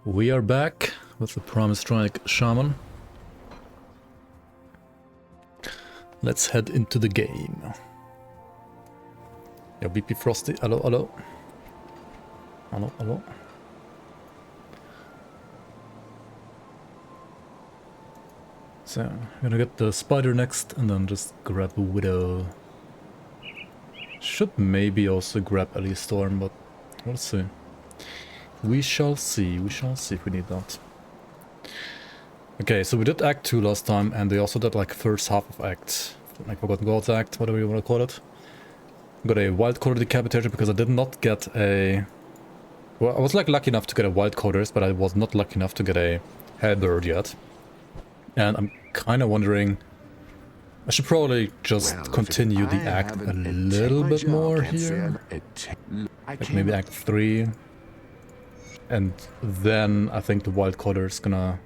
We are back with the Primal Strike Shaman. Let's head into the game. Yeah, BP Frosty, hello, hello. Hello, hello. So, I'm gonna get the spider next and then just grab a widow. Should maybe also grab Ellie Storm, but we'll see. We shall see if we need that. Okay, so we did Act 2 last time, and we also did like first half of Act, like Forgotten Gods Act, whatever you want to call it. Got a wild coder decapitator because I did not get a... Well, I was like lucky enough to get a wild coders, but I was not lucky enough to get a hellbird yet. And I'm kind of wondering... I should probably just continue the act a little bit more here. Like maybe Act 3. And then I think the wild coder is gonna...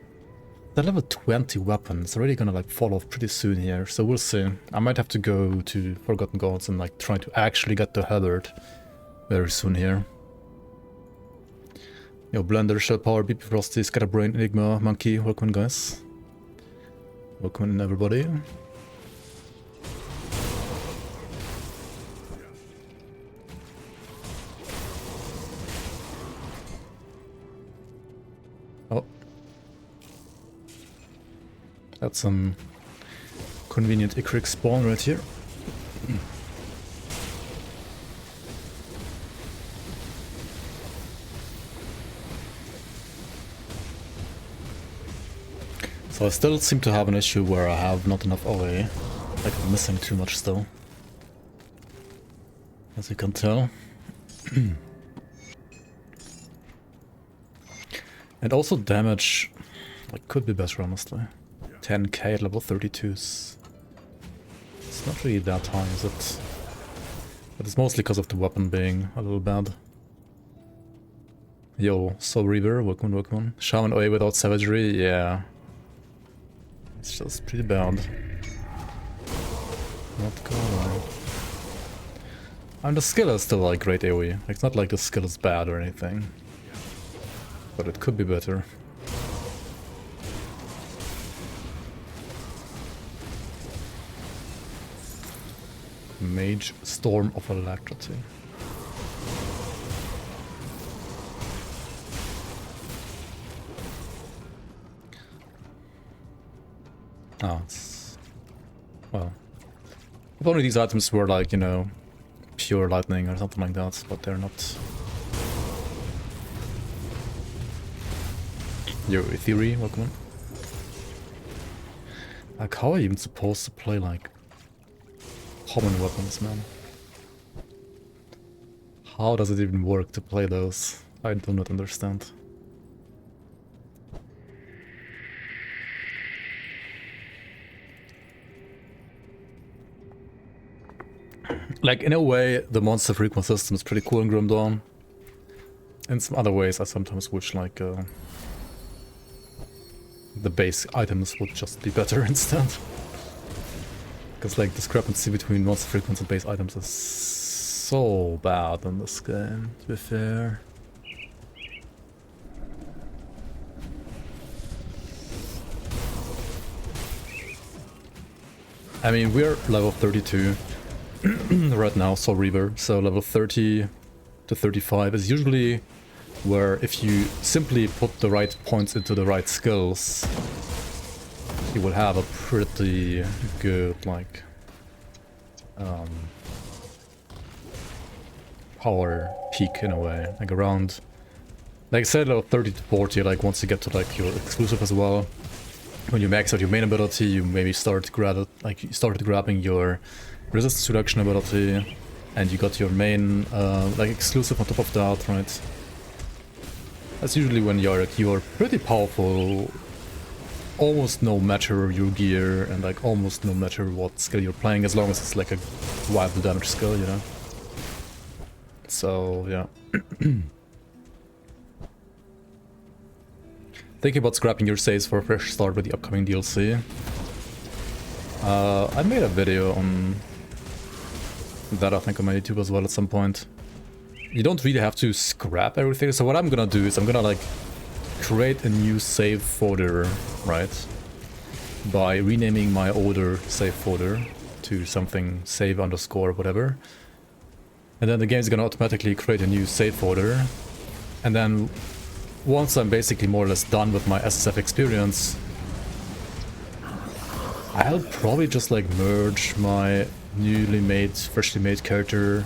The level 20 weapon is already gonna like fall off pretty soon here, so we'll see. I might have to go to Forgotten Gods and like try to actually get the halberd very soon here. Yo, Blender, Shell Power, BP Frosty, Scatterbrain, Enigma, Monkey, welcome in guys. Welcome in everybody. Oh. That's some convenient Ikrik spawn right here. So I still seem to have an issue where I have not enough FoA. Like I'm missing too much still. As you can tell. And also damage, like, could be better honestly. 10k at level 32s. It's not really that high, is it? But it's mostly because of the weapon being a little bad. Yo, Soul Reaver, welcome, welcome. Shaman FoA without savagery, yeah. It's just pretty bad. Not gonna lie. And the skill is still like great AoE. Like, it's not like the skill is bad or anything. But it could be better. Mage Storm of Alacrity. Ah, it's... Well... If only these items were like, you know, pure lightning or something like that, but they're not. Yo, Ethery, welcome in. Like, how are you even supposed to play, like, common weapons, man? How does it even work to play those? I do not understand. Like, in a way, the monster frequency system is pretty cool in Grim Dawn. In some other ways, I sometimes wish, like, the base items would just be better instead. Because, like, discrepancy between monster frequency and base items is so bad in this game, to be fair. I mean, we're level 32 right now, Soul Reaver, so level 30 to 35 is usually where if you simply put the right points into the right skills, you will have a pretty good, like, power peak in a way. Like around, like I said, level 30 to 40, like once you get to like your exclusive as well, when you max out your main ability, you maybe start grabbing your resistance reduction ability, and you got your main like exclusive on top of that, right? That's usually when you're pretty powerful, almost no matter your gear, and like almost no matter what skill you're playing, as long as it's like a wild damage skill, you know? So, yeah. Thinking about scrapping your saves for a fresh start with the upcoming DLC. I made a video on that, I think, on my YouTube as well at some point. You don't really have to scrap everything, so what I'm gonna do is I'm gonna like create a new save folder, right? By renaming my older save folder to something save underscore whatever. And then the game is gonna automatically create a new save folder. And then once I'm basically more or less done with my SSF experience, I'll probably just like merge my newly made, freshly made character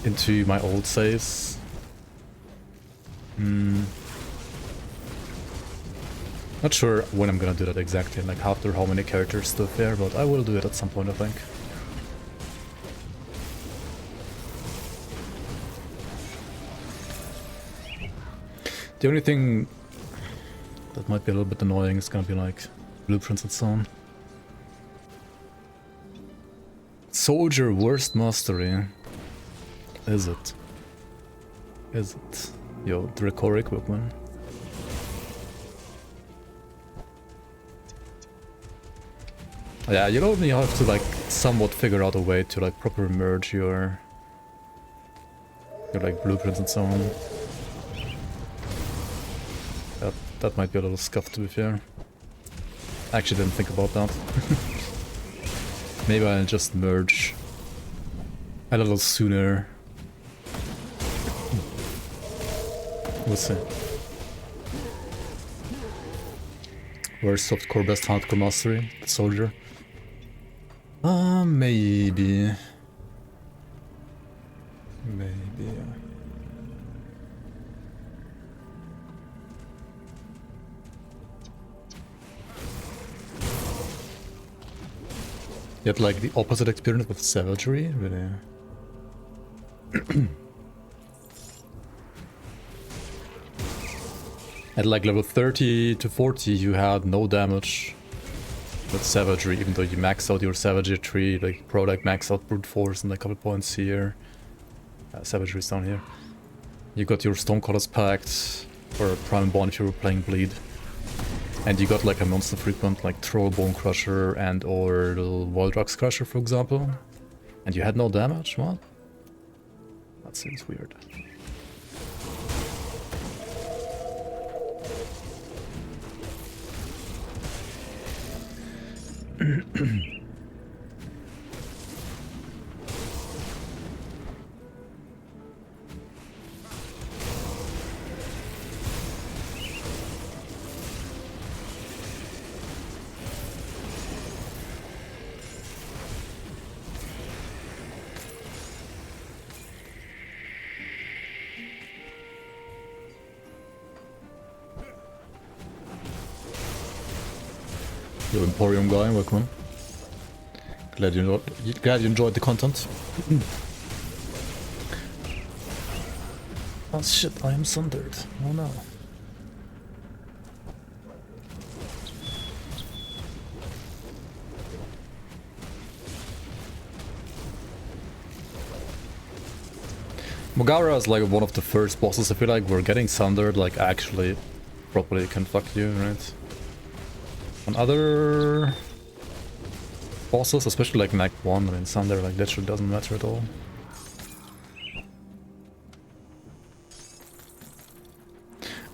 into my old saves. Not sure when I'm gonna do that exactly, like after how many characters still there, but I will do it at some point, I think. The only thing that might be a little bit annoying is gonna be like blueprints and so on. Soldier worst mastery. Is it? Is it? Yo, the record equipment. Yeah, you only have to like somewhat figure out a way to like properly merge your like blueprints and so on. That might be a little scuffed, to be fair. I actually didn't think about that. Maybe I'll just merge a little sooner. We'll see. Where's softcore best hardcore mastery? The soldier? Maybe. Maybe. You had like the opposite experience with savagery, really. At like level 30 to 40 you had no damage with savagery, even though you maxed out your savagery tree, like pro like max out brute force and a couple points here. Savagery is down here. You got your Stonecollar's Pact, or Primal Bond if you were playing Bleed. And you got like a monster frequent like Troll Bone Crusher and or the Waldrux Crusher, for example. And you had no damage? What? That seems weird. Yo, Emporium guy, welcome. Glad you enjoyed the content. Oh shit, I am sundered. Oh no. Mogara is like one of the first bosses I feel like we're getting sundered, like actually properly can fuck you, right? On other bosses, especially like Act 1, I mean Sunder like literally doesn't matter at all.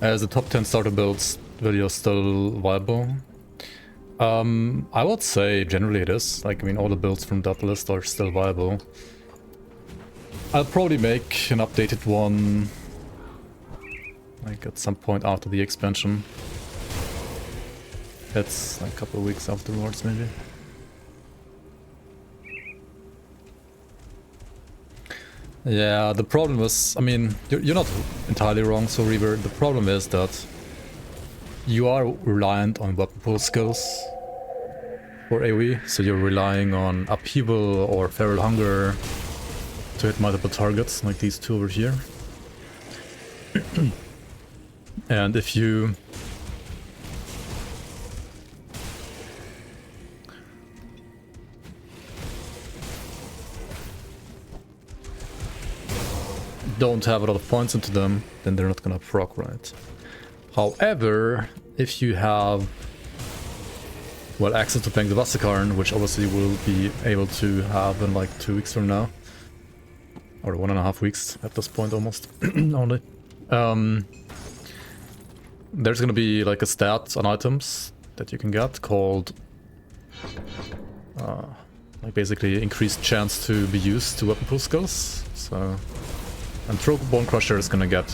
As the top 10 starter builds video still viable? I would say generally it is. Like, I mean, all the builds from that list are still viable. I'll probably make an updated one like at some point after the expansion. It's like a couple of weeks afterwards, maybe. Yeah, the problem is, I mean, you're not entirely wrong, so Reaver. The problem is that you are reliant on weapon pool skills for AoE, so you're relying on Upheaval or Feral Hunger to hit multiple targets, like these two over here. And if you don't have a lot of points into them, then they're not gonna proc, right? However, if you have, well, access to playing the Vassikarn, which obviously we'll be able to have in like 2 weeks from now, or 1.5 weeks at this point almost, only. there's gonna be like a stat on items that you can get called like basically increased chance to be used to weapon pool skills. So, and Bone Crusher is gonna get,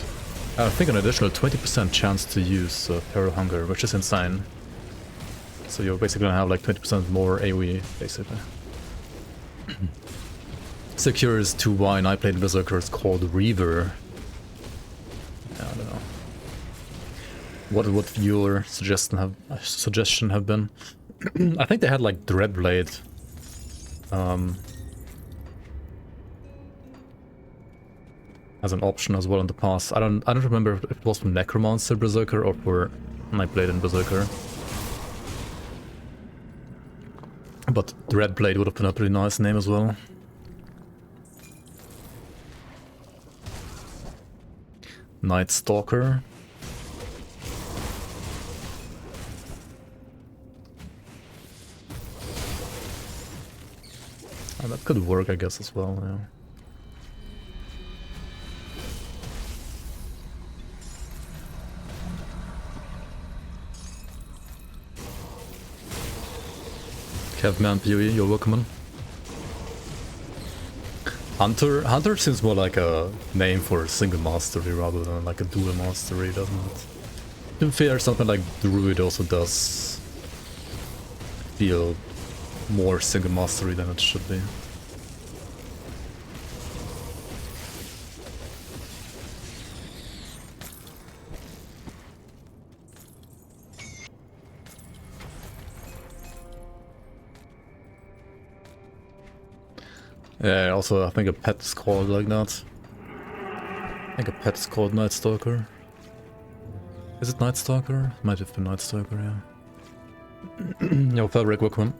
I think, an additional 20% chance to use Peril Hunger, which is insane. So you're basically gonna have like 20% more AoE, basically. So curious to why I played Berserker is called Reaver. Yeah, I don't know. What would your suggestion have been? I think they had like Dreadblade. As an option as well in the past. I don't remember if it was from Necromancer Berserker or for Nightblade and Berserker. But Dreadblade would have been a pretty nice name as well. Night Stalker. Oh, that could work, I guess, as well, yeah. Caveman PoE, you're welcome on. Hunter seems more like a name for single mastery rather than like a dual mastery, doesn't it? To be fair, something like Druid also does feel more single mastery than it should be. Yeah, also I think a pet is called like that. I think a pet is called Night Stalker. Is it Night Stalker? Might have been Night Stalker, yeah. Yo, Fabric, welcome.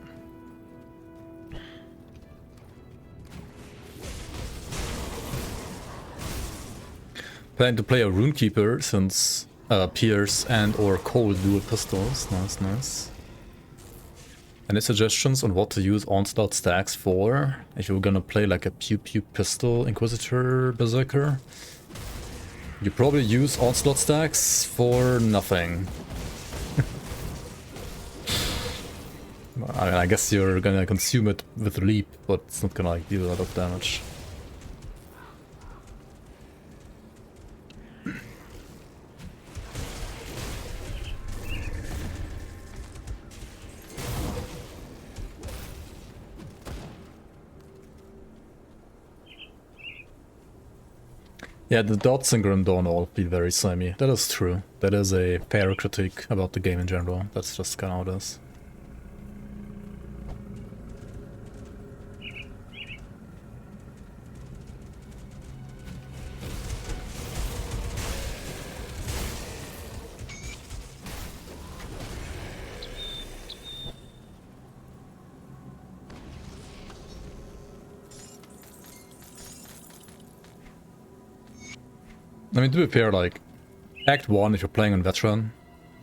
Planning to play a Runekeeper since Pierce and or Cold dual pistols. Nice, nice. Any suggestions on what to use Onslaught stacks for? If you're gonna play like a Pew Pew Pistol Inquisitor Berserker? You probably use Onslaught stacks for nothing. I guess you're gonna consume it with Leap, but it's not gonna like, deal a lot of damage. Yeah, the dots in Grim Dawn all feel very samey. That is true. That is a fair critique about the game in general. That's just kind of how it is. I mean, to be fair, like, Act 1, if you're playing on Veteran,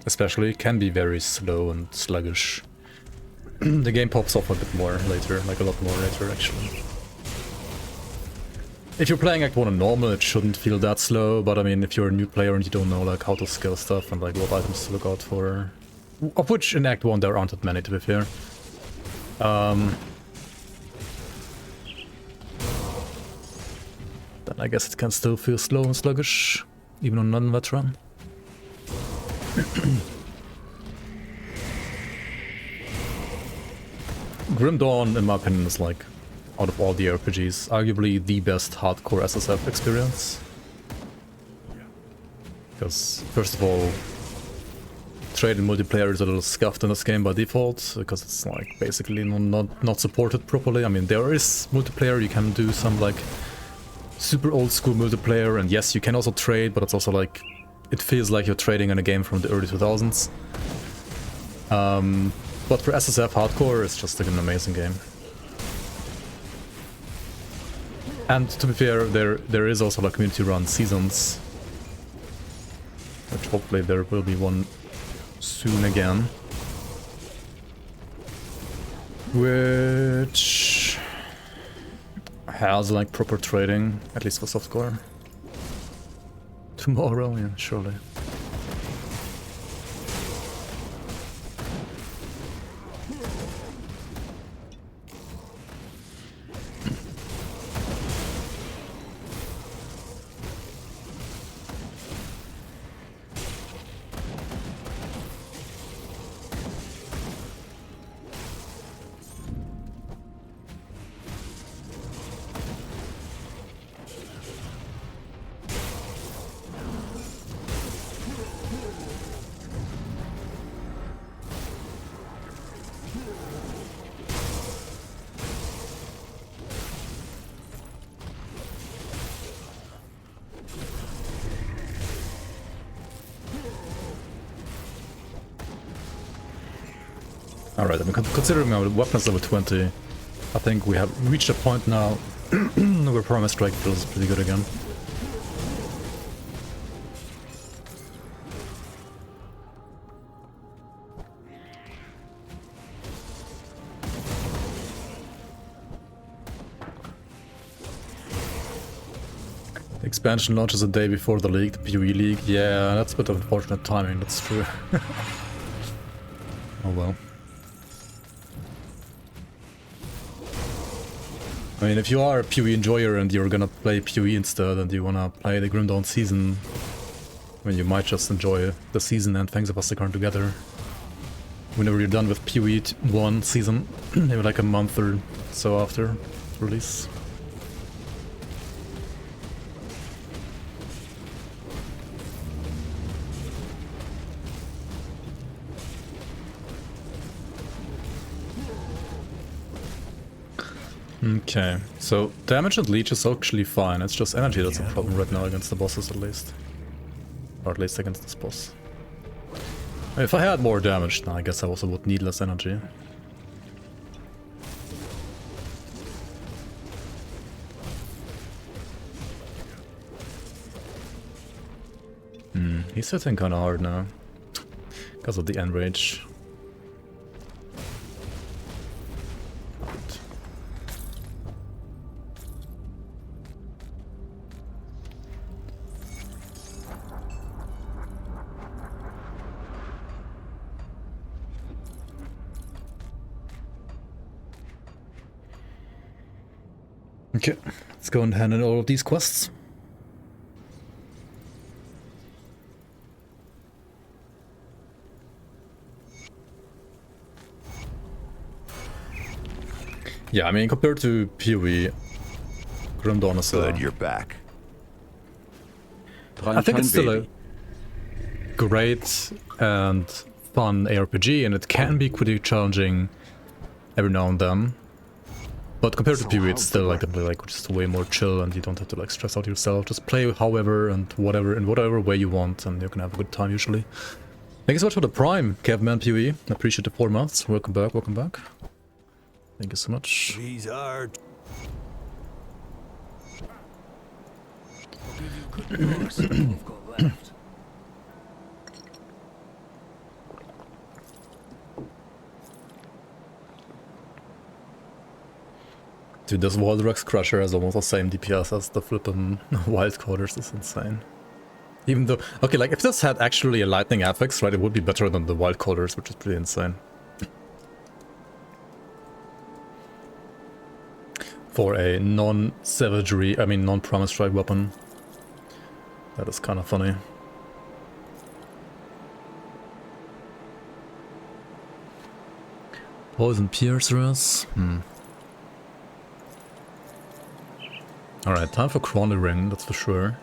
especially, can be very slow and sluggish. The game pops off a bit more later, like a lot more later, actually. If you're playing Act 1 on normal, it shouldn't feel that slow, but I mean, if you're a new player and you don't know, like, how to skill stuff and, like, what items to look out for... Of which, in Act 1, there aren't that many, to be fair. Then I guess it can still feel slow and sluggish, even on non-veteran. Grim Dawn, in my opinion, is like, out of all the RPGs, arguably the best hardcore SSF experience. Because, first of all, trade and multiplayer is a little scuffed in this game by default, because it's like basically not supported properly. I mean, there is multiplayer, you can do some like super old school multiplayer, and yes, you can also trade, but it's also like, it feels like you're trading in a game from the early 2000s. But for SSF hardcore, it's just like an amazing game. And to be fair, there is also like community run seasons, which hopefully there will be one soon again, which has like proper trading, at least for softcore. Tomorrow, yeah, surely. Alright, I mean, considering my weapon is level 20, I think we have reached a point now where Primal Strike feels pretty good again. The expansion launches a day before the league, the PoE league. Yeah, that's a bit of unfortunate timing, that's true. Oh well. I mean, if you are a PoE enjoyer and you're gonna play PoE instead and you wanna play the Grim Dawn season, I mean, you might just enjoy the season and Fangs of Astrocon together. Whenever you're done with PoE 1 season, maybe like a month or so after release. Okay, so damage and leech is actually fine, it's just energy that's a problem right now against the bosses at least. Or at least against this boss. If I had more damage, then I guess I also would need less energy. He's hitting kinda hard now. Because of the enrage. Okay, let's go and handle all of these quests. Yeah, I mean, compared to PoE, Grim Dawn is good. You're back. I think it's still a great and fun ARPG, and it can be pretty challenging every now and then. But compared to PoE, it's still like just way more chill, and you don't have to like stress out yourself. Just play however and whatever in whatever way you want, and you can have a good time usually. Thank you so much for the Prime, Caveman PoE. I appreciate the 4 months. Welcome back, welcome back. Thank you so much. These are. Dude, this Waldrex Crusher has almost the same DPS as the flippin' Wild Quarters, it's insane. Even though, okay, like if this had actually a lightning affix, right, it would be better than the Wild Quarters, which is pretty insane. For a non-savagery, I mean non-Primal Strike weapon. That is kind of funny. Poison Piercers? Alright, time for Crawling Ring, that's for sure.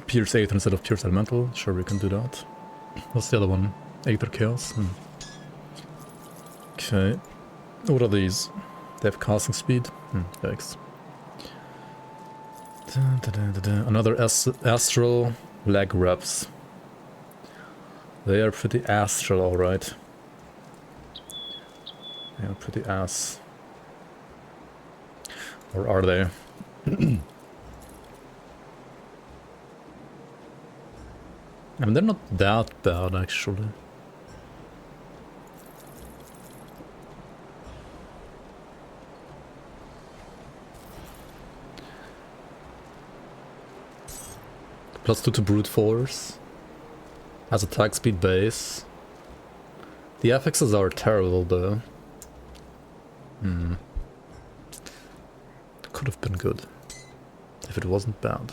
Pierce Aether instead of Pierce Elemental, sure we can do that. What's the other one? Aether Chaos? Okay. What are these? They have casting speed? Thanks. Another Astral Leg Reps. They are pretty astral, alright. They are pretty ass. Or are they? I mean, they're not that bad, actually. +2 to brute force. Has attack speed base. The affixes are terrible, though. Could have been good. If it wasn't bad.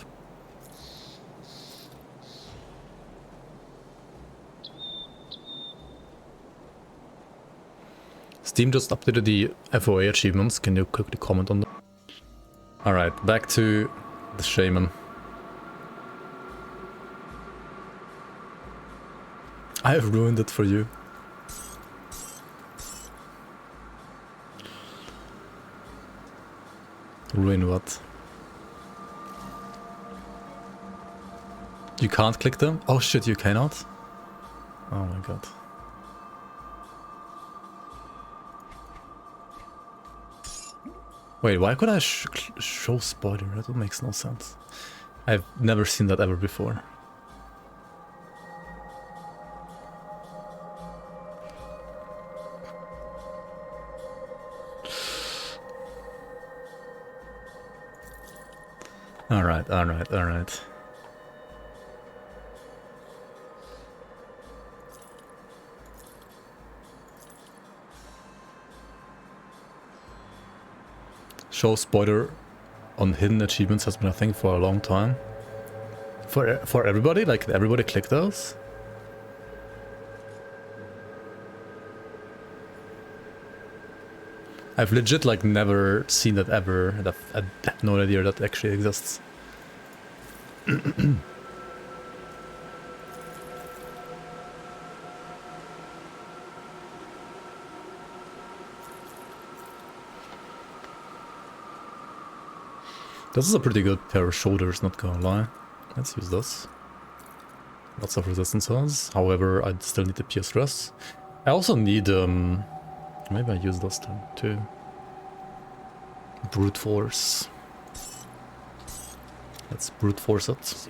Steam just updated the FoA achievements. Can you quickly comment on that? Alright, back to the Shaman. I have ruined it for you. Ruin what? You can't click them? Oh shit, you cannot? Oh my god. Wait, why could I show spoiler? That makes no sense. I've never seen that ever before. Alright, alright, alright. Show spoiler on hidden achievements has been a thing for a long time. For everybody? Like, everybody click those? I've legit, like, never seen that ever, and I have no idea that actually exists. This is a pretty good pair of shoulders, not gonna lie. Let's use this. Lots of resistances, however, I still need the pierce stress. I also need, maybe I use this time too. Brute force. Let's brute force it.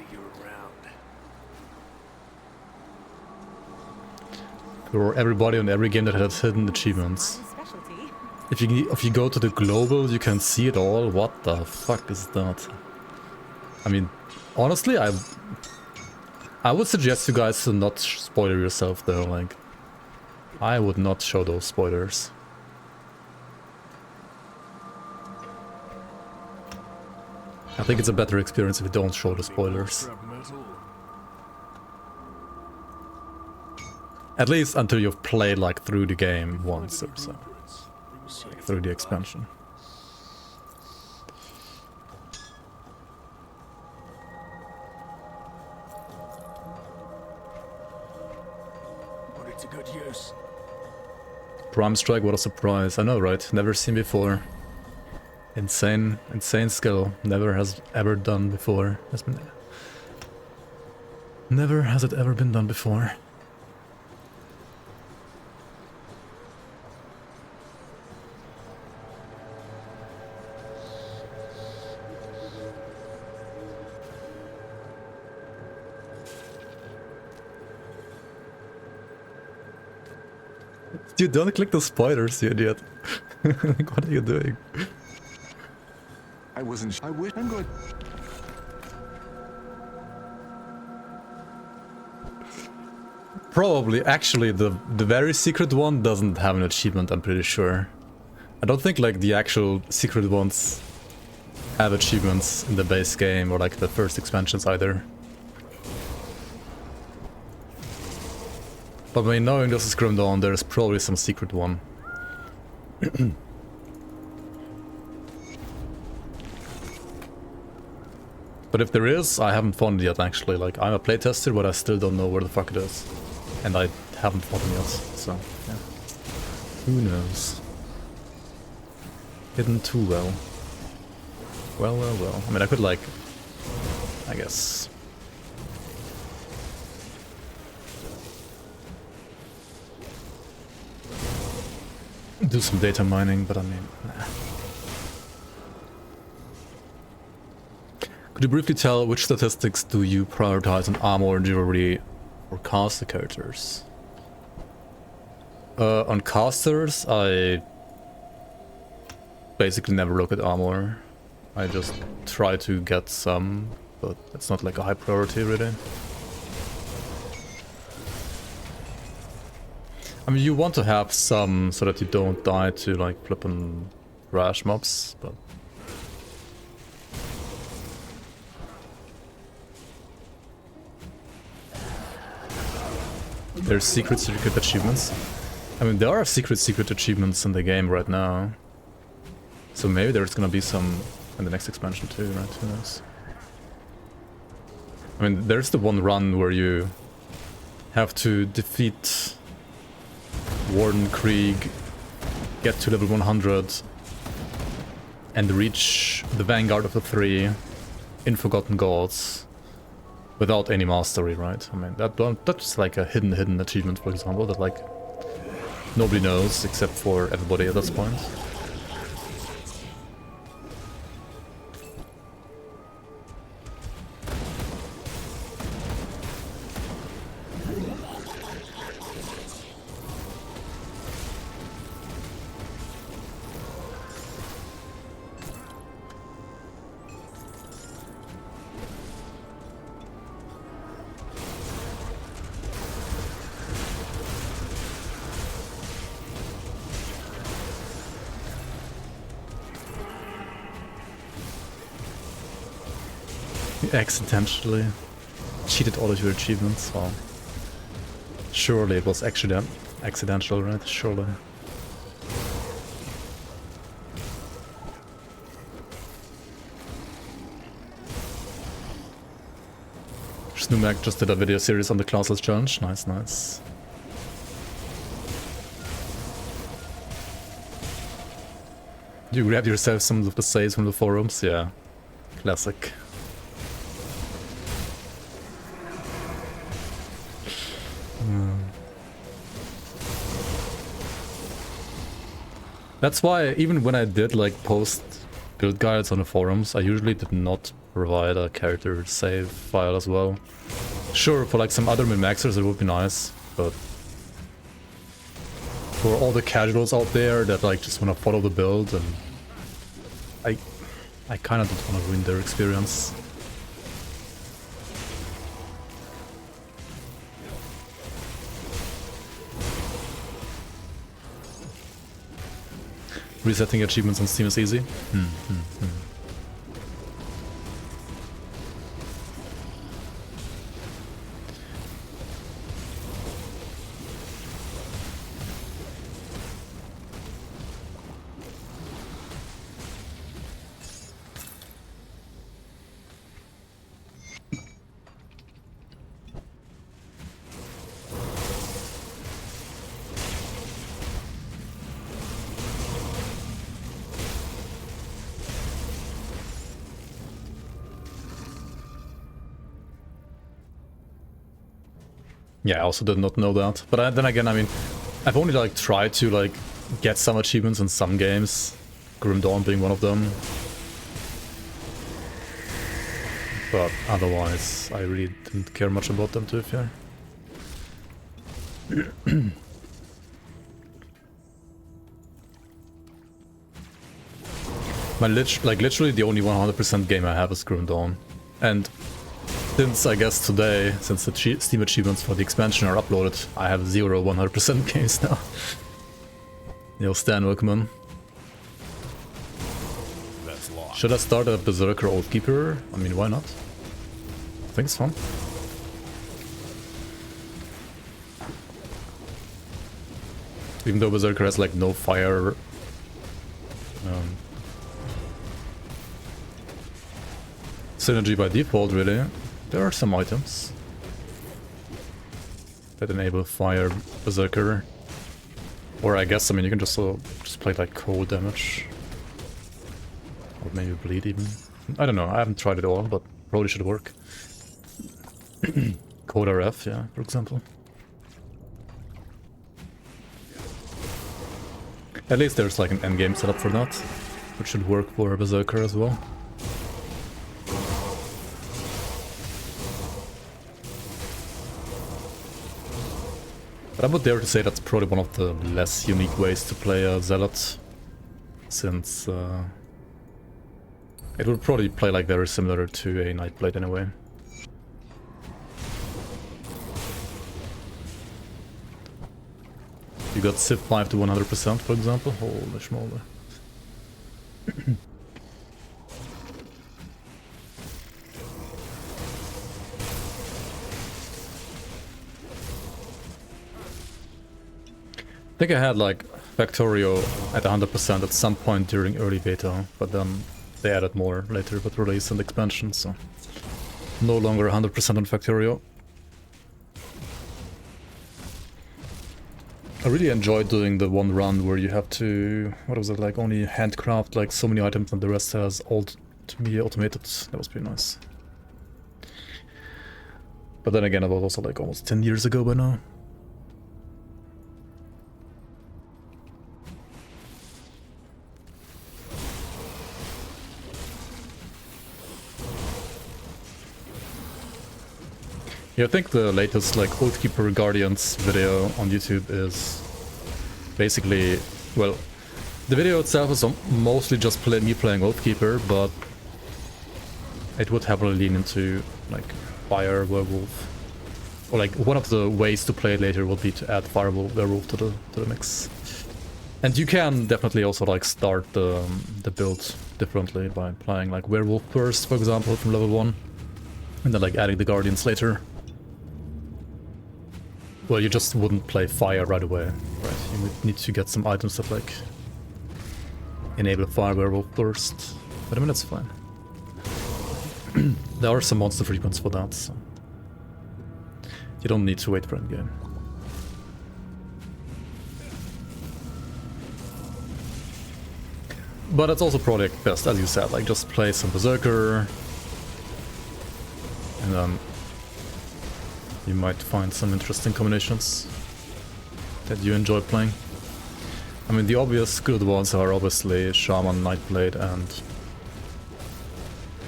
For everybody on every game that has hidden achievements. If you go to the global, you can see it all. What the fuck is that? I mean, honestly, I would suggest you guys to not spoiler yourself though. Like, I would not show those spoilers. I think it's a better experience if you don't show the spoilers. At least until you've played like through the game once or so. Like, through the expansion. Put it to good use. Prime strike, what a surprise. I know, right? Never seen before. Insane skill. Never has ever done before. Never has it ever been done before. Dude, don't click the spoilers, you idiot. Like, what are you doing? I wish I'm good. Probably, actually, the very secret one doesn't have an achievement, I'm pretty sure. I don't think, like, the actual secret ones have achievements in the base game or, like, the first expansions either. But I mean, knowing this is Grim Dawn, there's probably some secret one. But if there is, I haven't found it yet, actually. Like, I'm a playtester, but I still don't know where the fuck it is. And I haven't found it yet, so, yeah. Who knows? Hidden too well. Well, well, well. I mean, I could, like, I guess... do some data mining, but I mean, nah. Could you briefly tell which statistics do you prioritize on armor, jewelry, or caster characters? On casters, I basically never look at armor. I just try to get some, but it's not like a high priority really. I mean, you want to have some so that you don't die to like flippin' rash mobs, but... There's secret achievements. I mean, there are secret achievements in the game right now. So maybe there's gonna be some in the next expansion too, right? Who knows? I mean, there's the one run where you have to defeat Warden Krieg, get to level 100, and reach the Vanguard of the Three in Forgotten Gods without any mastery, right? I mean, that's like a hidden achievement, for example, that like nobody knows except for everybody at this point. accidentally cheated all of your achievements. Well, surely it was actually accidental, right? Surely. Snumac just did a video series on the classless challenge. Nice, nice. You grabbed yourself some of the saves from the forums? Yeah. Classic. That's why even when I did like post build guides on the forums, I usually did not provide a character save file as well. Sure, for like some other min-maxers it would be nice, but for all the casuals out there that like just want to follow the build, and I kind of don't want to ruin their experience. Resetting achievements on Steam is easy. Yeah, I also did not know that. But then again, I mean, I've only like tried to like get some achievements in some games, Grim Dawn being one of them. But otherwise, I really didn't care much about them, to be fair. Literally the only 100% game I have is Grim Dawn. And since, I guess today, since the Steam achievements for the expansion are uploaded, I have 0 100% games now. Yo, Stan Wickman. Should I start a Berserker Oathkeeper? I mean, why not? I think it's fun. Even though Berserker has like no fire synergy by default, really. There are some items that enable fire Berserker. Or I guess, I mean, you can just play like cold damage. Or maybe bleed even. I don't know, I haven't tried it all, but probably should work. Code RF, yeah, for example. At least there's like an endgame setup for that, which should work for Berserker as well. But I would dare to say that's probably one of the less unique ways to play a Zealot, since it would probably play like very similar to a Nightblade anyway. You got Civ 5 to 100%, for example. Holy schmoly. I think I had like Factorio at 100% at some point during early beta, but then they added more later with release and expansion, so no longer 100% on Factorio. I really enjoyed doing the one run where you have to, what was it, like only handcraft like so many items and the rest has all to be automated. That was pretty nice. But then again, it was also like almost 10 years ago by now. Yeah, I think the latest like Oathkeeper Guardians video on YouTube is basically, well, the video itself is mostly just me playing Oathkeeper, but it would heavily lean into like Fire Werewolf. Or like one of the ways to play it later would be to add Fire Werewolf to the mix. And you can definitely also like start the build differently by playing like Werewolf first, for example, from level 1. And then like adding the Guardians later. Well, you just wouldn't play fire right away, right? You would need to get some items that like enable fire werewolf first. But I mean, that's fine. There are some monster frequencies for that, so you don't need to wait for endgame. But it's also probably like best, as you said, like just play some Berserker, and then you might find some interesting combinations that you enjoy playing. I mean, the obvious good ones are obviously Shaman, Nightblade, and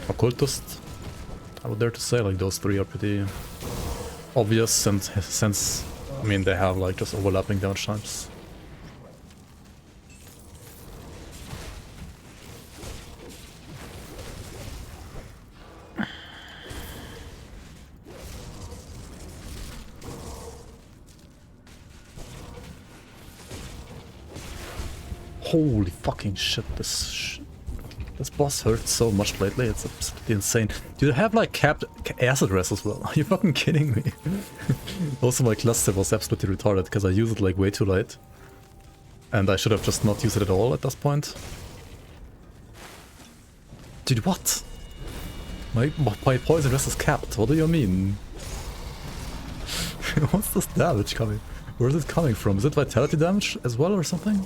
Occultist. I would dare to say like those three are pretty obvious, and since I mean they have like just overlapping damage times. Holy fucking shit, this boss hurts so much lately, it's absolutely insane. Do they have like capped acid rest as well? Are you fucking kidding me? Also my cluster was absolutely retarded because I used it like way too late. And I should have just not used it at all at this point. Dude, what? My poison rest is capped, what do you mean? What's this damage coming? Where is it coming from? Is it vitality damage as well or something?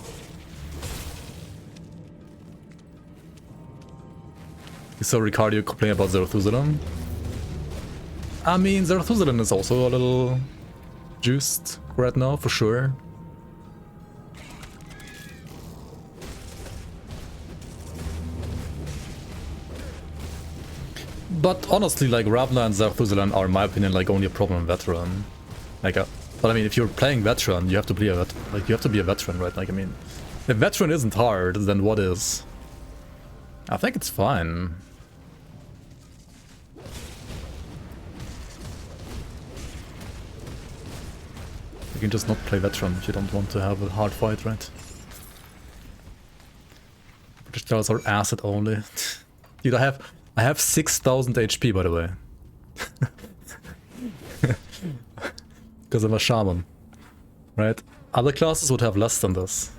So Ricardo complaining about Zarathustra. I mean, Zarathustra is also a little juiced right now, for sure. But honestly, like Ravna and Zarathustra are, in my opinion, like only a problem in veteran. Like, but I mean, if you're playing veteran, you have to be a veteran, right? Like, I mean, if veteran isn't hard, then what is? I think it's fine. You can just not play veteran if you don't want to have a hard fight, right? British Trials are acid only. Dude, I have 6,000 HP, by the way. Because I'm a shaman, right? Other classes would have less than this.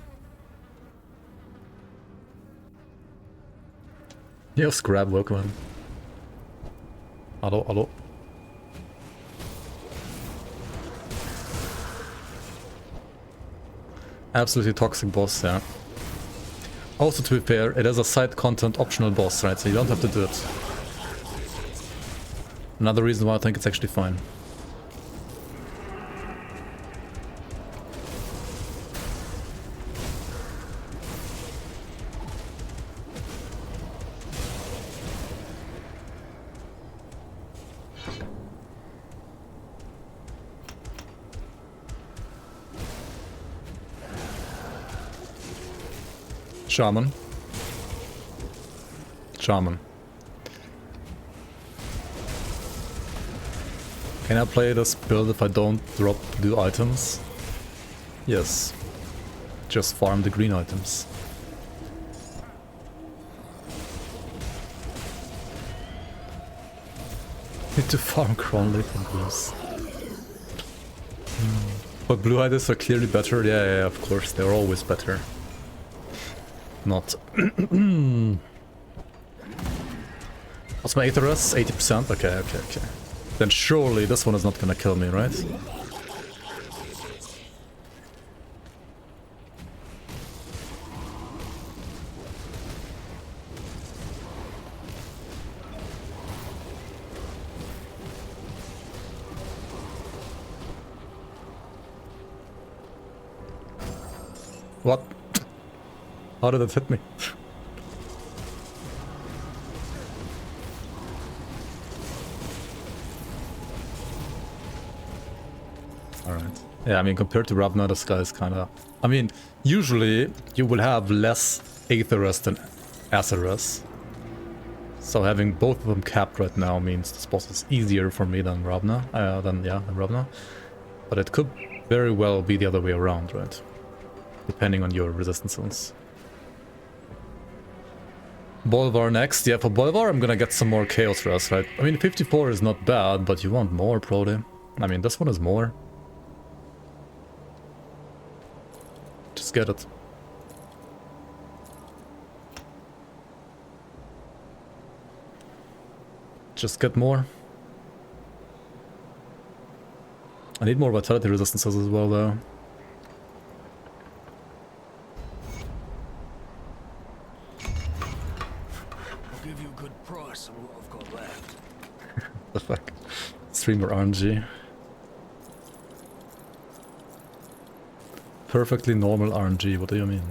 You have scrap workman. Hello, hello. Absolutely toxic boss, yeah. Also, to be fair, it is a side content optional boss, right? So you don't have to do it. Another reason why I think it's actually fine. Shaman. Shaman. Can I play this build if I don't drop blue items? Yes. Just farm the green items. Need to farm Cronley and blues. But blue items are clearly better. Yeah, of course, they're always better. Not. What's my Aetherus? 80%? Okay. Then surely this one is not gonna kill me, right? What? How did it hit me? Alright. Yeah, I mean, compared to Ravna, this guy is kinda... I mean, usually you will have less Aetherus than Acerus. So having both of them capped right now means this boss is easier for me than Ravna. Than Ravna. But it could very well be the other way around, right? Depending on your resistance zones. Bolvar next. Yeah, for Bolvar I'm gonna get some more Chaos Rest, right? I mean, 54 is not bad, but you want more, probably. I mean, this one is more. Just get it. Just get more. I need more Vitality resistances as well, though. I'll give you a good price on what I've got left. The fuck? Streamer RNG. Perfectly normal RNG, what do you mean?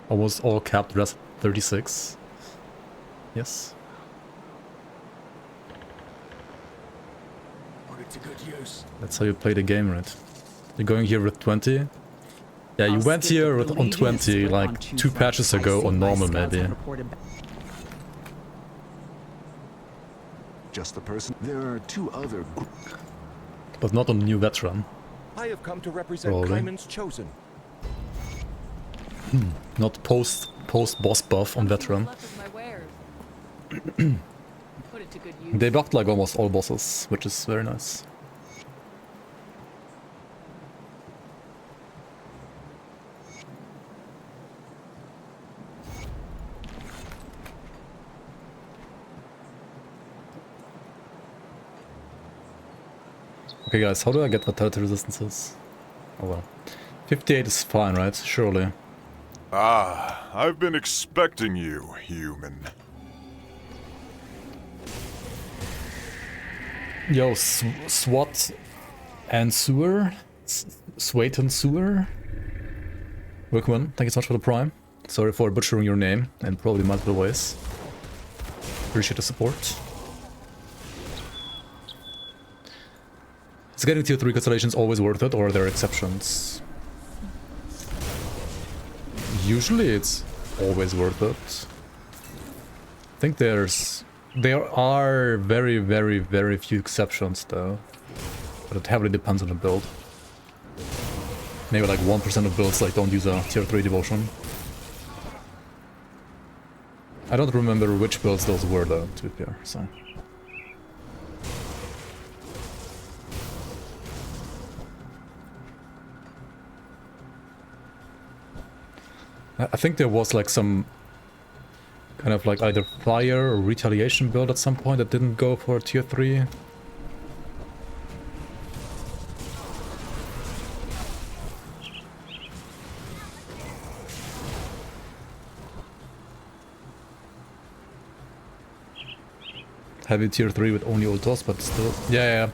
Almost all capped rest 36. Yes. Put it to good use. That's how you play the game, right? You're going here with 20? Yeah, you went here with on 20 like 2 patches ago on normal maybe. Just the person. There are 2 other. But not on new veteran. I have come to represent Probably. Clayman's Chosen. Not post boss buff on veteran. They buffed like almost all bosses, which is very nice. Okay guys, how do I get vitality resistances? Oh well. 58 is fine, right? Surely. Ah, I've been expecting you, human. Yo, SWAT and Sewer? Swait and Sewer? Wickman, thank you so much for the prime. Sorry for butchering your name in probably multiple ways. Appreciate the support. Is getting tier 3 constellations always worth it, or are there exceptions? Usually it's always worth it. I think there are very, very, very few exceptions though. But it heavily depends on the build. Maybe like 1% of builds like don't use a tier 3 devotion. I don't remember which builds those were though, to be fair, so... I think there was like some kind of like either fire or retaliation build at some point that didn't go for tier 3. Heavy tier 3 with only ultos, but still... Yeah.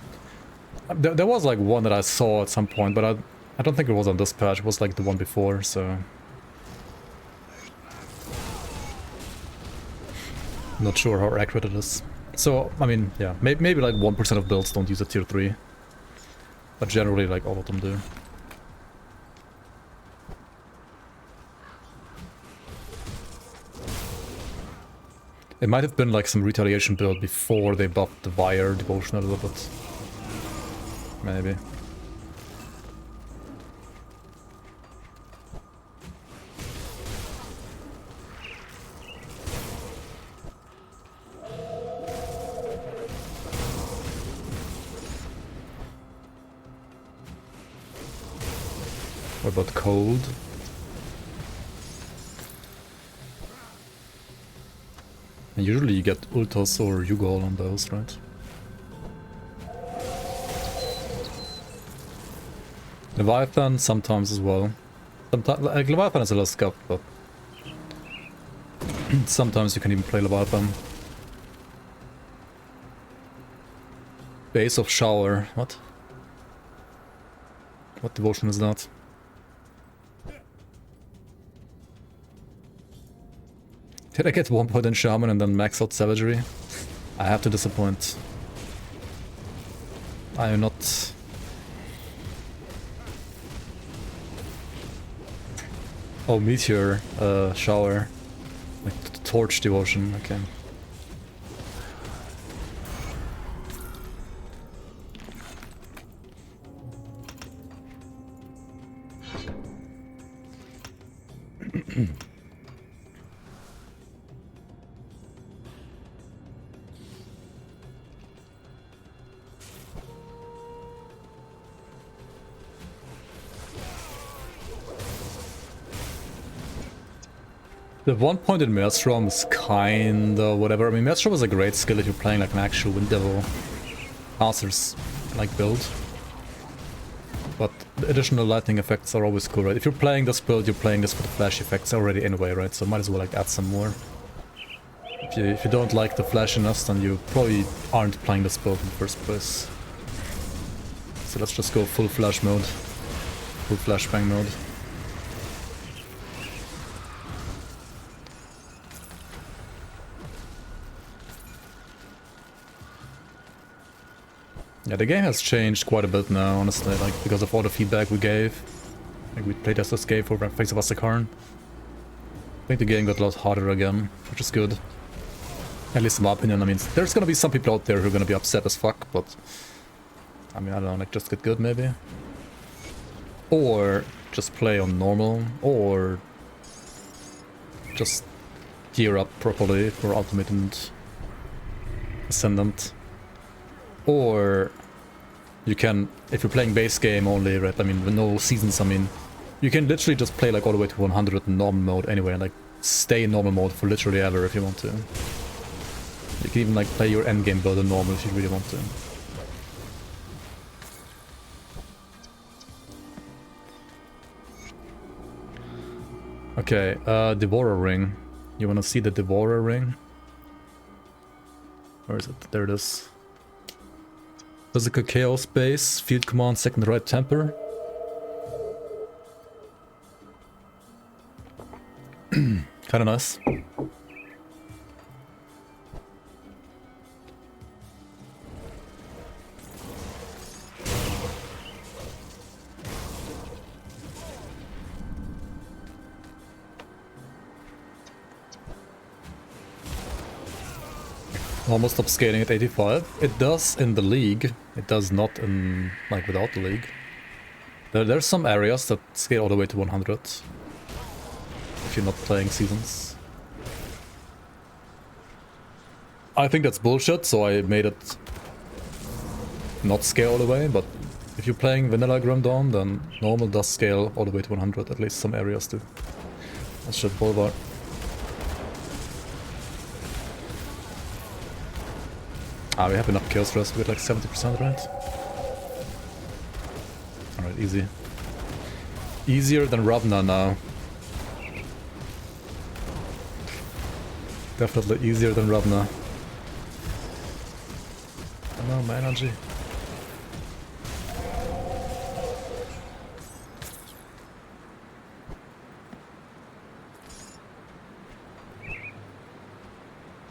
There was like one that I saw at some point, but I don't think it was on this patch, it was like the one before, so... Not sure how accurate it is. So, I mean, yeah, maybe like 1% of builds don't use a tier 3. But generally, like, all of them do. It might have been like some retaliation build before they buffed the Wire devotion a little bit. Maybe. What about cold? And usually you get ultos or Yugol on those, right? Leviathan sometimes as well. Sometimes, like Leviathan is a little scuffed, but sometimes you can even play Leviathan. Base of Shower. What? What devotion is that? Did I get 1 point in Shaman and then max out Savagery? I have to disappoint. I am not... Oh, Meteor, Shower. Like Torch Devotion, okay. The one point in Maelstrom is kinda whatever. I mean, Maelstrom is a great skill if you're playing like an actual Wind Devil Arthur's like build. But the additional lightning effects are always cool, right? If you're playing this build, you're playing this for the flash effects already anyway, right? So might as well like add some more. If you don't like the flashiness, then you probably aren't playing this build in the first place. So let's just go full flash mode. Full flashbang mode. Yeah, the game has changed quite a bit now, honestly, like, because of all the feedback we gave. Like, we playtesters gave for Face of Asakarn. I think the game got a lot harder again, which is good. At least in my opinion. I mean, there's gonna be some people out there who are gonna be upset as fuck, but... I mean, I don't know, like, just get good, maybe? Or just play on normal, or... just gear up properly for Ultimate and Ascendant. Or you can, if you're playing base game only, right, I mean, with no seasons, I mean, you can literally just play like all the way to 100 in normal mode anyway, and like stay in normal mode for literally ever if you want to. You can even like play your endgame build in normal if you really want to. Okay, Devourer Ring. You wanna see the Devourer Ring? Where is it? There it is. Physical Chaos Base, Field Command, Second Right Temper. Kinda nice. Almost upscaling at 85. It does in the league. It does not in, like, without the league. There's some areas that scale all the way to 100. If you're not playing seasons. I think that's bullshit, so I made it not scale all the way, but if you're playing vanilla Grim Dawn, then normal does scale all the way to 100, at least some areas do. That's shit, Bolvar. Ah, we have enough chaos for us, we get like 70%, right? Alright, easy. Easier than Ravna now. Definitely easier than Ravna. I know, my energy.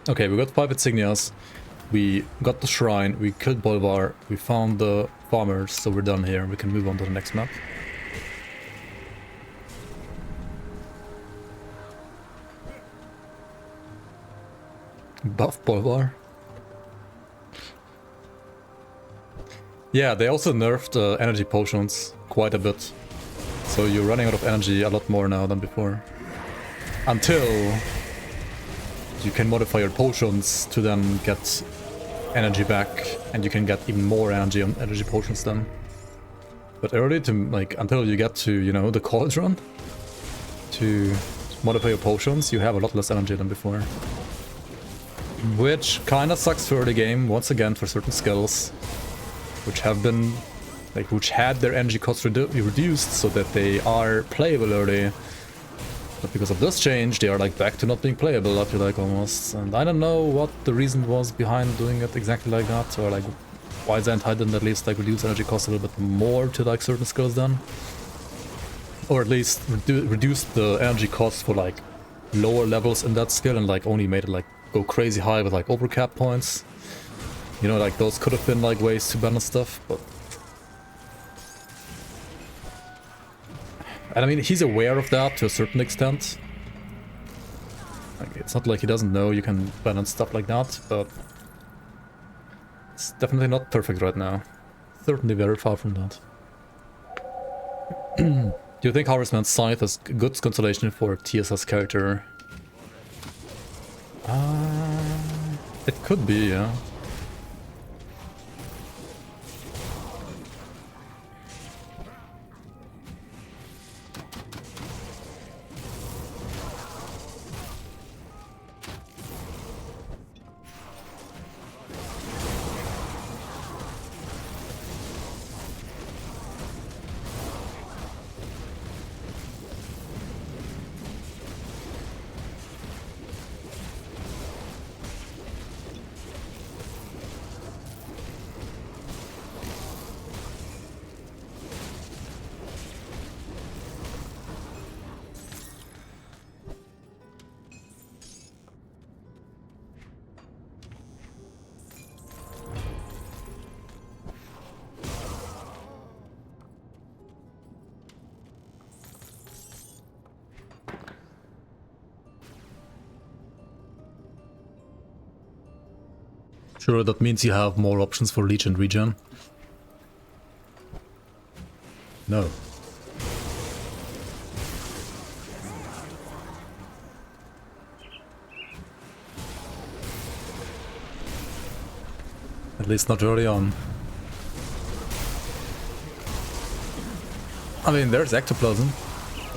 Okay, we got 5 insignias. We got the shrine, we killed Bolvar, we found the farmers, so we're done here. We can move on to the next map. Buff Bolvar. Yeah, they also nerfed energy potions quite a bit. So you're running out of energy a lot more now than before. Until you can modify your potions to then get energy back, and you can get even more energy on energy potions then. But early to, like, until you get to, you know, the cauldron to modify your potions, you have a lot less energy than before. Which kinda sucks for the game, once again, for certain skills, which have been, like, which had their energy costs reduced so that they are playable early. But because of this change, they are like back to not being playable, I feel like, almost. And I don't know what the reason was behind doing it exactly like that, or like why Zentai didn't at least like reduce energy cost a little bit more to like certain skills then. Or at least reduce the energy cost for like lower levels in that skill and like only made it like go crazy high with like overcap points. You know, like those could have been like ways to balance stuff, but... And I mean, he's aware of that to a certain extent. Like, it's not like he doesn't know you can balance stuff like that, but... It's definitely not perfect right now. Certainly very far from that. Do you think Harvestman's Scythe is a good consolation for TSS character? It could be, yeah. Sure, that means you have more options for Leech and Regen. No. At least not early on. I mean, there's ectoplasm,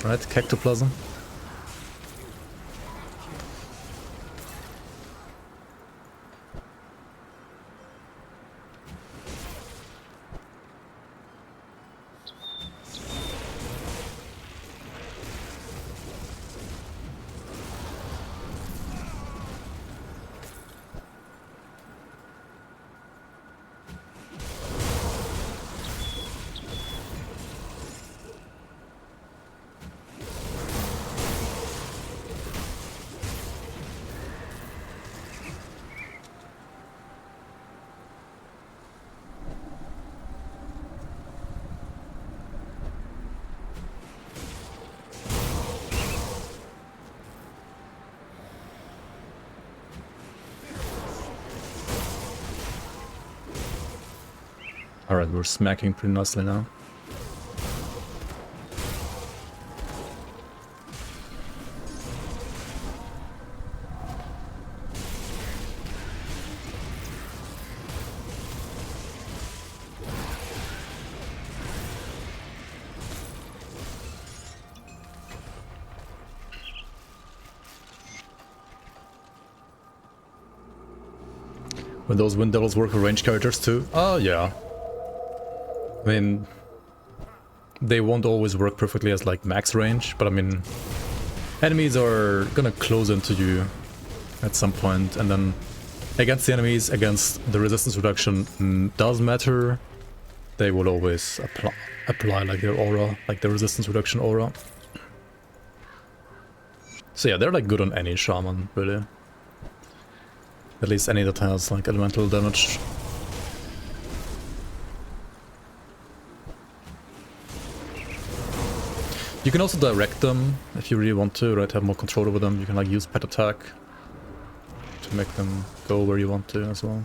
right? Cactoplasm. Alright, we're smacking pretty nicely now. When those Wind Devils work for ranged characters too? Oh yeah. I mean, they won't always work perfectly as like max range, but I mean, enemies are gonna close into you at some point, and then against the enemies, against the resistance reduction does matter. They will always apply like their aura, like the resistance reduction aura. So yeah, they're like good on any shaman, really. At least any that has like elemental damage. You can also direct them if you really want to, right? Have more control over them. You can like use pet attack to make them go where you want to as well.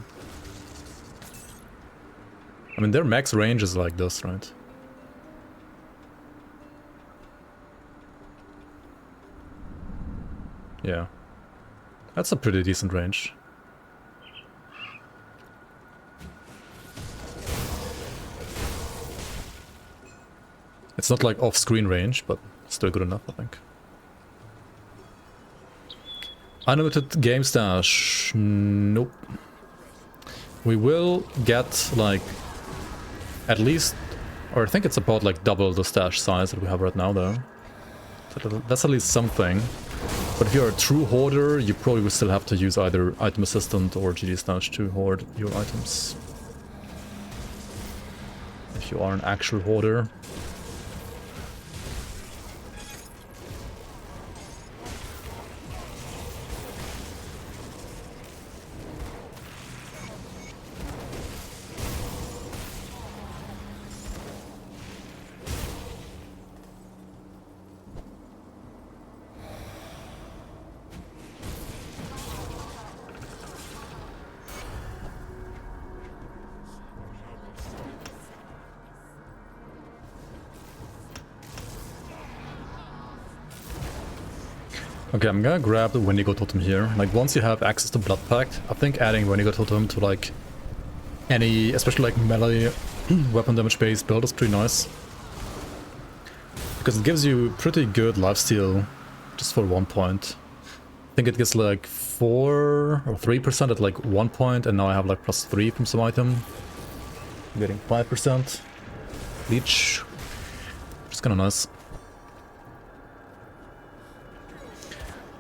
I mean, their max range is like this, right? Yeah. That's a pretty decent range. It's not like off-screen range, but still good enough, I think. Unlimited game stash. Nope. We will get like at least, or I think it's about like double the stash size that we have right now though. That's at least something. But if you're a true hoarder, you probably will still have to use either item assistant or GD stash to hoard your items. If you are an actual hoarder. Okay, I'm gonna grab the Wendigo Totem here. Like, once you have access to Blood Pact, I think adding Wendigo Totem to, like, any, especially, like, melee weapon damage-based build is pretty nice. Because it gives you pretty good lifesteal just for 1 point. I think it gets, like, 4 or 3% at, like, 1 point, and now I have, like, +3 from some item. I'm getting 5%. Leech. Which is kinda nice.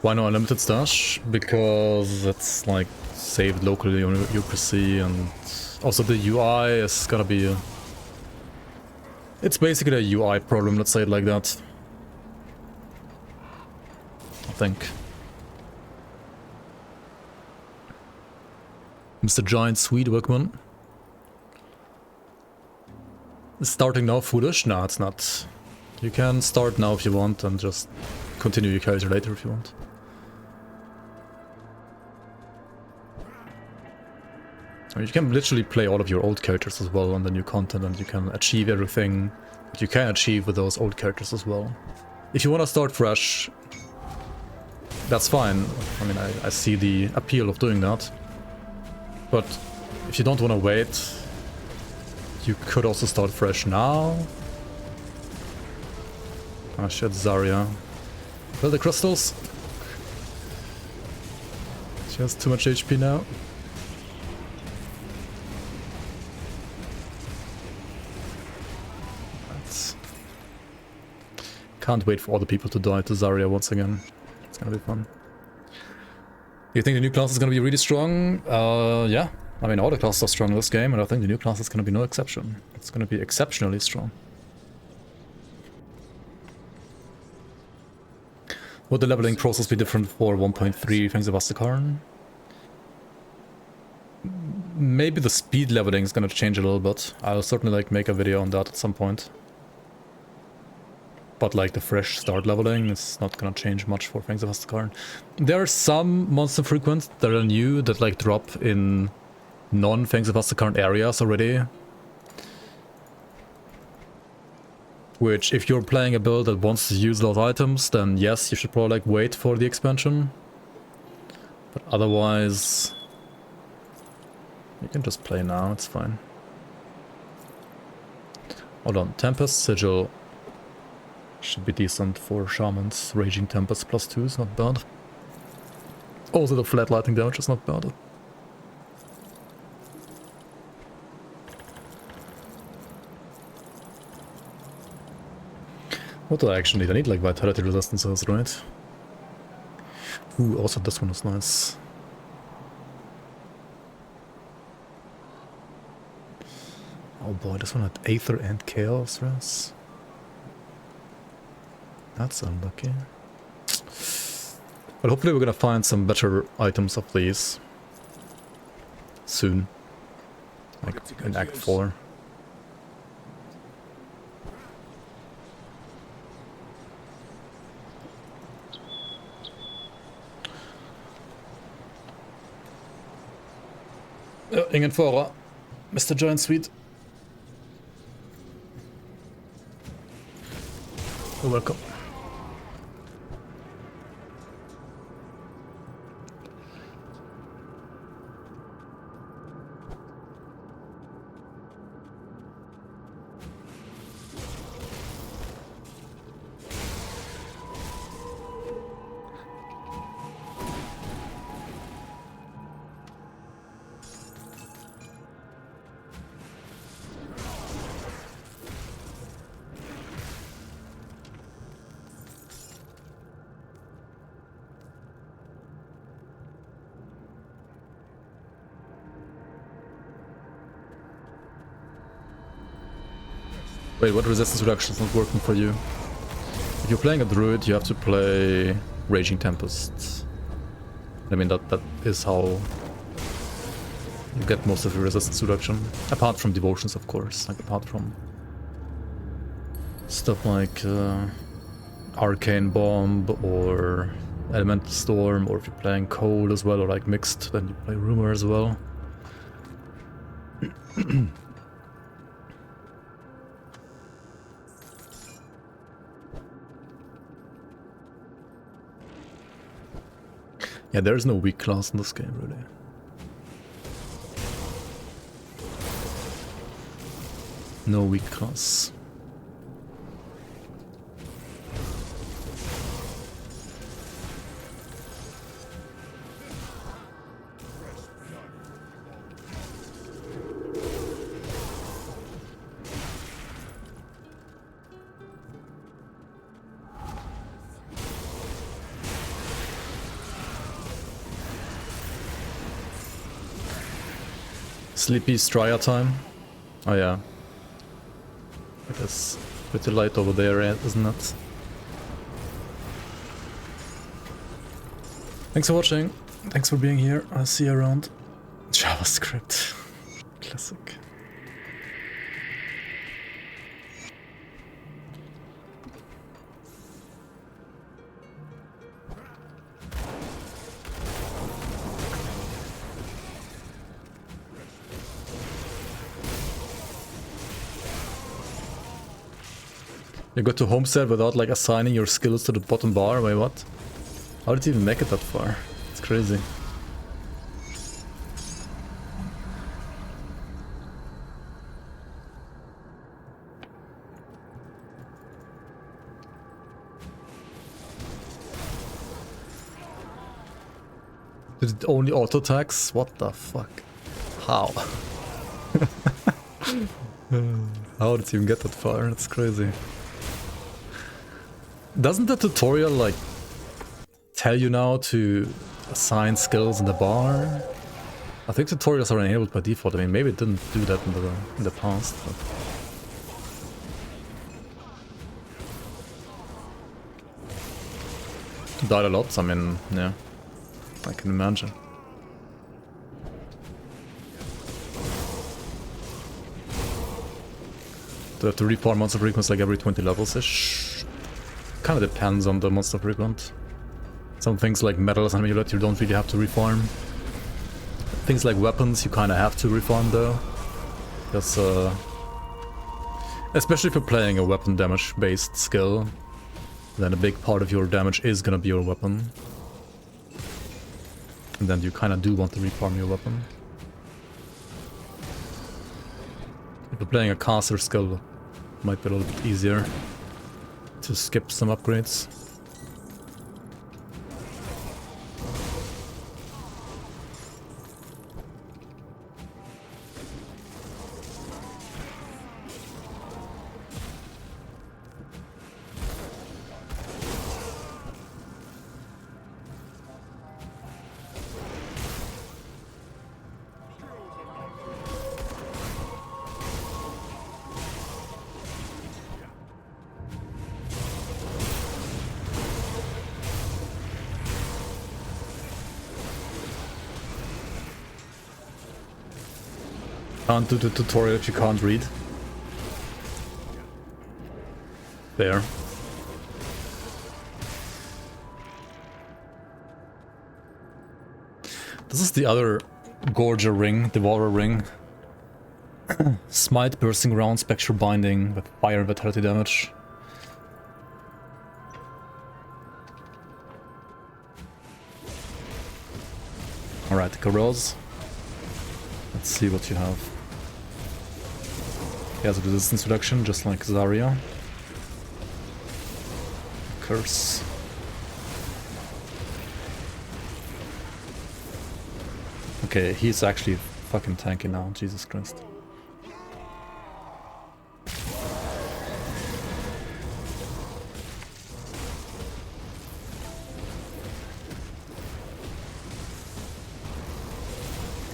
Why no unlimited stash? Because it's like saved locally on UPC, and also the UI is gonna be it's basically a UI problem, let's say it like that. I think. Mr. Giant Sweet Workman. Is starting now foolish? No, it's not. You can start now if you want and just continue your character later if you want. You can literally play all of your old characters as well on the new content, and you can achieve everything that you can achieve with those old characters as well. If you want to start fresh, that's fine. I mean, I see the appeal of doing that. But if you don't want to wait, you could also start fresh now. Oh shit, Zarya. Well, the crystals. She has too much HP now. Can't wait for all the people to die to Zarya once again. It's gonna be fun. Do you think the new class is gonna be really strong? Yeah. I mean, all the classes are strong in this game, and I think the new class is gonna be no exception. It's gonna be exceptionally strong. Would the leveling process be different for 1.3 Fangs of Astakarn? Maybe the speed leveling is gonna change a little bit. I'll certainly like make a video on that at some point. But like the fresh start leveling is not gonna change much for Fangs of Astakarn. There are some monster frequents that are new that like drop in non-Fangs of Astakarn areas already. Which, if you're playing a build that wants to use those items, then yes, you should probably like wait for the expansion. But otherwise, you can just play now, it's fine. Hold on, Tempest Sigil should be decent for Shamans. Raging Tempest +2 is not bad. Also the flat lightning damage is not bad. What do I actually need? I need like vitality resistances, right? Ooh, also this one is nice. Oh boy, this one had Aether and Chaos Res. That's unlucky. But hopefully we're gonna find some better items of these soon. Like in Act 4. Ingen fara, Mr. Giant Sweet. You're welcome. Wait, what resistance reduction is not working for you? If you're playing a druid, you have to play Raging Tempest. I mean, that is how you get most of your resistance reduction. Apart from devotions, of course. Like, apart from stuff like Arcane Bomb or Elemental Storm, or if you're playing Cold as well, or like Mixed, then you play Rumor as well. Yeah, there is no weak class in this game, really. No weak class. Sleepy Strya time. Oh yeah. I guess pretty light over there, isn't it? Thanks for watching. Thanks for being here. I'll see you around. JavaScript. Classic. You got to homestead without like assigning your skills to the bottom bar? Wait, what? How did you even make it that far? It's crazy. Did it only auto attacks? What the fuck? How? How did you even get that far? That's crazy. Doesn't the tutorial like tell you now to assign skills in the bar? I think tutorials are enabled by default. I mean, maybe it didn't do that in the past. But... died a lot. I mean, yeah, I can imagine. Do I have to refarm monster frequency like every 20 levels-ish? Kind of depends on the monster frequent. Some things like metals and amulet you don't really have to refarm. Things like weapons you kind of have to refarm though. Because, especially if you're playing a weapon damage based skill, then a big part of your damage is gonna be your weapon. And then you kind of do want to refarm your weapon. If you're playing a caster skill, it might be a little bit easier to skip some upgrades. Can't do the tutorial if you can't read. There. This is the other Gorger ring, Devourer ring. Smite, bursting round, spectral binding with fire and vitality damage. Alright, Corrodes. Let's see what you have. He has a resistance reduction, just like Zarya. Curse. Okay, he's actually fucking tanky now, Jesus Christ.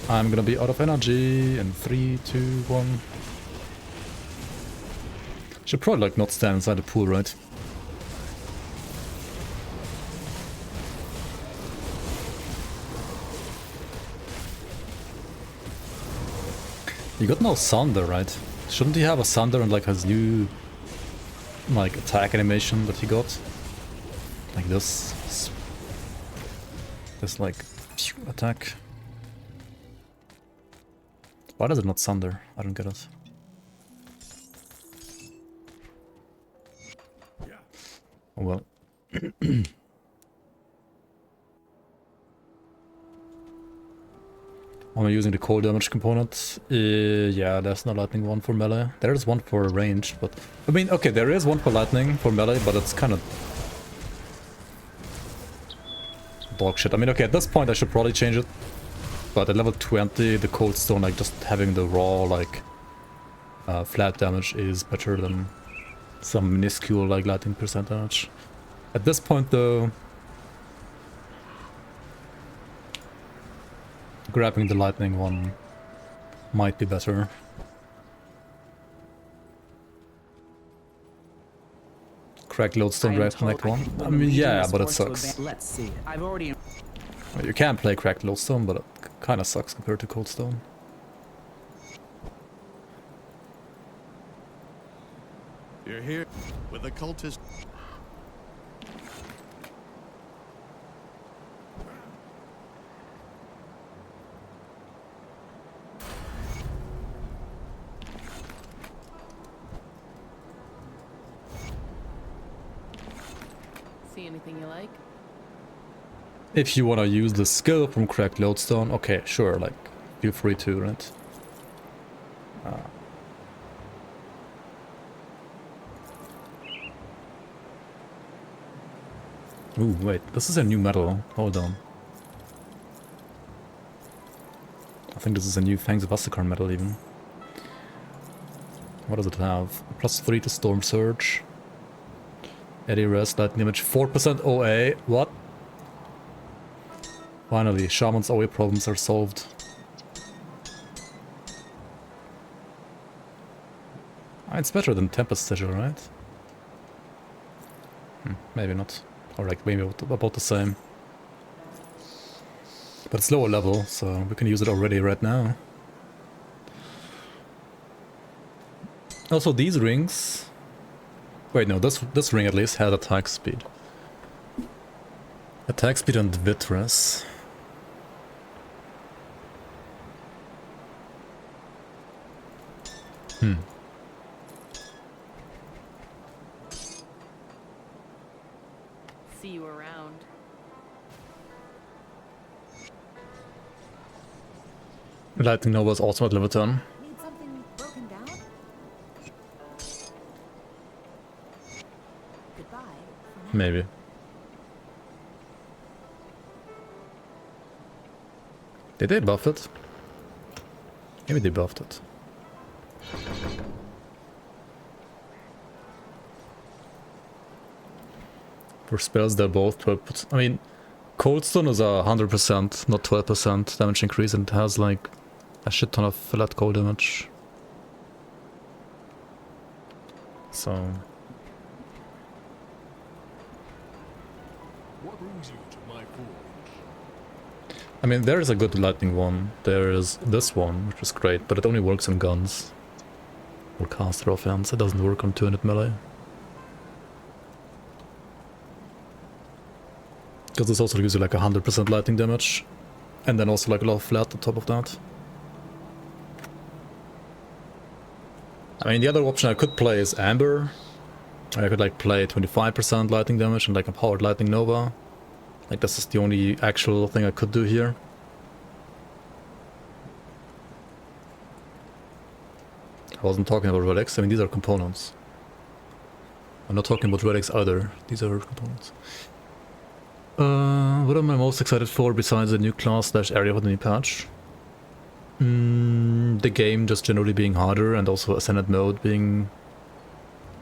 I'm gonna be out of energy in 3, 2, 1. Should probably like not stand inside the pool, right? You got no Sunder, right? Shouldn't he have a Sunder and like his new like attack animation that he got? Like this. This like attack. Why does it not Sunder? I don't get it. Oh well. Am I using the cold damage component? Yeah, there's no lightning one for melee. There is one for ranged, but... I mean, okay, there is one for lightning for melee, but it's kind of... dog shit. I mean, okay, at this point I should probably change it. But at level 20, the cold stone, like, just having the raw, like... flat damage is better than some minuscule, like, lightning percentage. At this point, though... grabbing the lightning one might be better. Cracked lodestone direct connect one. I mean, yeah, but it sucks. Let's see. I've already. Well, you can play cracked lodestone, but it kind of sucks compared to cold stone. You're here with the cultist. See anything you like? If you want to use the skill from cracked lodestone, okay, sure, like, feel free to, right? Ooh, wait, this is a new metal. Hold on. I think this is a new Fangs of Asakarn metal, even. What does it have? +3 to Storm Surge. Eddy Rest, Lightning Damage, 4% OA. What? Finally, Shaman's OA problems are solved. Ah, it's better than Tempest Sigil, right? Maybe not. Or like maybe about the same. But it's lower level, so we can use it already right now. Also, these rings... Wait, no, this ring at least had attack speed. Attack speed and Vitras. See you around. Lightning Nova is also at level 10. Need something broken down? Goodbye. Maybe. Did they buff it? Maybe they buffed it. For spells, they're both 12%. I mean, Cold Stone is 100%, not 12% damage increase, and it has like a shit ton of flat cold damage. So... What brings you to my forge? I mean, there is a good lightning one. There is this one, which is great, but it only works on guns. Or caster offense. It doesn't work on 200 melee. Because this also gives you like 100% lightning damage. And then also like a lot of flat on top of that. I mean, the other option I could play is Amber. I could like play 25% lightning damage and like a powered lightning nova. Like this is the only actual thing I could do here. I wasn't talking about relics. I mean, these are components. I'm not talking about relics either. These are components. What am I most excited for besides the new class / area for the new patch? The game just generally being harder, and also Ascended mode being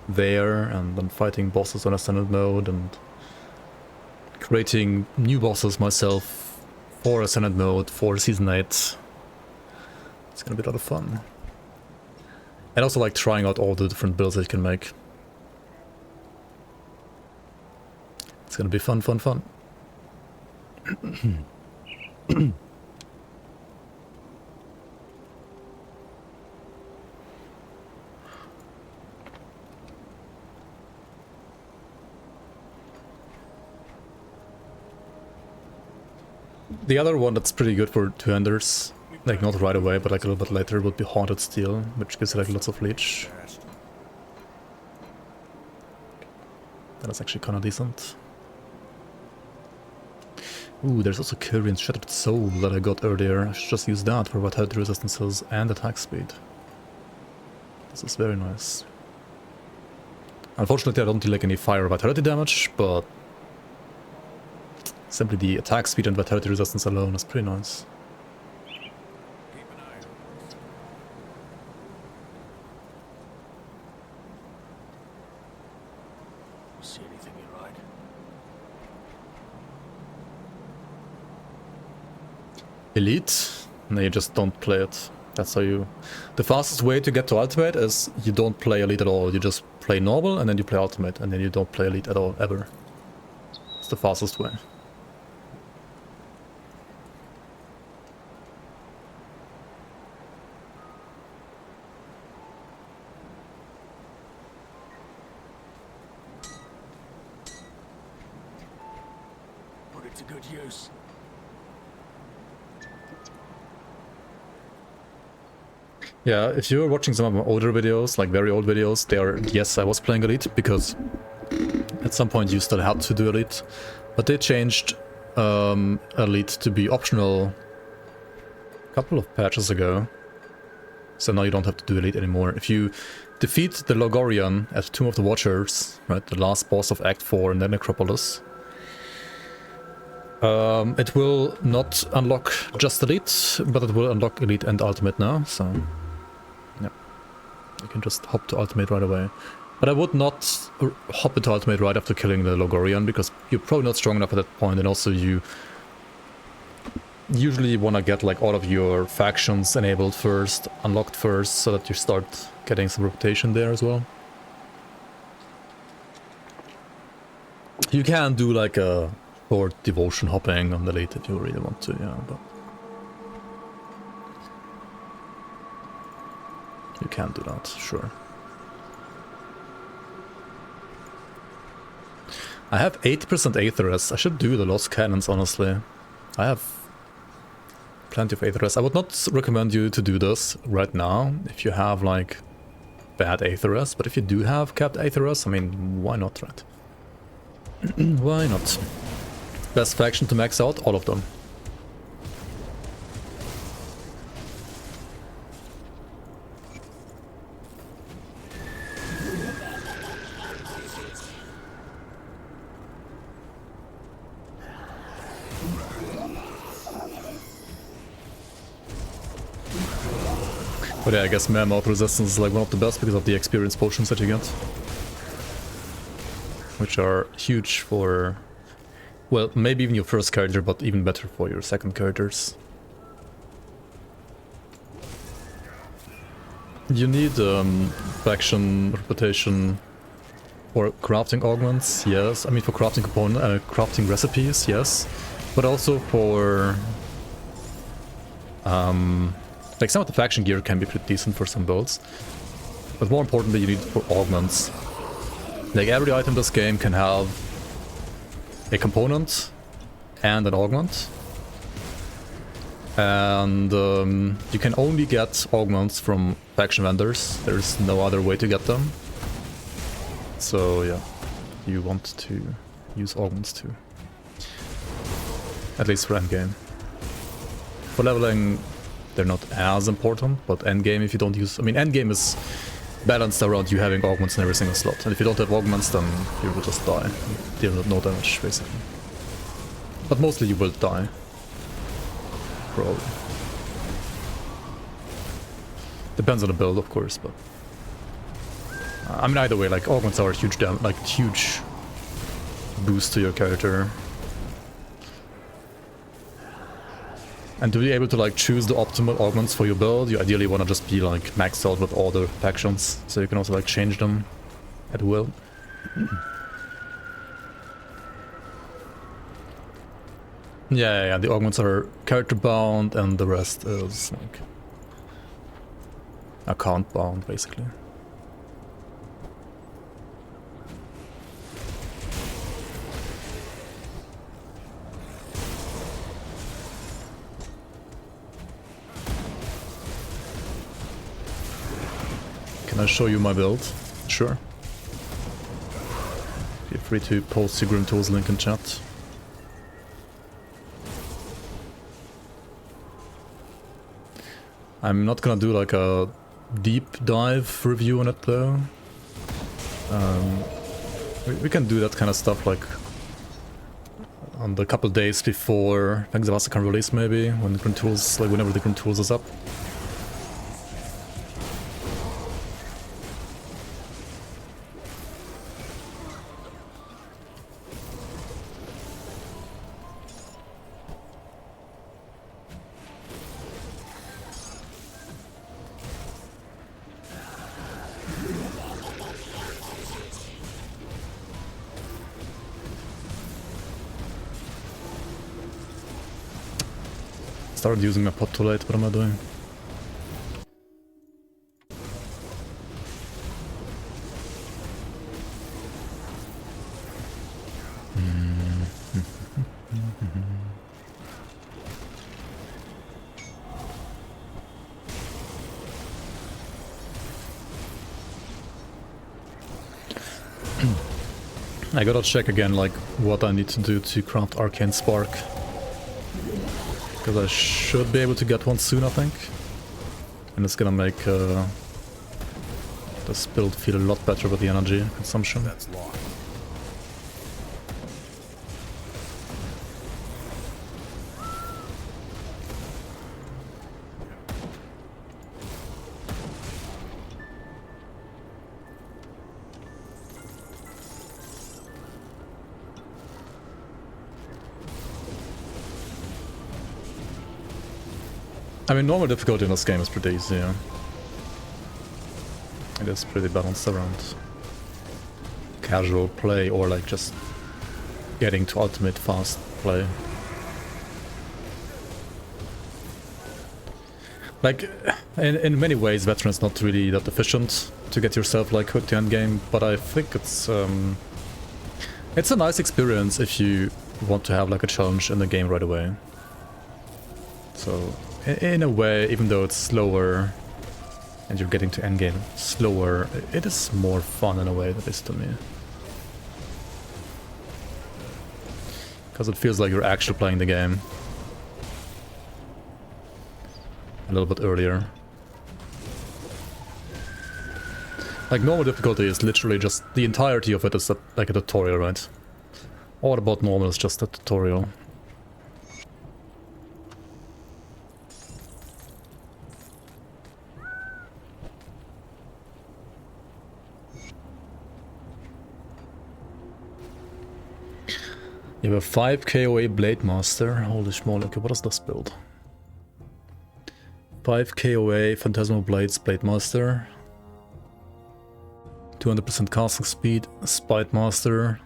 there, and then fighting bosses on Ascended mode, and creating new bosses myself for Ascended mode for Season 8. It's gonna be a lot of fun. And also like trying out all the different builds that you can make. It's gonna be fun, fun, fun. The other one that's pretty good for two-handers, like not right away, but like a little bit later, would be Haunted Steel, which gives you like lots of leech. That is actually kind of decent. Ooh, there's also Kyrian's Shattered Soul that I got earlier. I should just use that for vitality resistances and attack speed. This is very nice. Unfortunately, I don't deal like any fire or vitality damage, but simply the attack speed and vitality resistance alone is pretty nice. Keep an eye open. See anything you like? Elite? No, you just don't play it. That's how you... The fastest way to get to Ultimate is you don't play Elite at all. You just play normal and then you play Ultimate and then you don't play Elite at all, ever. It's the fastest way. Put it to good use. Yeah, if you're watching some of my older videos, like very old videos, they are, yes, I was playing Elite, because at some point you still had to do Elite, but they changed Elite to be optional a couple of patches ago, so now you don't have to do Elite anymore. If you defeat the Logorian at Tomb of the Watchers, right, the last boss of Act 4 in the Necropolis, it will not unlock just Elite, but it will unlock Elite and Ultimate now, so... yeah. You can just hop to Ultimate right away. But I would not hop into Ultimate right after killing the Logorian, because you're probably not strong enough at that point, and also you usually want to get like all of your factions enabled first, unlocked first, so that you start getting some reputation there as well. You can do like a short devotion hopping on the Elite if you really want to, yeah, but... you can do that, sure. I have 80% Aetheress. I should do the Lost Cannons, honestly. I have plenty of Aetheress. I would not recommend you to do this right now if you have, like, bad Aetheress, but if you do have capped Aetheress, I mean, why not, right? Why not? Best faction to max out? All of them. But yeah, I guess Mammoth resistance is like one of the best because of the experience potions that you get. Which are huge for... well, maybe even your first character, but even better for your second characters. You need faction reputation for crafting augments, yes. I mean for crafting crafting recipes, yes. But also for... like some of the faction gear can be pretty decent for some builds. But more importantly, you need it for augments. Like every item in this game can have a component and an augment. And you can only get augments from faction vendors. There's no other way to get them. So yeah, you want to use augments too. At least for endgame. For leveling, they're not as important, but endgame if you don't use... I mean, endgame is balanced around you having augments in every single slot. And if you don't have augments, then you will just die. Deal no damage, basically. But mostly you will die. Probably. Depends on the build, of course, but... I mean, either way, like, augments are a huge huge boost to your character. And to be able to like choose the optimal augments for your build, you ideally want to just be like maxed out with all the factions, so you can also like change them at will. Yeah, the augments are character bound and the rest is like account bound, basically. Can I show you my build? Sure. Feel free to post your Grim Tools link in chat. I'm not gonna do like a deep dive review on it though. We can do that kind of stuff like on the couple days before Exavasa can release, maybe when the Grim Tools, like whenever the Grim Tools is up. Started using my pot too late, what am I doing? I gotta check again like what I need to do to craft Arcane Spark. Because I should be able to get one soon, I think. And it's gonna make this build feel a lot better with the energy consumption. That's locked. I mean, normal difficulty in this game is pretty easy, yeah. It is pretty balanced around casual play or like just getting to ultimate fast play. Like, in many ways, Veteran is not really that efficient to get yourself like hooked to endgame, but I think it's a nice experience if you want to have like a challenge in the game right away. So, in a way, even though it's slower and you're getting to endgame slower, it is more fun in a way, that is to me. Because it feels like you're actually playing the game a little bit earlier. Like, normal difficulty is literally just, the entirety of it is like a tutorial, right? All about normal is just a tutorial. You have a 5 KOA Blade Master. Holy schmoly, okay, what is this build? 5 KOA Phantasmal Blades Blade Master. 200% casting speed, Spite Master.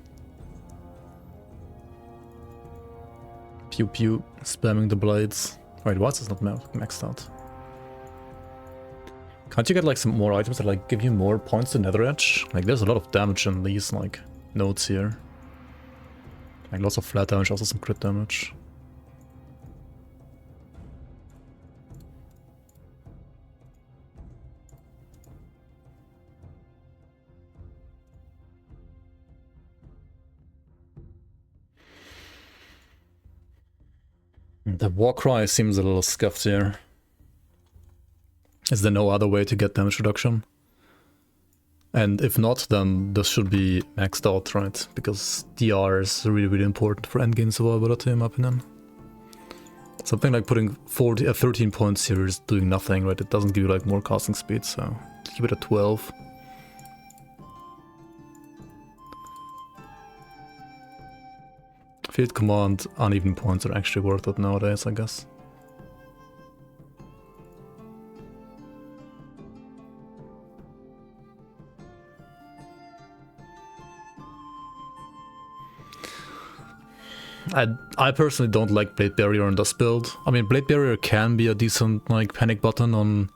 Pew pew, spamming the blades. Wait, why is this not maxed out? Can't you get like some more items that like give you more points to Nether Edge? Like there's a lot of damage in these like nodes here. Like lots of flat damage, also some crit damage. The Warcry seems a little scuffed here. Is there no other way to get damage reduction? And if not, then this should be maxed out, right? Because DR is really, really important for endgame survivability, in my opinion. Something like putting 13 points here is doing nothing, right? It doesn't give you like more casting speed, so keep it at 12. Field command, uneven points are actually worth it nowadays, I guess. I personally don't like Blade Barrier in this build. I mean, Blade Barrier can be a decent like panic button on,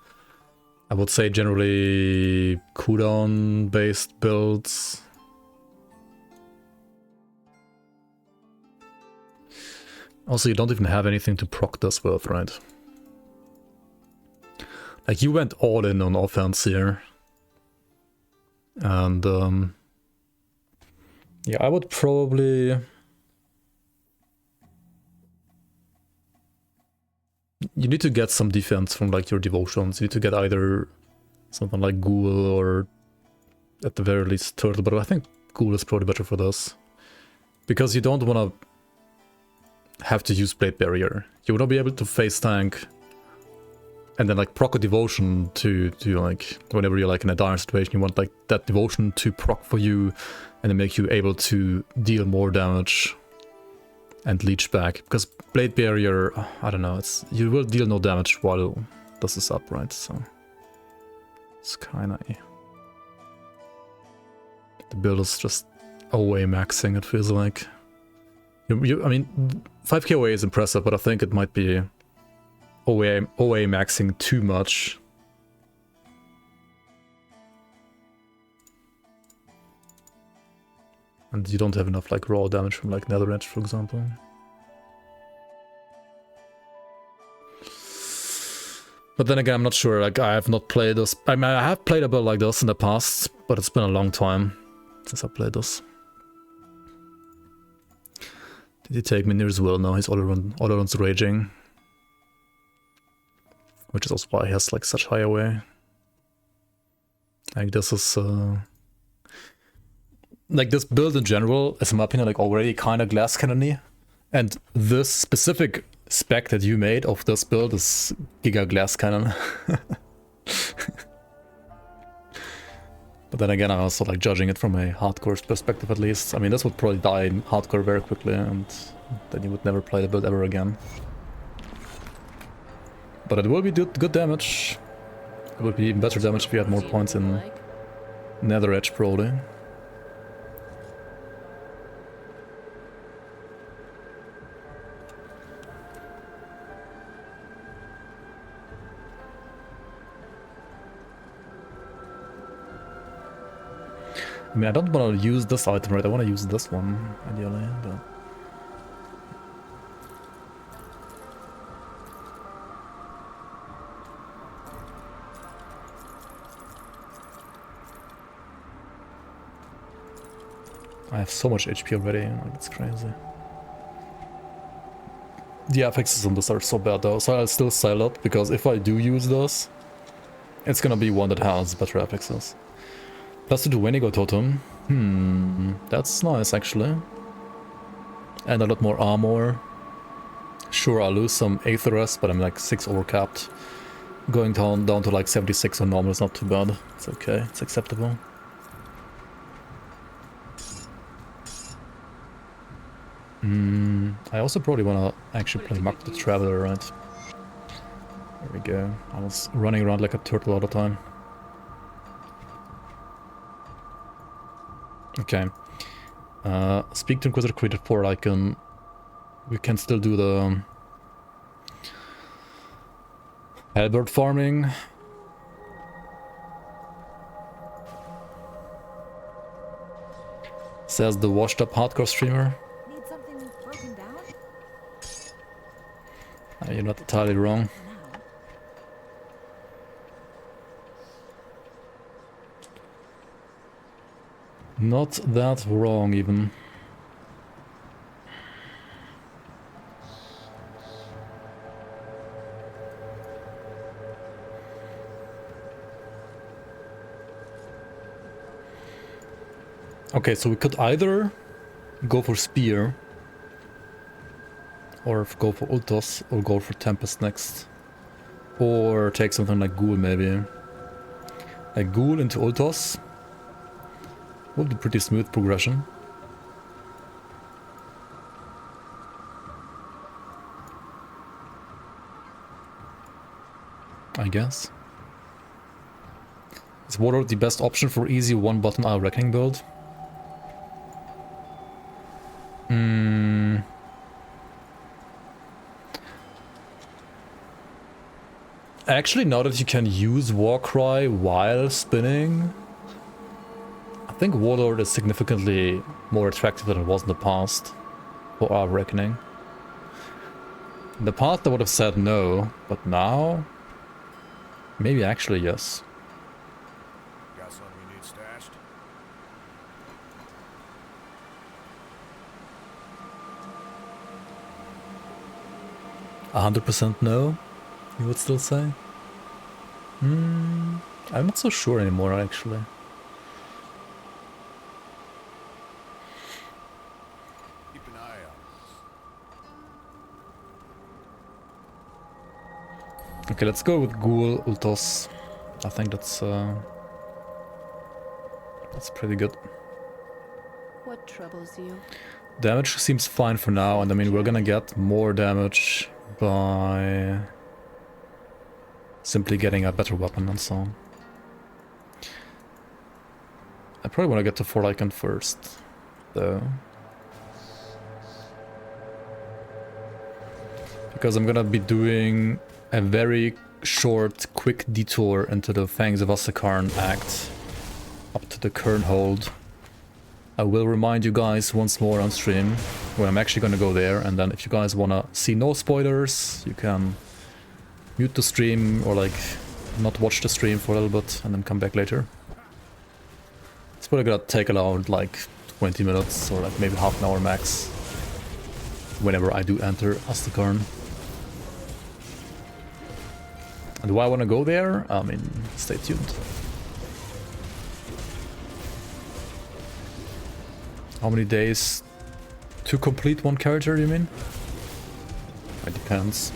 I would say, generally cooldown based builds. Also, you don't even have anything to proc this with, right? Like, you went all in on offense here. And, yeah, I would probably... you need to get some defense from like your devotions. You need to get either something like Ghoul or at the very least Turtle, but I think Ghoul is probably better for this. Because you don't want to have to use Blade Barrier. You want to be able to face tank and then like proc a devotion to like, whenever you're like in a dire situation, you want like that devotion to proc for you and then make you able to deal more damage and leech back. Because Blade Barrier, I don't know, you will deal no damage while this is up, right? So it's kinda... The build is just OA maxing, it feels like. I mean, 5k OA is impressive, but I think it might be OA maxing too much. And you don't have enough like raw damage from like Nether Edge, for example. But then again, I'm not sure, like I have not played this. I mean, I have played a build like this in the past, but it's been a long time since I played this. Did he take Minir's will? No, he's all around raging. Which is also why he has like such high away. Like this is like this build in general is in my opinion like already kinda glass cannon-y. And this specific spec that you made of this build is Giga Glass Cannon. But then again, I'm also like judging it from a hardcore perspective at least. I mean, this would probably die in hardcore very quickly and then you would never play the build ever again. But it will be good damage. It would be even better damage if you had more points in Nether Edge probably. I mean, I don't want to use this item, right? I want to use this one, ideally, but... I have so much HP already, like, it's crazy. The affixes on this are so bad though, so I'll still sell it, because if I do use this, it's gonna be one that has better affixes. Plus 2 to Wendigo Totem. That's nice actually. And a lot more armor. Sure, I'll lose some Aetheress, but I'm like 6 overcapped. Going down to like 76 on normal is not too bad. It's okay, it's acceptable. I also probably want to actually play Mark the Traveler, right? There we go. I was running around like a turtle all the time. Okay. Speak to Inquisitor created 4 icon. We can still do the Halberd farming. Says the washed up hardcore streamer. Need something broken down? You're not entirely wrong. Not that wrong, even. Okay, so we could either go for Spear, or go for Ultos, or go for Tempest next. Or take something like Ghoul, maybe. Like Ghoul into Ultos. Would be pretty smooth progression. I guess. Is Warlord the best option for easy one-button Isle Reckoning build? Actually, now that you can use Warcry while spinning, I think Warlord is significantly more attractive than it was in the past for our reckoning. In the past I would have said no, but now maybe actually yes. Got something you need stashed? 100% no. You would still say? I'm not so sure anymore, actually. Keep an eye out. Okay, let's go with Ghoul Ultos. I think that's pretty good. What troubles you? Damage seems fine for now, and I mean we're gonna get more damage by simply getting a better weapon and so on. I probably want to get to Forlycan first, though. Because I'm gonna be doing a very short, quick detour into the Fangs of Asakarn Act, up to the Kern Hold. I will remind you guys once more on stream when I'm actually gonna go there, and then if you guys wanna see no spoilers, you can mute the stream or like not watch the stream for a little bit and then come back later. It's probably gonna take around like 20 minutes or like maybe half an hour max whenever I do enter Astakarn. And do I want to go there? I mean, stay tuned. How many days to complete one character, you mean? It depends.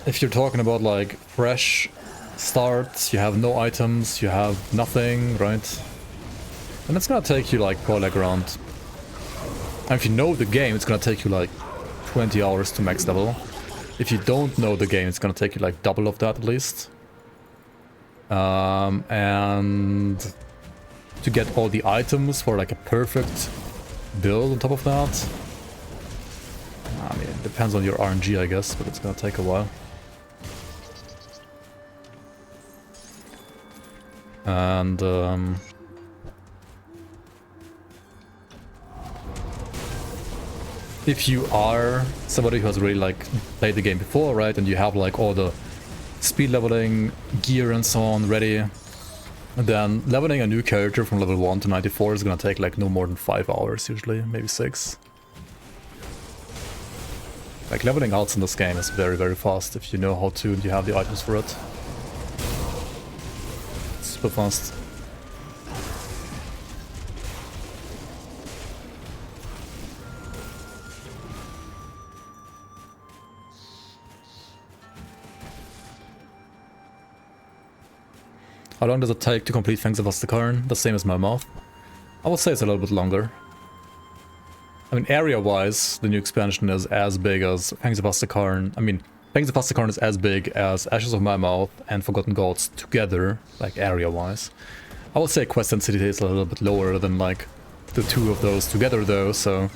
If you're talking about like fresh starts, you have no items, you have nothing, right? And it's gonna take you like probably like around... And if you know the game, it's gonna take you like 20 hours to max level. If you don't know the game, it's gonna take you like double of that at least. And to get all the items for like a perfect build on top of that, I mean, it depends on your RNG, I guess, but it's gonna take a while. And if you are somebody who has really like played the game before, right, and you have like all the speed leveling gear and so on ready, then leveling a new character from level 1 to 94 is gonna take like no more than 5 hours usually, maybe 6. Like leveling alts in this game is very, very fast if you know how to and you have the items for it. It's super fast. How long does it take to complete Fangs of Astakarn? The same as my mouth. I would say it's a little bit longer. I mean, area-wise, the new expansion is as big as Fangs of Astakarn. I mean, Fangs of Astakarn is as big as Ashes of My Mouth and Forgotten Gods together, like area-wise. I would say Quest and City is a little bit lower than like the two of those together, though. So,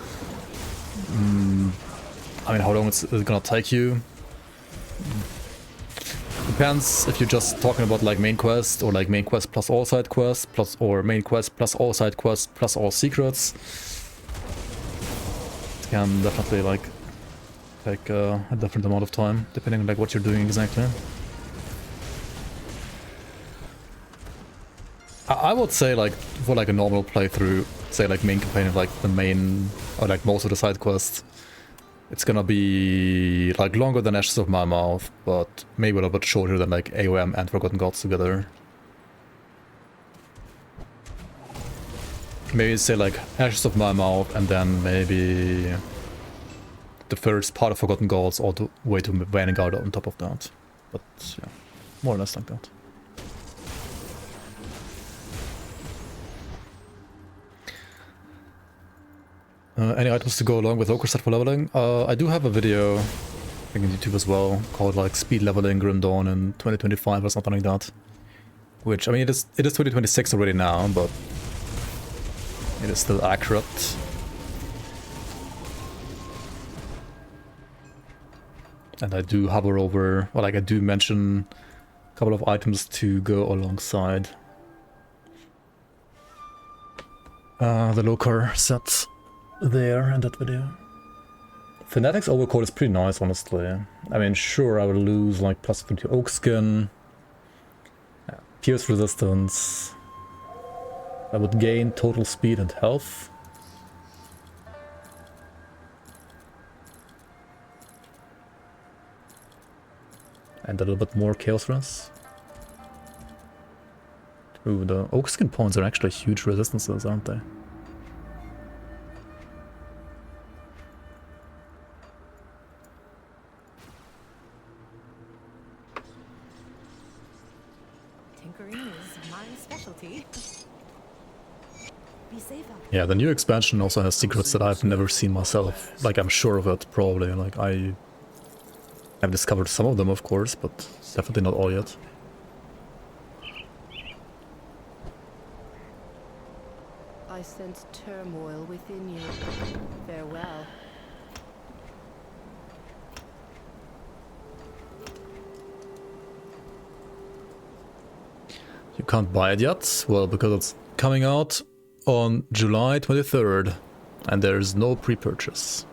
I mean, how long is it gonna take you? Depends if you're just talking about like main quest or like main quest plus all side quests plus or main quest plus all side quests plus all secrets. It can definitely like take a different amount of time depending on like what you're doing exactly. I would say like for like a normal playthrough, say like main campaign of like the main or like most of the side quests, it's gonna be like longer than Ashes of My Mouth, but maybe a little bit shorter than like AOM and Forgotten Gods together. Maybe say like Ashes of My Mouth and then maybe the first part of Forgotten Gods all the way to Vanguard on top of that. But yeah, more or less like that. Any items to go along with Ogre set for leveling? I do have a video, I think on YouTube as well, called like Speed Leveling Grim Dawn in 2025 or something like that. Which, I mean, it is 2026 already now, but it is still accurate. And I do hover over, well, like I do mention a couple of items to go alongside the Lokar set there in that video. Fanatics Overcoat is pretty nice, honestly. I mean, sure, I will lose like plus 20 Oak Skin, Pierce Resistance, I would gain total speed and health. And a little bit more chaos rush. Ooh, the oak skin points are actually huge resistances, aren't they? Tinkering is my specialty. Be safe out Yeah, the new expansion also has secrets that I've never seen myself. Like, I'm sure of it, probably. Like, I have discovered some of them, of course, but definitely not all yet. I sense turmoil within you. Farewell. You can't buy it yet? Well, because it's coming out on July 23rd, and there's no pre-purchase.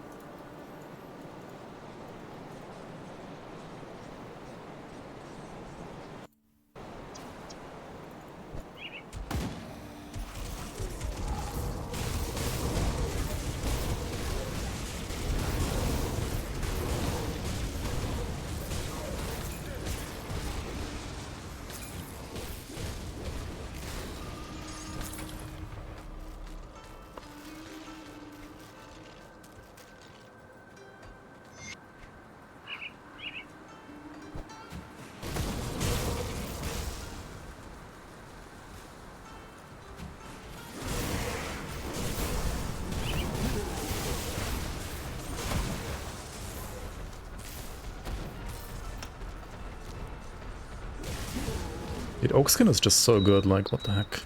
Dude, oak skin is just so good, like, what the heck.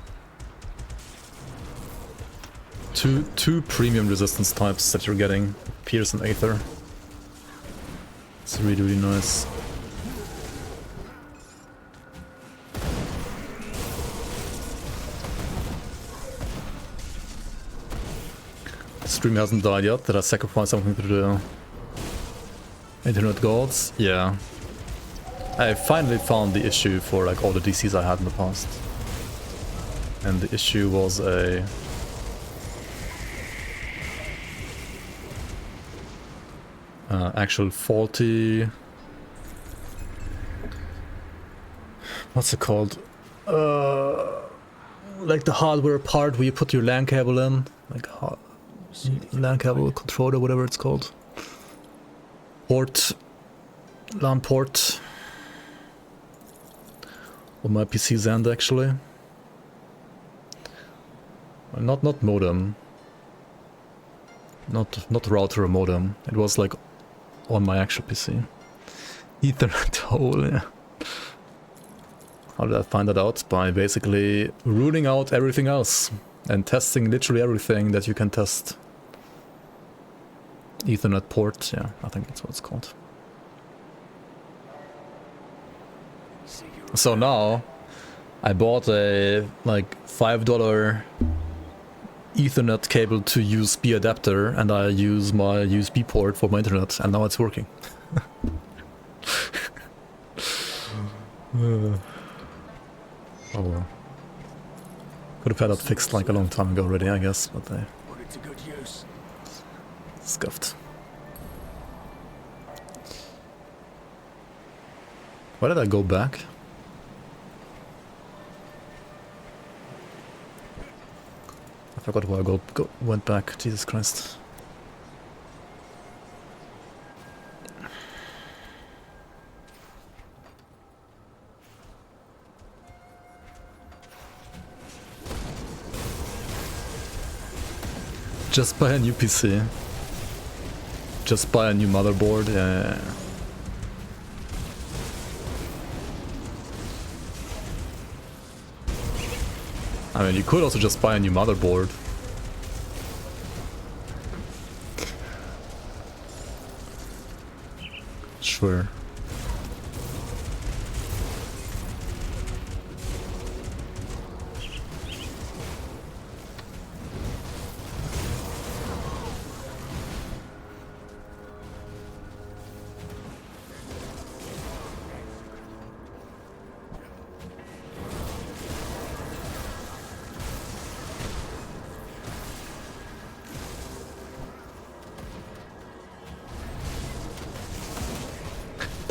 Two premium resistance types that you're getting, Pierce and Aether. It's really, really nice. The stream hasn't died yet. Did I sacrifice something to the internet gods? Yeah. I finally found the issue for like all the DCs I had in the past. And the issue was a actual faulty... What's it called? Like the hardware part where you put your LAN cable in. Like LAN cable controller, whatever it's called. Port. LAN port. On my PC's end, actually. Not modem. Not router or modem. It was like on my actual PC. Ethernet hole, yeah. How did I find that out? By basically ruling out everything else and testing literally everything that you can test. Ethernet port, yeah, I think that's what it's called. So now, I bought a like $5 Ethernet cable to USB adapter, and I use my USB port for my internet, and now it's working. Oh well. Could have had that fixed like a long time ago already, I guess, but I Put it to good use. scuffed. Why did I go back? I forgot why I went back. Jesus Christ. Just buy a new PC. Just buy a new motherboard. Yeah. I mean, you could also just buy a new motherboard. Sure.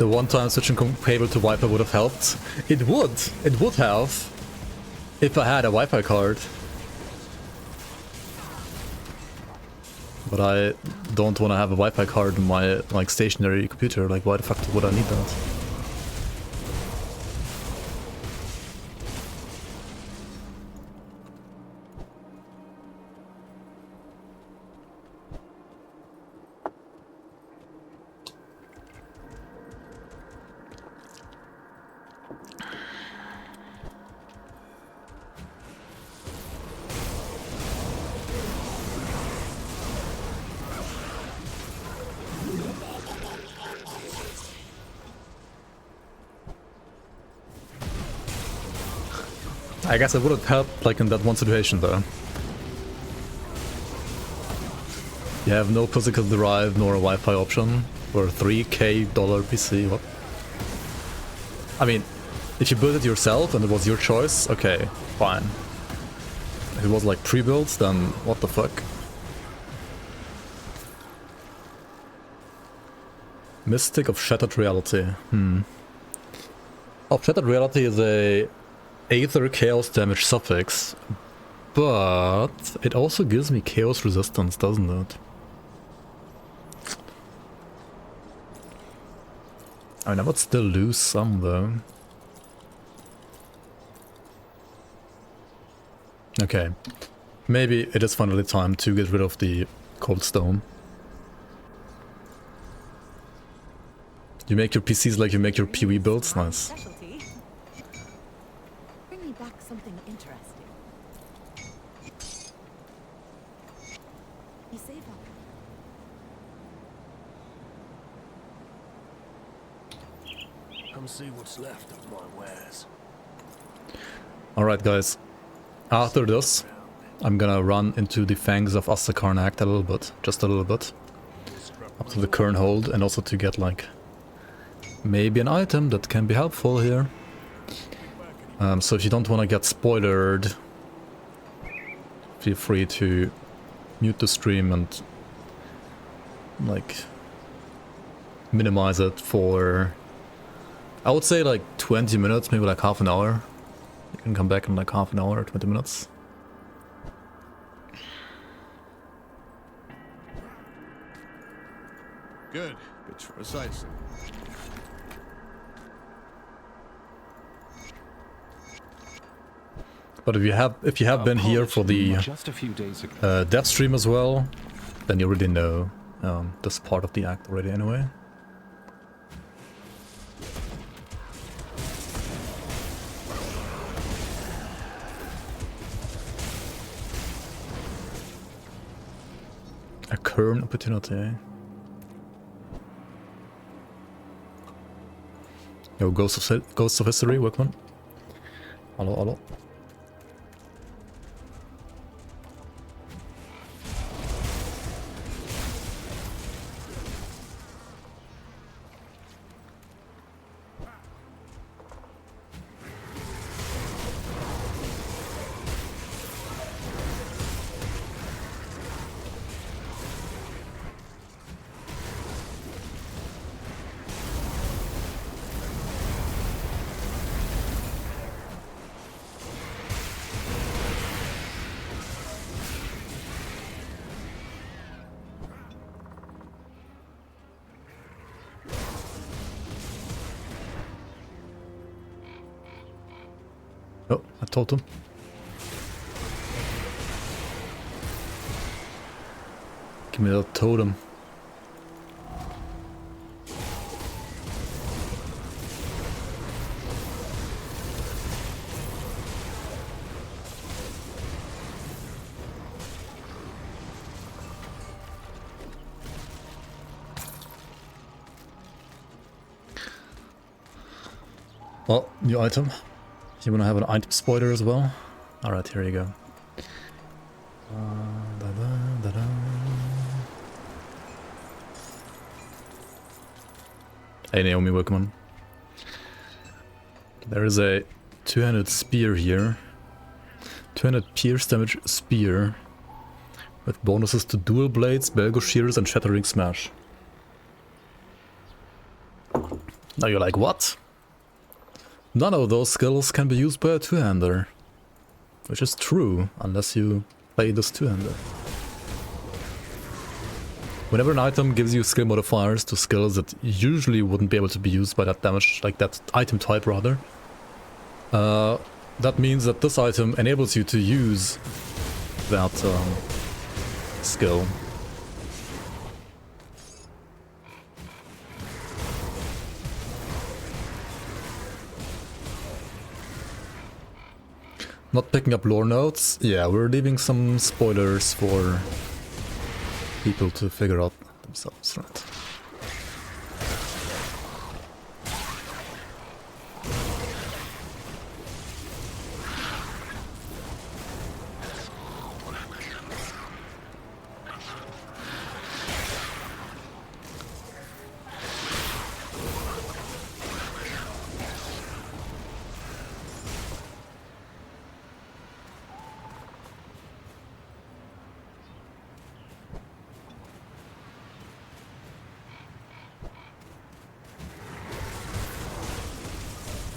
the one-time switching cable to Wi-Fi would have helped. It would have, if I had a Wi-Fi card. But I don't want to have a Wi-Fi card in my like stationary computer. Like, why the fuck would I need that? I guess it would have helped, like, in that one situation, though. You have no physical drive nor a Wi-Fi option for a $3K PC, what? I mean, if you built it yourself and it was your choice, okay, fine. If it was, like, pre-built, then what the fuck? Mystic of Shattered Reality, Oh, Shattered Reality is a Aether Chaos damage suffix, but it also gives me chaos resistance, doesn't it? I mean, I would still lose some though. Okay, maybe it is finally time to get rid of the cold stone. You make your PCs like you make your PoE builds, nice. Specialty. Bring me back something interesting. Be safe out there. Come see what's left of my wares. Alright guys, after this I'm gonna run into the fangs of Astakarnak a little bit, just a little bit. Up to the current hold, and also to get like maybe an item that can be helpful here. So if you don't want to get spoilered, feel free to mute the stream and like minimize it for, I would say, like 20 minutes, maybe like half an hour. You can come back in like half an hour or 20 minutes. Good. Good precisely. But if you have been here for the Just a few days ago. dev stream as well, then you already know this part of the act already anyway. A current opportunity. Yo, Ghost of History, Workman. Hello, hello. Oh, I told him. Give me that totem. Well, new item. You wanna have an item spoiler as well? Alright, here you go. Hey Naomi, welcome. There is a 200 spear here. 200 pierce damage spear. With bonuses to dual blades, belgo shears and shattering smash. Now you're like, what? None of those skills can be used by a two-hander. Which is true, unless you play this two-hander. Whenever an item gives you skill modifiers to skills that usually wouldn't be able to be used by that damage, like that item type rather, that means that this item enables you to use that skill. Not picking up lore notes? Yeah, we're leaving some spoilers for people to figure out themselves, right?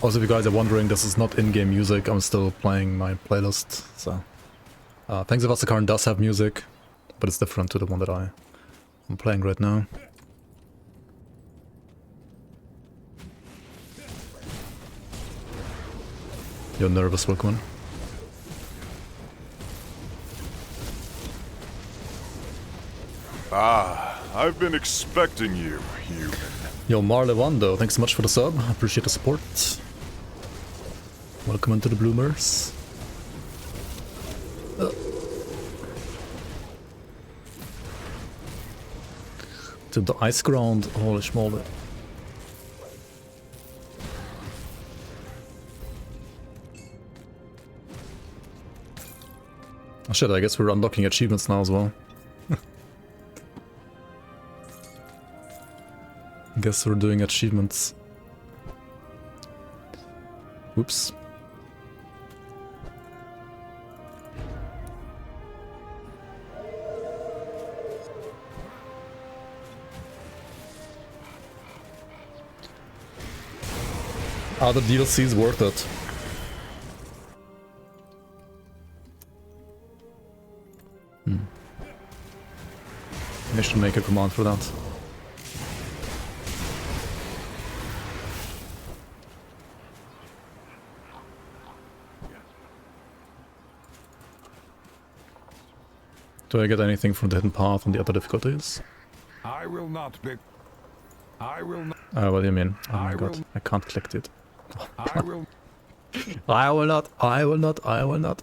Also, if you guys are wondering, this is not in-game music, I'm still playing my playlist, so... Thanks if Asakarn does have music, but it's different to the one that I'm playing right now. You're nervous, Wilkman. Ah, I've been expecting you, human. Yo, Marlewando, thanks so much for the sub, I appreciate the support. Welcome into the Bloomers. To the ice ground, holy schmoly. Oh shit, I guess we're unlocking achievements now as well. Guess we're doing achievements. Oops. Are the DLCs worth it? I should make a command for that. Do I get anything from the hidden path and the other difficulties? I will not be. I will not. What do you mean? Oh my I god, will- I can't click it. I will. I will not, I will not, I will not.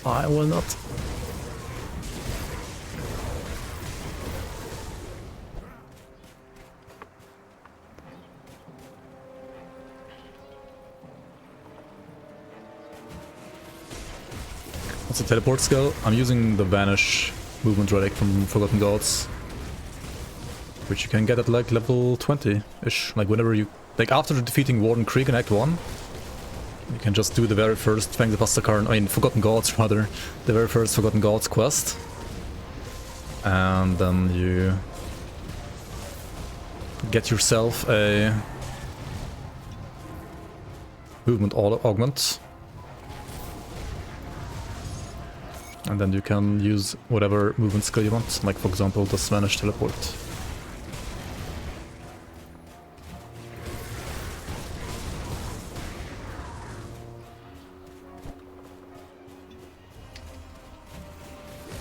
I will not. What's the teleport skill? I'm using the Vanish movement relic from Forgotten Gods, which you can get at like level 20-ish, like whenever you... Like after defeating Warden Creek in Act 1, you can just do the very first Fang the Pastakarn, I mean Forgotten Gods rather, the very first Forgotten Gods quest. And then you get yourself a movement augment. And then you can use whatever movement skill you want, like for example the Vanish teleport.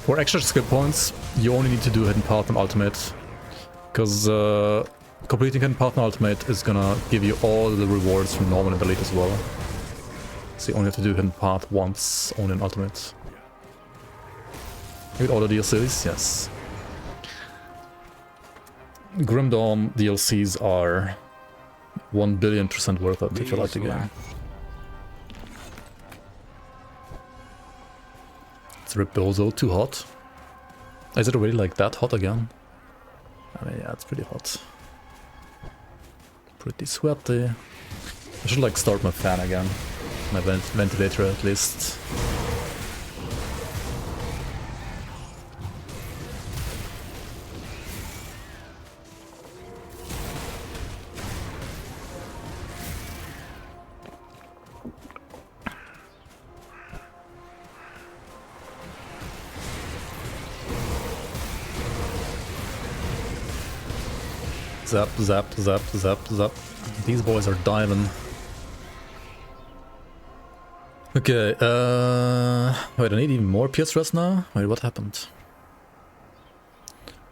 For extra skill points, you only need to do Hidden Path and Ultimate, because completing Hidden Path and Ultimate is gonna give you all the rewards from Normal and Elite as well. So you only have to do Hidden Path once, only in Ultimate. With all the DLCs, yes. Grim Dawn DLCs are 1,000,000,000% worth it if you like the game. It's Ripbozo, too hot. Is it really like that hot again? I mean, yeah, it's pretty hot. Pretty sweaty. I should like start my fan again. My ventilator at least. Zap, zap, zap, zap, zap. These boys are diving. Okay, wait, I need even more PS rest now? Wait, what happened?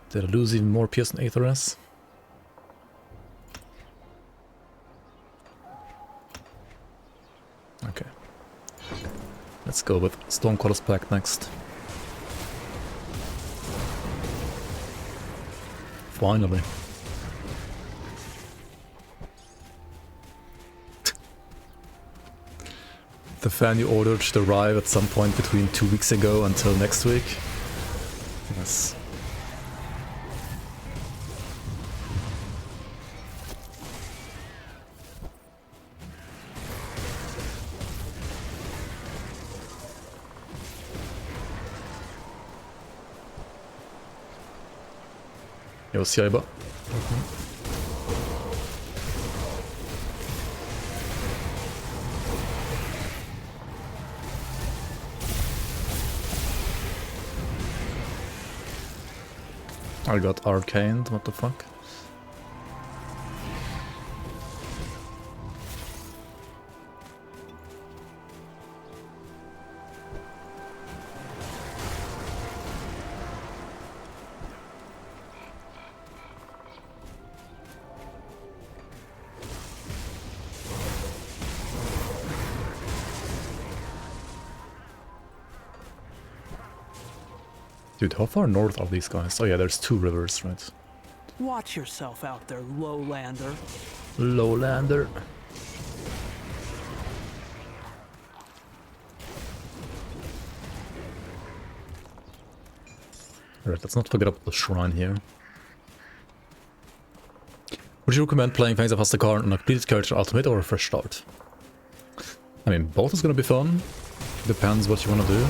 Did I lose even more PS and Aether? Okay. Let's go with Stormcaller's Pact next. Finally. The fan you ordered should arrive at some point between 2 weeks ago until next week. Yes. Yo, Siaiba. I got arcaned, what the fuck? Dude, how far north are these guys? Oh yeah, there's 2 rivers, right? Watch yourself out there, lowlander. Lowlander. Alright, let's not forget about the shrine here. Would you recommend playing Fangs of Hastakar on a completed character ultimate or a fresh start? I mean, both is gonna be fun. Depends what you wanna do.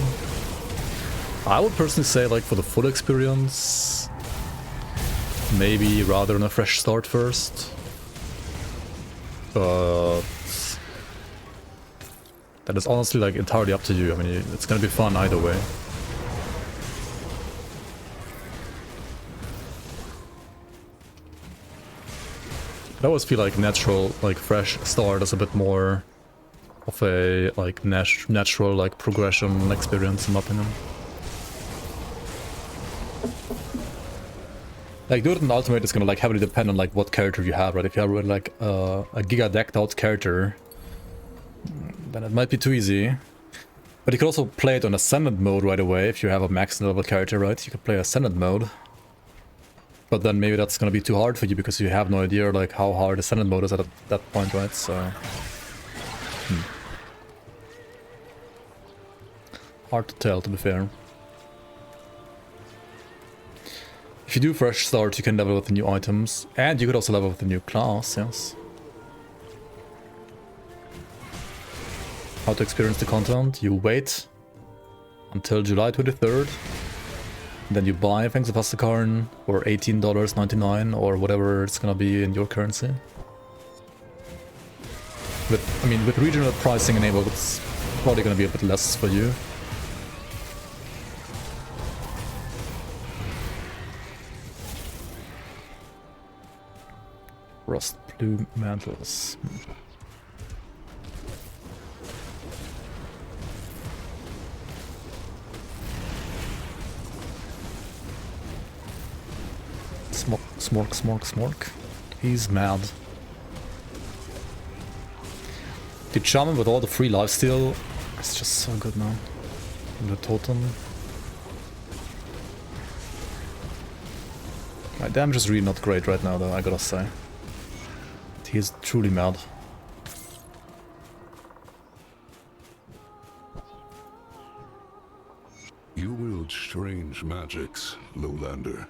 I would personally say, like, for the full experience, maybe rather than a fresh start first. But that is honestly, like, entirely up to you. I mean, it's gonna be fun either way. I always feel like natural, like, fresh start is a bit more of a, like, natural, like, progression experience, in my opinion. Like, do it in Ultimate is gonna, like, heavily depend on, like, what character you have, right? If you have, like, a giga decked out character, then it might be too easy. But you could also play it on Ascendant mode right away, if you have a max level character, right? You could play Ascendant mode. But then maybe that's gonna be too hard for you, because you have no idea, like, how hard Ascendant mode is at that point, right? So... hard to tell, to be fair. If you do fresh start, you can level with the new items, and you could also level with the new class, yes. How to experience the content? You wait until July 23rd, then you buy Fangs of Hastakar for $18.99 or whatever it's gonna be in your currency. With regional pricing enabled, it's probably gonna be a bit less for you. Rust Plume Mantles. Smork. He's mad. Dude, Shaman with all the free lifesteal, it's just so good, man. And the totem. My damage is really not great right now, though, I gotta say. He's truly mad. You wield strange magics, Lowlander.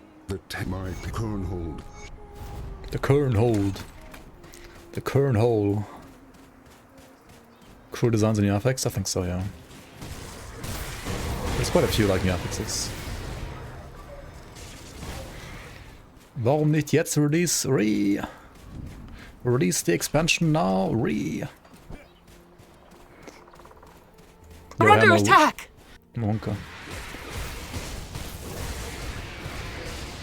My current hold. The current hold. The current hole. Crew designs and new affix? I think so, yeah. There's quite a few like new affixes. Warum nicht jetzt release? Release the expansion now, We're under attack! Monka.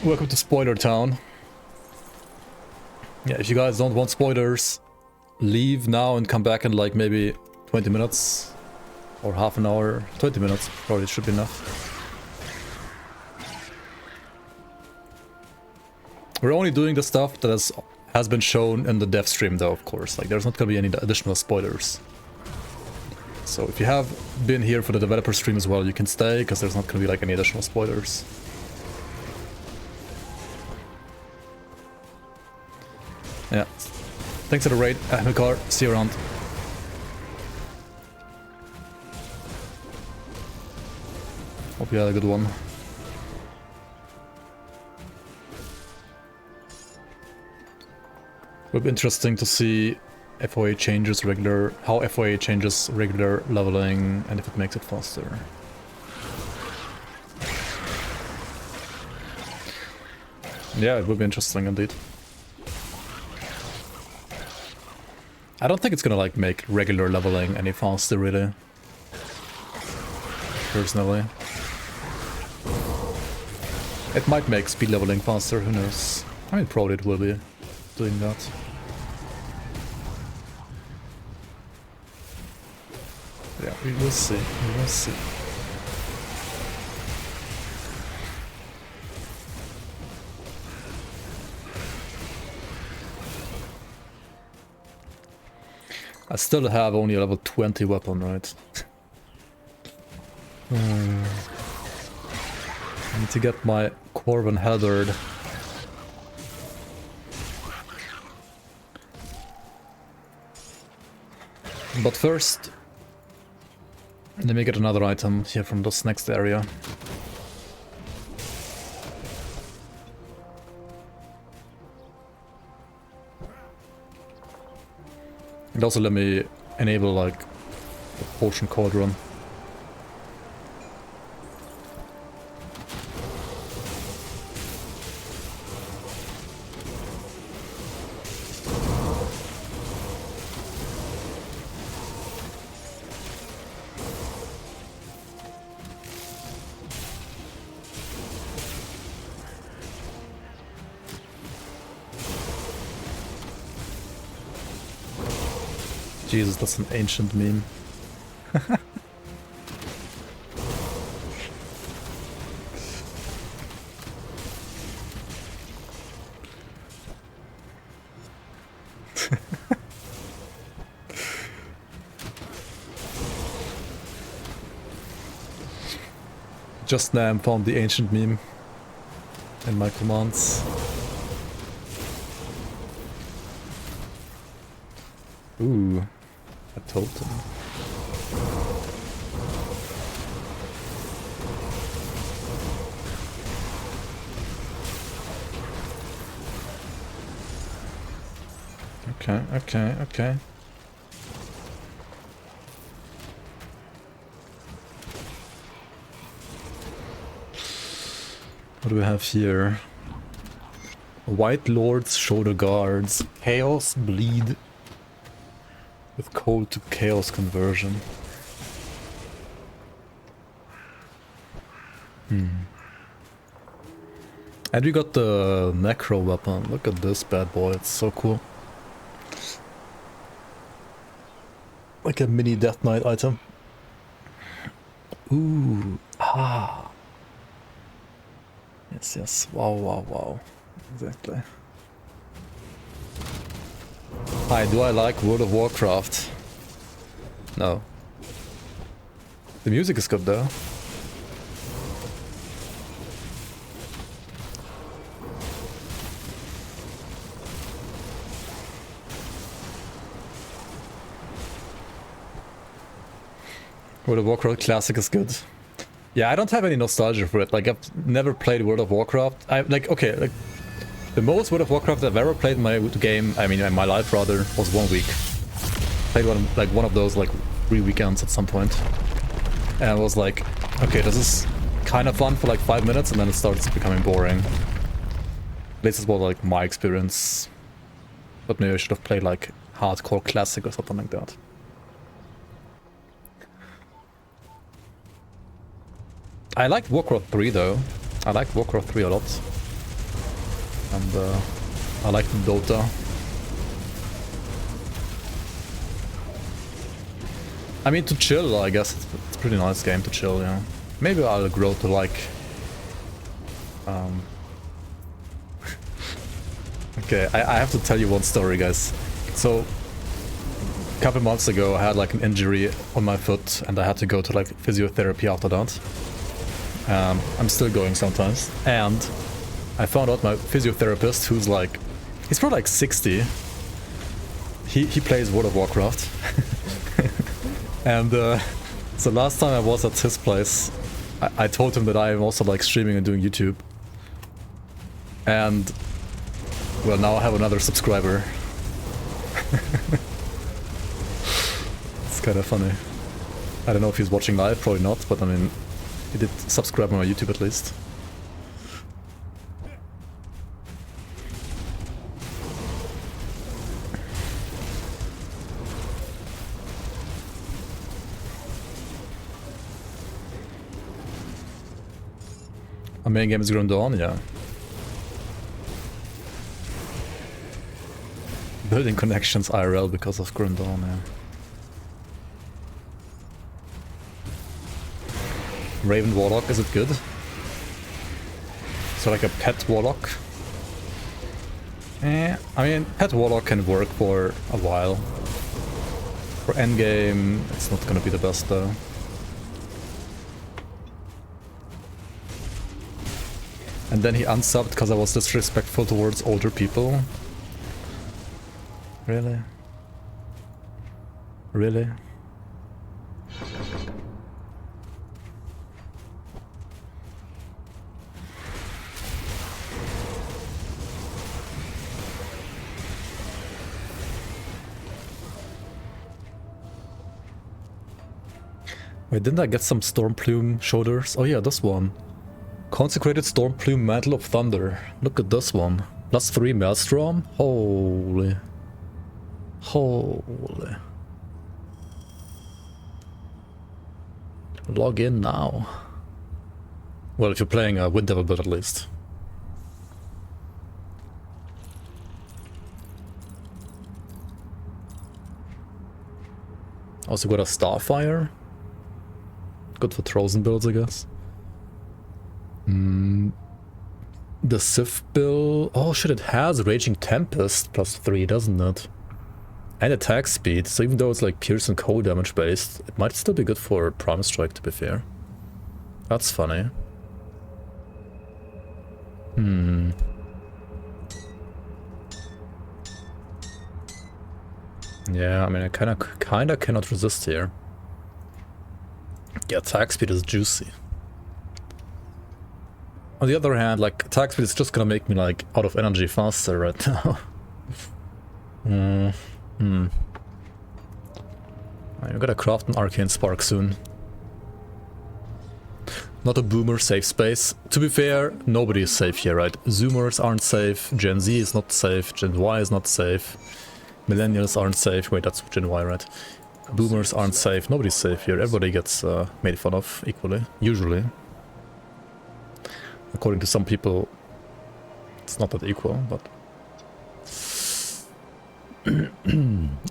Welcome to Spoiler Town. Yeah, if you guys don't want spoilers, leave now and come back in like maybe 20 minutes or half an hour. 20 minutes probably should be enough. We're only doing the stuff that has been shown in the dev stream though, of course. Like there's not gonna be any additional spoilers. So if you have been here for the developer stream as well, you can stay, because there's not gonna be like any additional spoilers. Yeah. Thanks for the raid, Hamilcar. See you around. Hope you had a good one. It would be interesting to see FoA changes how FoA changes regular leveling and if it makes it faster. Yeah, it would be interesting indeed. I don't think it's gonna like make regular leveling any faster really. Personally. It might make speed leveling faster, who knows. I mean probably it will be doing that. Yeah, we will see, we will see. I still have only a level 20 weapon, right? I need to get my Corvin Heathered. But first, let me get another item here from this next area. And also let me enable like the potion cauldron. Jesus, that's an ancient meme. Just now I found the ancient meme in my commands. Ooh. A totem. Okay. What do we have here? White Lord's Shoulder Guards. Chaos Bleed. With cold to chaos conversion. And we got the necro weapon. Look at this bad boy, it's so cool. Like a mini Death Knight item. Ooh, ah. Yes. Wow. Exactly. Hi, do I like World of Warcraft? No. The music is good though. World of Warcraft Classic is good. Yeah, I don't have any nostalgia for it. Like, I've never played World of Warcraft. The most World of Warcraft I've ever played in my game, I mean in my life rather, was 1 week. Played one of those like 3 weekends at some point. And I was like, okay, this is kind of fun for like 5 minutes and then it starts becoming boring. This is what like my experience. But maybe I should have played like hardcore classic or something like that. I liked Warcraft 3 though. I liked Warcraft 3 a lot. And I liked Dota. I mean, to chill, I guess it's a pretty nice game to chill, yeah. Maybe I'll grow to like... Okay, I have to tell you one story, guys. So, a couple months ago, I had like an injury on my foot, and I had to go to like physiotherapy after that. I'm still going sometimes. And I found out my physiotherapist, who's like... He's probably like 60. He plays World of Warcraft. And so last time I was at his place, I told him that I am also like streaming and doing YouTube. And well, now I have another subscriber. It's kind of funny. I don't know if he's watching live, probably not, but I mean, he did subscribe on my YouTube at least. Our main game is Grim Dawn, yeah. Building connections IRL because of Grim Dawn, yeah. Raven Warlock, is it good? So like a pet Warlock? I mean, pet Warlock can work for a while. For endgame, it's not gonna be the best though. And then he unsubbed because I was disrespectful towards older people. Really? Really? Wait, didn't I get some Stormplume shoulders? Oh yeah, this one. Consecrated Stormplume Mantle of Thunder. Look at this one. +3 Maelstrom? Holy. Holy. Log in now. Well, if you're playing a Wind Devil build at least. Also got a Starfire. Good for Trozen builds, I guess. The Sith build... Oh shit, it has Raging Tempest +3, doesn't it? And attack speed, so even though it's like pierce and cold damage based, it might still be good for Primal Strike, to be fair. That's funny. Yeah, I mean, I kinda cannot resist here. Yeah, attack speed is juicy. On the other hand, like, attack speed is just gonna make me, like, out of energy faster right now. I gotta craft an Arcane Spark soon. Not a boomer safe space. To be fair, nobody is safe here, right? Zoomers aren't safe, Gen Z is not safe, Gen Y is not safe, Millennials aren't safe. Wait, that's Gen Y, right? Boomers aren't safe, nobody's safe here. Everybody gets made fun of equally, usually. According to some people, it's not that equal, but...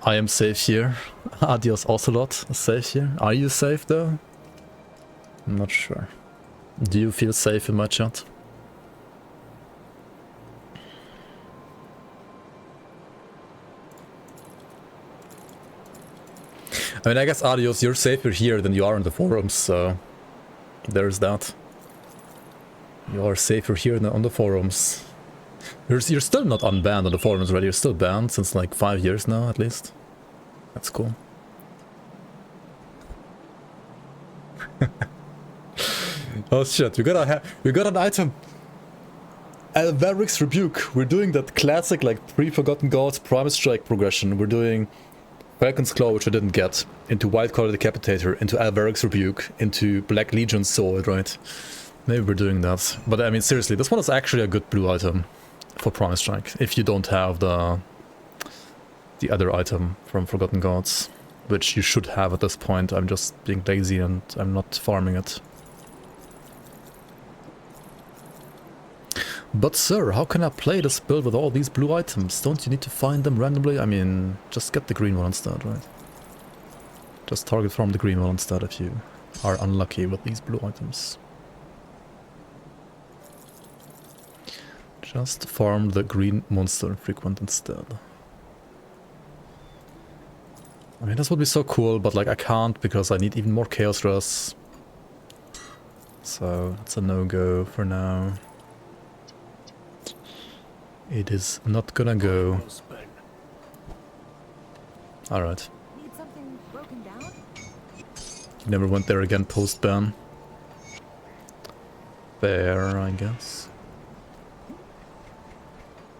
I am safe here. Adios Ocelot is safe here. Are you safe though? I'm not sure. Do you feel safe in my chat? I mean, I guess Adios, you're safer here than you are in the forums, so... There's that. You are safer here than on the forums. You're still not unbanned on the forums, right? You're still banned since like 5 years now, at least. That's cool. Oh shit, we got an item. Alvaric's Rebuke. We're doing that classic like pre-Forgotten Gods Primal Strike progression. We're doing Falcon's Claw, which I didn't get, into Wildcaller Decapitator, into Alvaric's Rebuke, into Black Legion Sword, right? Maybe we're doing that. But I mean, seriously, this one is actually a good blue item for Primal Strike, if you don't have the other item from Forgotten Gods, which you should have at this point. I'm just being lazy and I'm not farming it. But sir, how can I play this build with all these blue items? Don't you need to find them randomly? I mean, just get the green one instead, right? Just target from the green one instead if you are unlucky with these blue items. Just farm the green monster frequent instead. I mean, this would be so cool, but like I can't because I need even more chaos rush. So it's a no-go for now. It is not gonna go. Well spent. Alright. Need something broken down? Never went there again post-ban. Fair, I guess.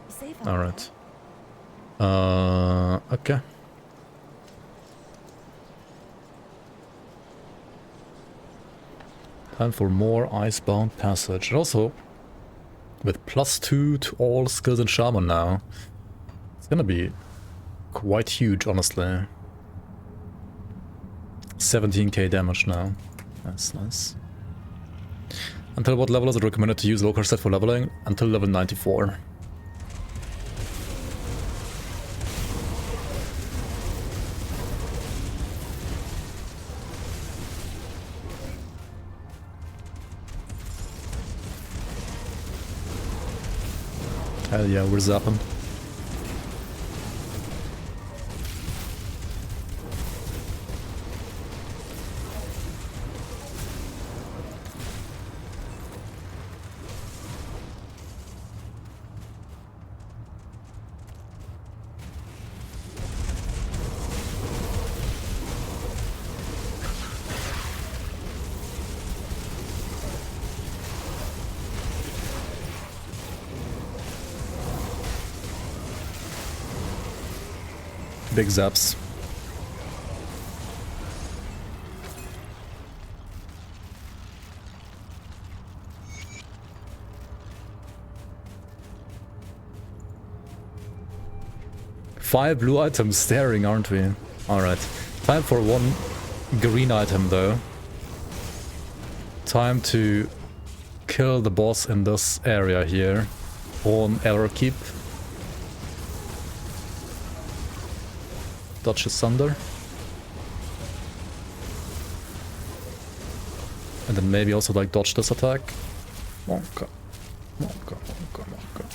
Safe out Alright. Okay. Time for more Icebound Passage. And also, with +2 to all skills in Shaman now, it's gonna be quite huge, honestly. 17k damage now. That's nice. Until what level is it recommended to use local set for leveling? Until level 94. Hell yeah, we're zapping. Big zaps. Five blue items staring, aren't we? Alright. Time for one green item though. Time to kill the boss in this area here. On error keep. Dodge asunder. And then maybe also like dodge this attack. Monka. Monka, monka, monka.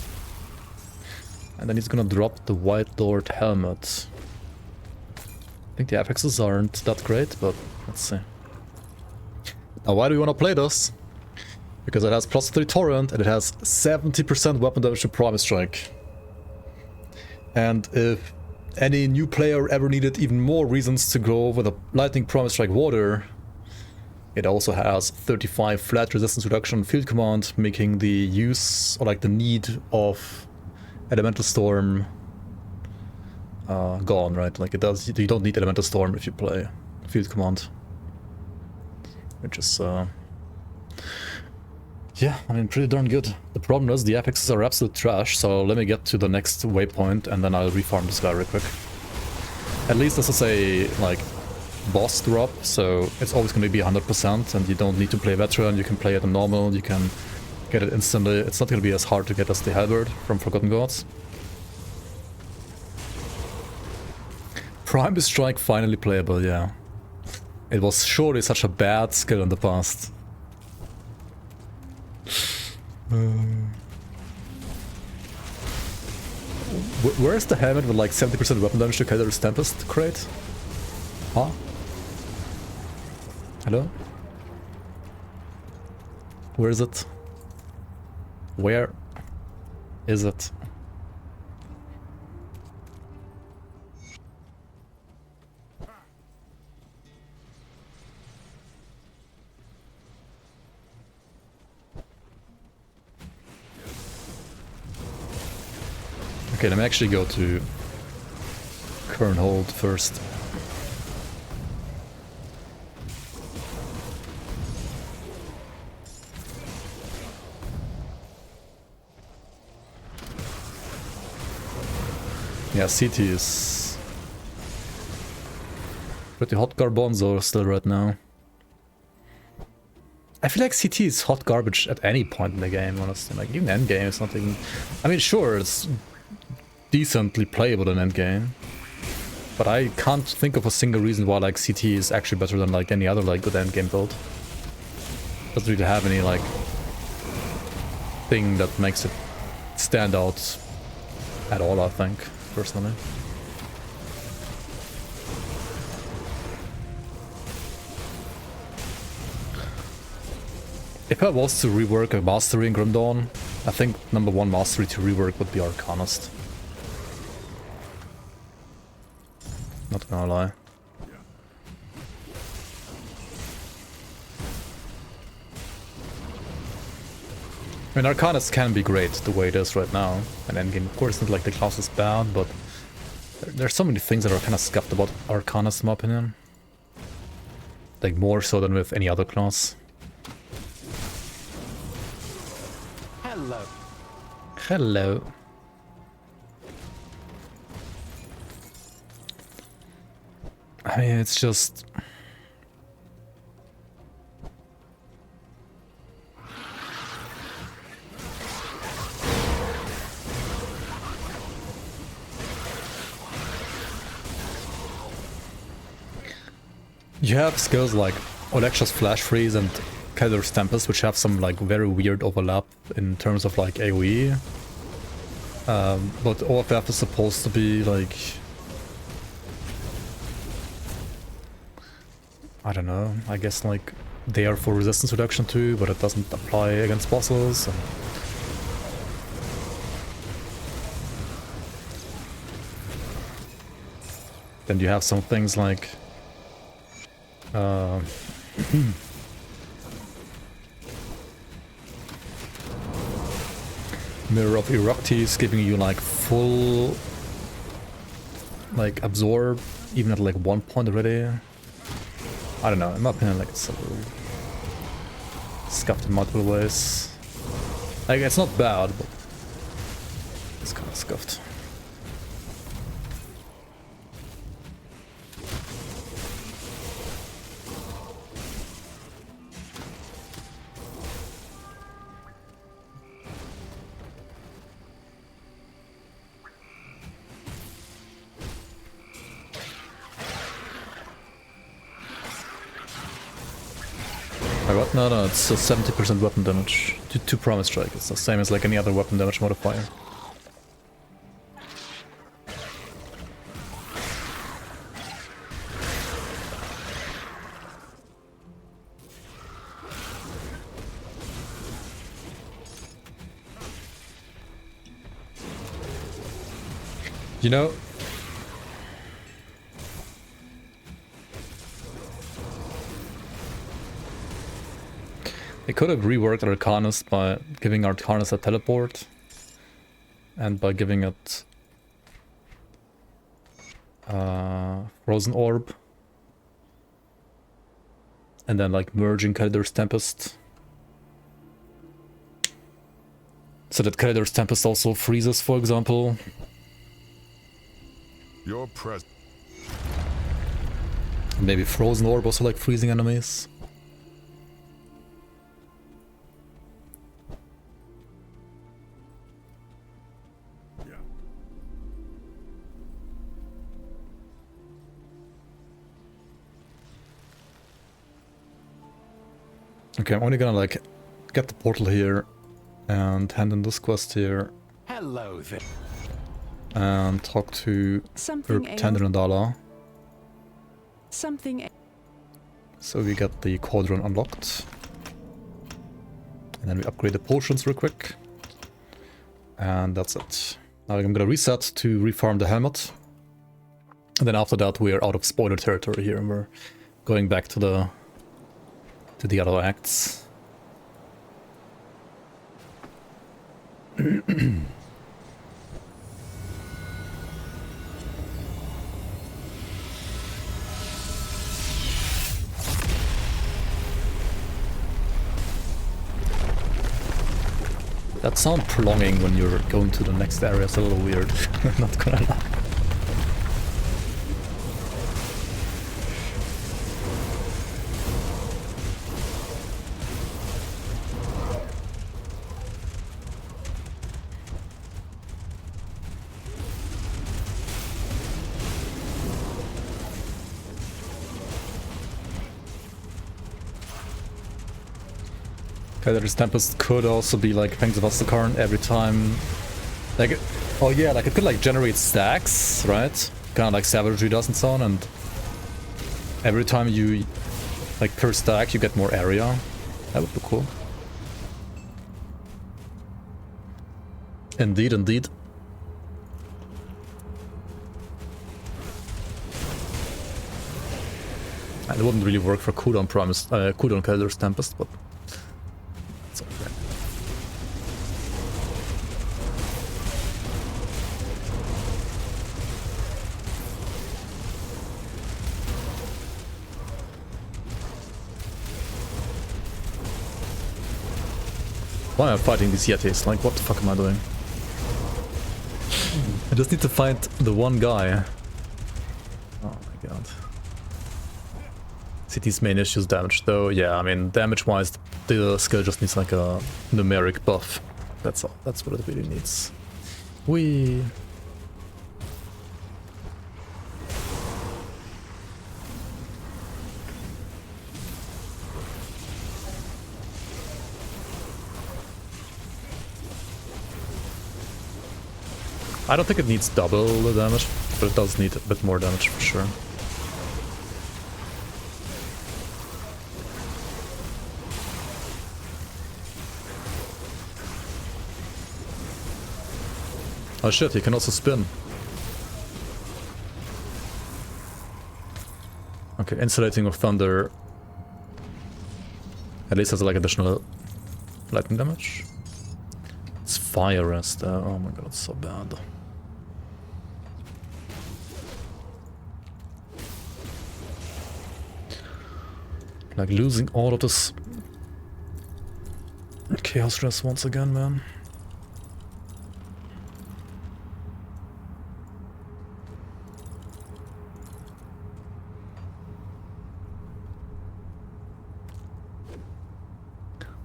And then he's gonna drop the White Lord helmet. I think the affixes aren't that great, but let's see. Now why do we want to play this? Because it has +3 torrent and it has 70% weapon damage to Primal Strike. And if any new player ever needed even more reasons to go with a Lightning Primal Strike Water, it also has 35 flat resistance reduction field command, making the use or like the need of Elemental Storm gone, right? Like it does, you don't need Elemental Storm if you play field command, which is yeah, I mean, pretty darn good. The problem is the affixes are absolute trash, so let me get to the next waypoint and then I'll refarm this guy real quick. At least this is a, like, boss drop, so it's always going to be 100% and you don't need to play veteran, you can play it on normal, you can get it instantly. It's not going to be as hard to get as the Halberd from Forgotten Gods. Primal Strike finally playable, yeah. It was surely such a bad skill in the past. Where is the helmet with like 70% weapon damage to Kaiser's Tempest crate? Huh? Hello? Where is it? Where is it? Okay, let me actually go to Kernhold first. Yeah, CT is pretty hot Garbanzo still right now. I feel like CT is hot garbage at any point in the game, honestly. Like, even endgame is not even... I mean, sure, it's decently playable in endgame. But I can't think of a single reason why like CT is actually better than like any other like good endgame build. Doesn't really have any like thing that makes it stand out at all, I think, personally. If I was to rework a mastery in Grim Dawn, I think number one mastery to rework would be Arcanist. Not gonna lie. I mean, Arcanist can be great the way it is right now. And endgame, of course, not like the class is bad, but there's so many things that are kind of scuffed about Arcanist, in my opinion. Like, more so than with any other class. Hello. Hello. I mean, it's just... You have skills like Olexa's Flash Freeze and Keller's Tempest, which have some like very weird overlap in terms of like AoE. But OFF is supposed to be like... I don't know, I guess like they are for resistance reduction too, but it doesn't apply against bosses. And then you have some things like Mirror of Eroctes giving you like full like absorb even at like 1 point already. I don't know, in my opinion like it's a little scuffed in multiple ways. Like it's not bad, but it's kind of scuffed. What? No, it's a 70% weapon damage to Promise Strike. It's the same as like any other weapon damage modifier. You know, they could have reworked Arcanist by giving Arcanist a teleport and by giving it Frozen Orb and then like merging Kalidor's Tempest so that Kalidor's Tempest also freezes, for example. Your presence. Maybe Frozen Orb also like freezing enemies. Okay, I'm only gonna like get the portal here and hand in this quest here. Hello there. And talk to Tender and Dala. Something. So we get the Cauldron unlocked. And then we upgrade the potions real quick. And that's it. Now I'm gonna reset to refarm the helmet. And then after that we are out of spoiler territory here and we're going back to the other acts. That sound prolonging when you're going to the next area is a little weird, not gonna lie. Eldritch Tempest could also be like Pangs of Astakarn every time. Like, oh yeah, like it could like generate stacks, right? Kind of like Savagery does and so on, and every time you, like per stack, you get more area. That would be cool. Indeed, indeed. And it wouldn't really work for cooldown cooldown Eldritch Tempest, but it's okay. Why am I fighting these Yetis? Like, what the fuck am I doing? I just need to fight the one guy. Oh my god. City's main issue is damage, though. Yeah, I mean, damage-wise, the skill just needs like a numeric buff. That's all. That's what it really needs. Whee! I don't think it needs double the damage, but it does need a bit more damage for sure. Oh shit, he can also spin. Okay, Insulating of Thunder at least has like additional lightning damage. It's Fire Rest, oh my god, it's so bad. Like losing all of this Chaos Rest once again, man.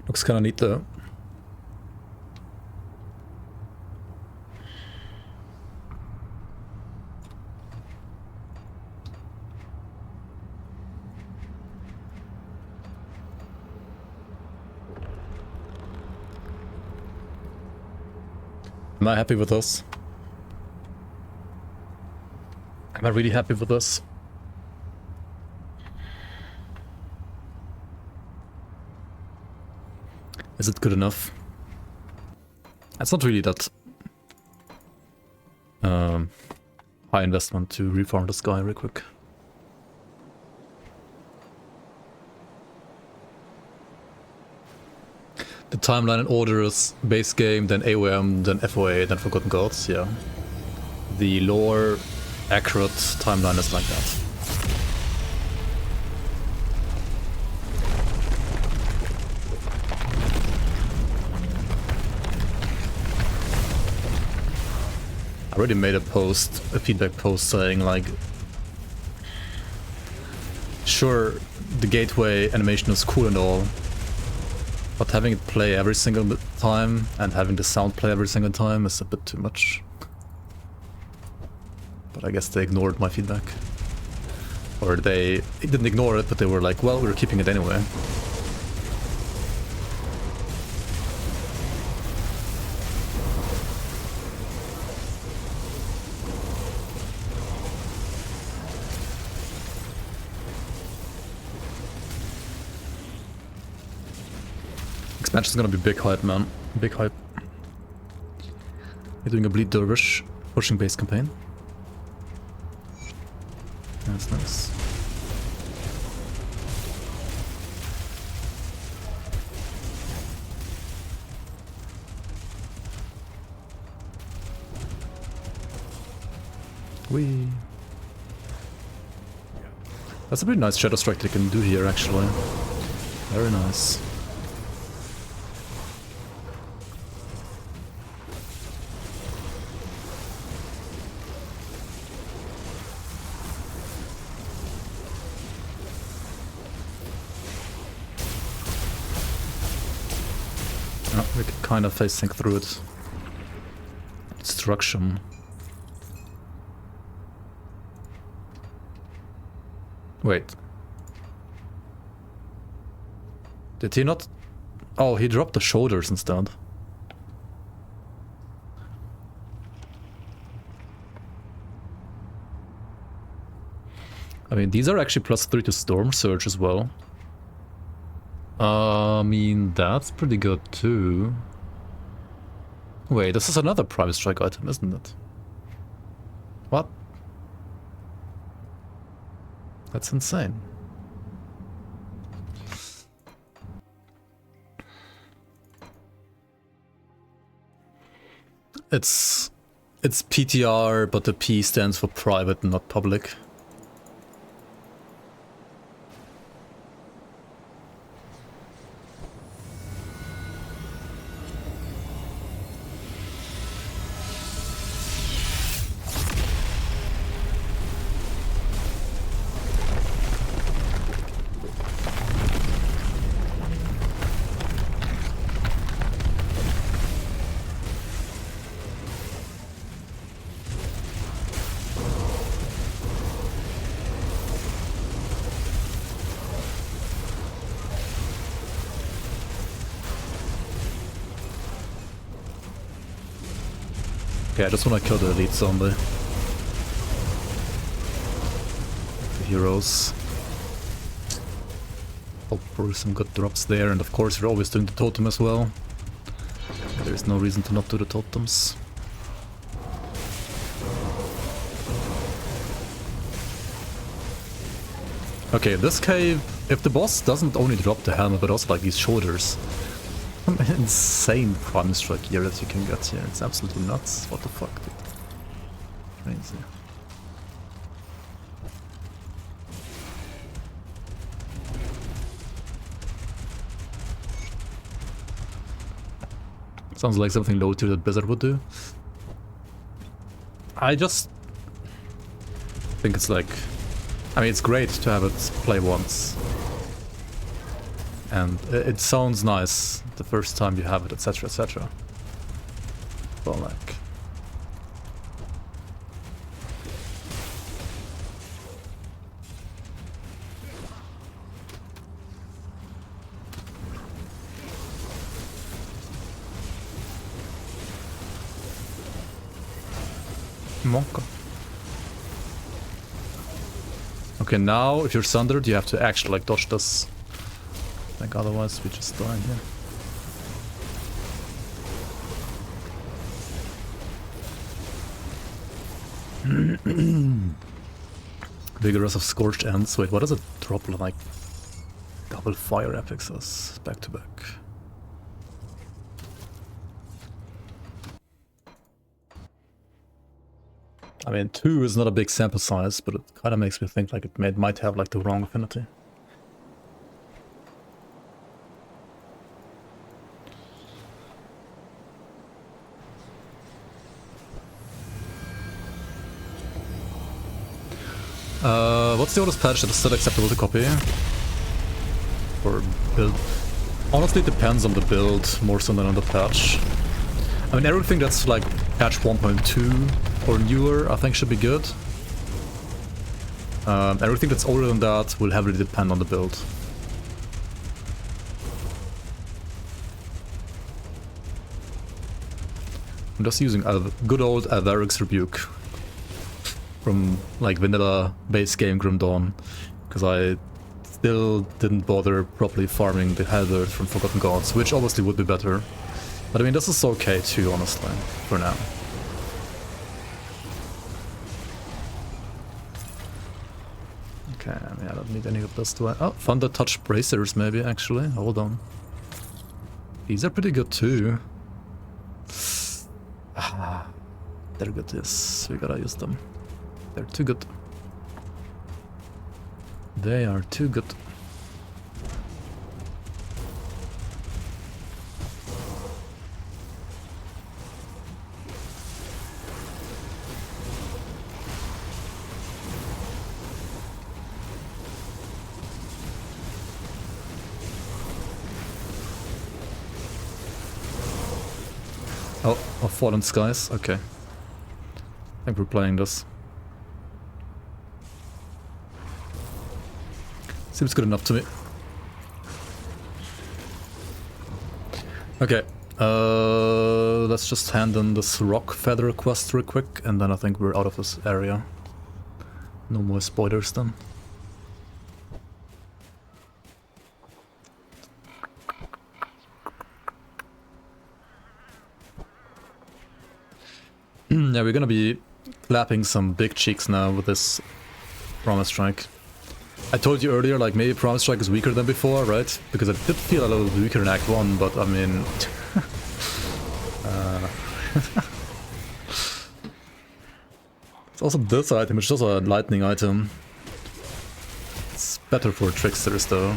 Looks kinda neat though. Am I happy with this? Am I really happy with this? Is it good enough? It's not really that high investment to reform this guy real quick. The timeline in order is base game, then AOM, then FoA, then Forgotten Gods, yeah. The lore accurate timeline is like that. I already made a post, a feedback post saying like, sure, the gateway animation is cool and all, but having it play every single time and having the sound play every single time is a bit too much. But I guess they ignored my feedback. Or they didn't ignore it, but they were like, well, we're keeping it anyway. Expansion's gonna be big hype, man. Big hype. You're doing a Bleed Dervish pushing base campaign. That's nice. Whee! That's a pretty nice Shadow Strike they can do here, actually. Very nice. We can kind of face sync through it. Destruction. Wait. Did he not? Oh, he dropped the shoulders instead. I mean, these are actually +3 to Storm Surge as well. I mean, that's pretty good too. Wait, this is another Private Strike item, isn't it? What? That's insane. It's PTR, but the P stands for private, not public. Okay, I just want to kill the elite zombie. The heroes. Hope for some good drops there, and of course we're always doing the totem as well. There's no reason to not do the totems. Okay, this cave, if the boss doesn't only drop the helmet but also like these shoulders, some insane Primal Strike gear that you can get here. It's absolutely nuts. What the fuck, dude? Crazy. Sounds like something low tier that Blizzard would do. I just think it's like, I mean, it's great to have it play once. And it sounds nice the first time you have it, etc, etc. But like... Monka. Okay, now if you're sundered, you have to actually like dodge this. Like otherwise we just die here. Vigorous of Scorched Ends. Wait, what does it drop like? Double fire epics back to back. I mean, 2 is not a big sample size, but it kind of makes me think like it might have like the wrong affinity. What's the oldest patch that is still acceptable to copy? Or build? Honestly, it depends on the build more so than on the patch. I mean, everything that's like patch 1.2 or newer, I think should be good. Everything that's older than that will heavily depend on the build. I'm just using a good old Avaric's Rebuke from like vanilla base game Grim Dawn, because I still didn't bother properly farming the Halberd from Forgotten Gods, which obviously would be better. But I mean, this is okay too, honestly, for now. Okay, I mean, I don't need any of this to... Oh, Thunder Touch Bracers maybe, actually. Hold on. These are pretty good too. They're good, yes. We gotta use them. They're too good. They are too good. Oh, Fallen Skies? Okay. I think we're playing this. Seems good enough to me. Okay, let's just hand in this rock feather quest real quick, and then I think we're out of this area. No more spoilers then. Yeah, we're gonna be clapping some big cheeks now with this Promise Strike. I told you earlier, like, maybe Promise Strike is weaker than before, right? Because it did feel a little weaker in Act 1, but I mean... It's also this item, which is also a lightning item. It's better for tricksters, though.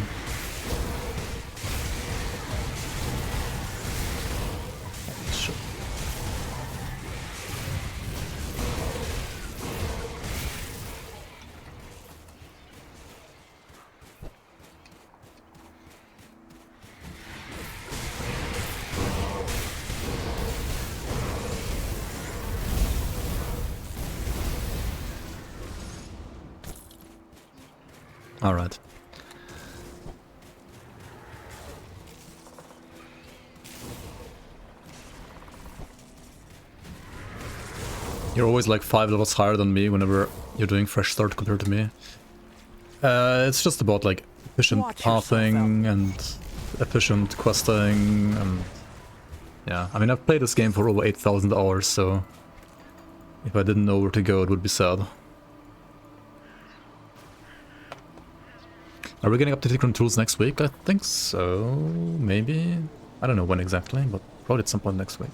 Alright. You're always like 5 levels higher than me whenever you're doing fresh start compared to me. It's just about like efficient pathing and efficient questing and... Yeah, I mean I've played this game for over 8,000 hours, so... If I didn't know where to go, it would be sad. Are we getting up to different tools next week? I think so, maybe? I don't know when exactly, but probably at some point next week.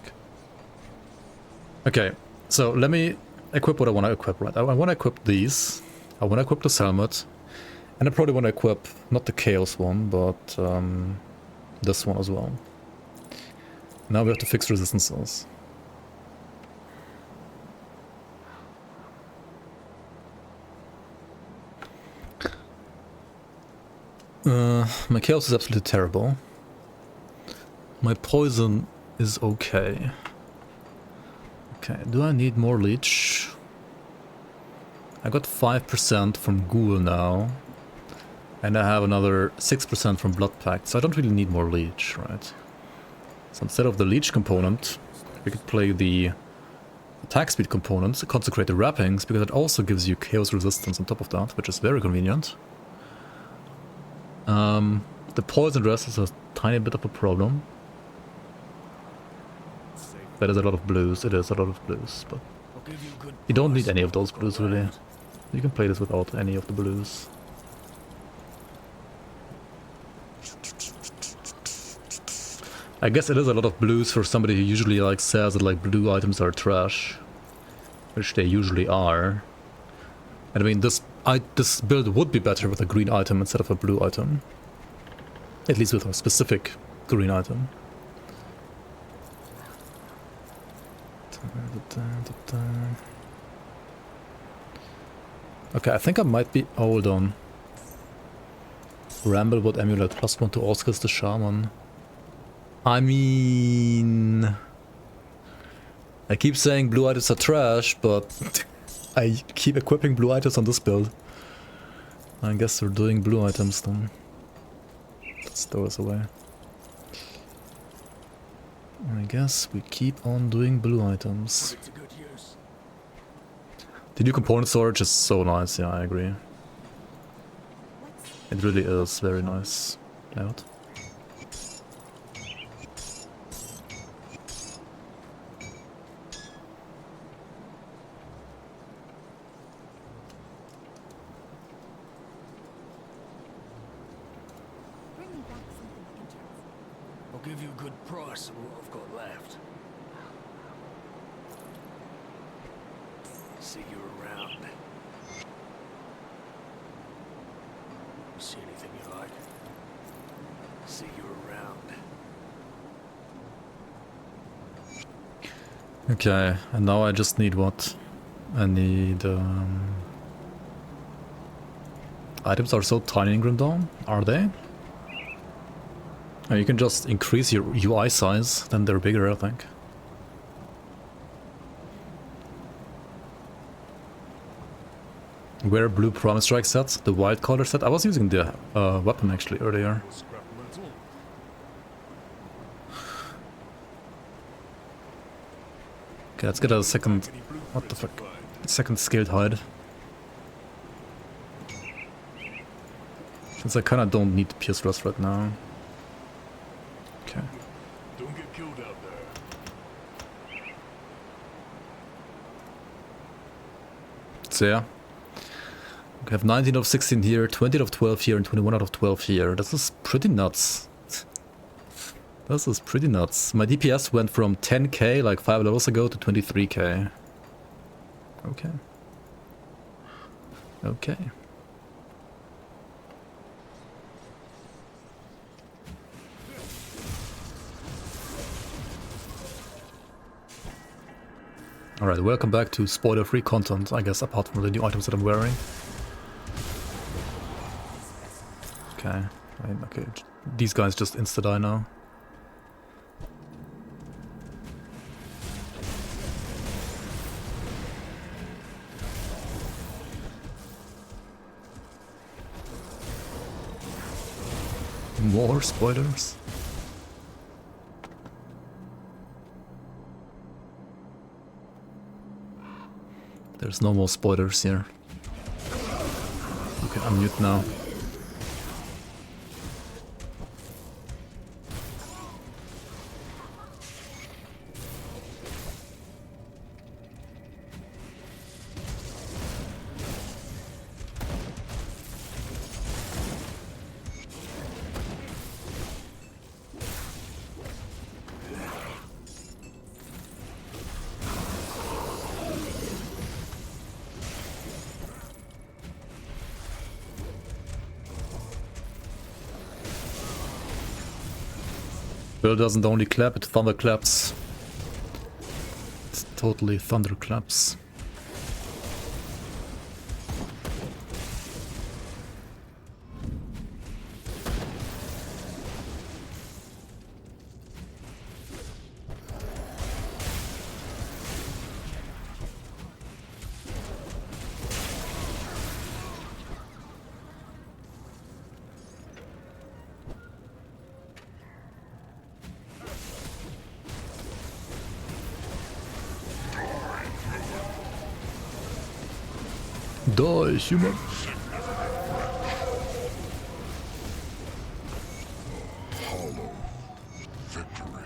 Okay, so let me equip what I want to equip, right? I want to equip these, I want to equip this helmet, and I probably want to equip, not the Chaos one, but this one as well. Now we have to fix resistances. My Chaos is absolutely terrible. My Poison is okay. Okay, do I need more Leech? I got 5% from Ghoul now. And I have another 6% from Blood Pact, so I don't really need more Leech, right? So instead of the Leech component, we could play the attack speed component, consecrate the wrappings, because it also gives you Chaos resistance on top of that, which is very convenient. The poison rest is a tiny bit of a problem. That is a lot of blues, it is a lot of blues, but you don't need any of those blues really. You can play this without any of the blues. I guess it is a lot of blues for somebody who usually like says that like blue items are trash, which they usually are. And I mean this build would be better with a green item instead of a blue item. At least with a specific green item. Okay, I think I might be... Hold on. Bramblewood Amulet, +1 to all skills to Shaman. I mean... I keep saying blue items are trash, but... I keep equipping blue items on this build. I guess we're doing blue items then. Let's throw this away. I guess we keep on doing blue items. The new component storage is so nice, yeah, I agree. It really is very nice. Out. I'll give you a good price on what I've got left. See you around. See anything you like? See you around. Okay, and now I just need what? I need... Items are so tiny in Grim Dawn, are they? Oh, you can just increase your UI size, then they're bigger, I think. Where blue Promise Strike sets, the white color set. I was using the weapon actually earlier. Okay, let's get a second... What the fuck? Second skilled hide. Since I kinda don't need Pierce Rust right now. Okay. Don't get killed out there. So yeah. We have 19 out of 16 here, 20 out of 12 here, and 21 out of 12 here. This is pretty nuts. This is pretty nuts. My DPS went from 10k like 5 levels ago to 23k. Okay. Okay. Alright, welcome back to spoiler-free content, I guess, apart from the new items that I'm wearing. Okay, okay, these guys just insta-die now. More spoilers? There's no more spoilers here. Okay, I'm mute now. Bill doesn't only clap, it thunderclaps. It's totally thunderclaps. Die, human. Hollow victory.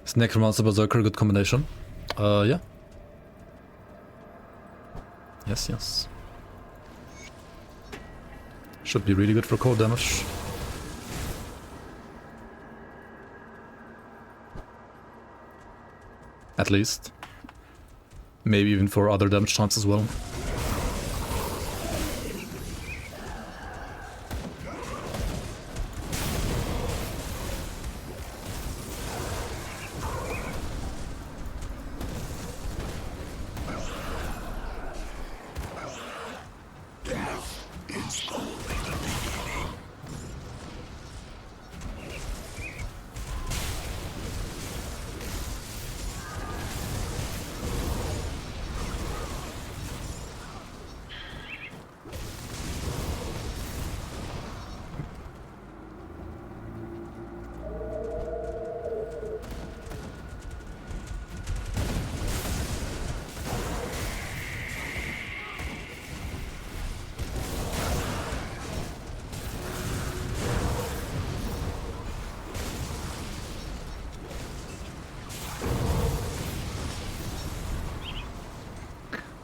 Is Necromancer Berserker a good combination? Yeah. Yes, yes. Should be really good for core damage. At least. Maybe even for other damage types as well.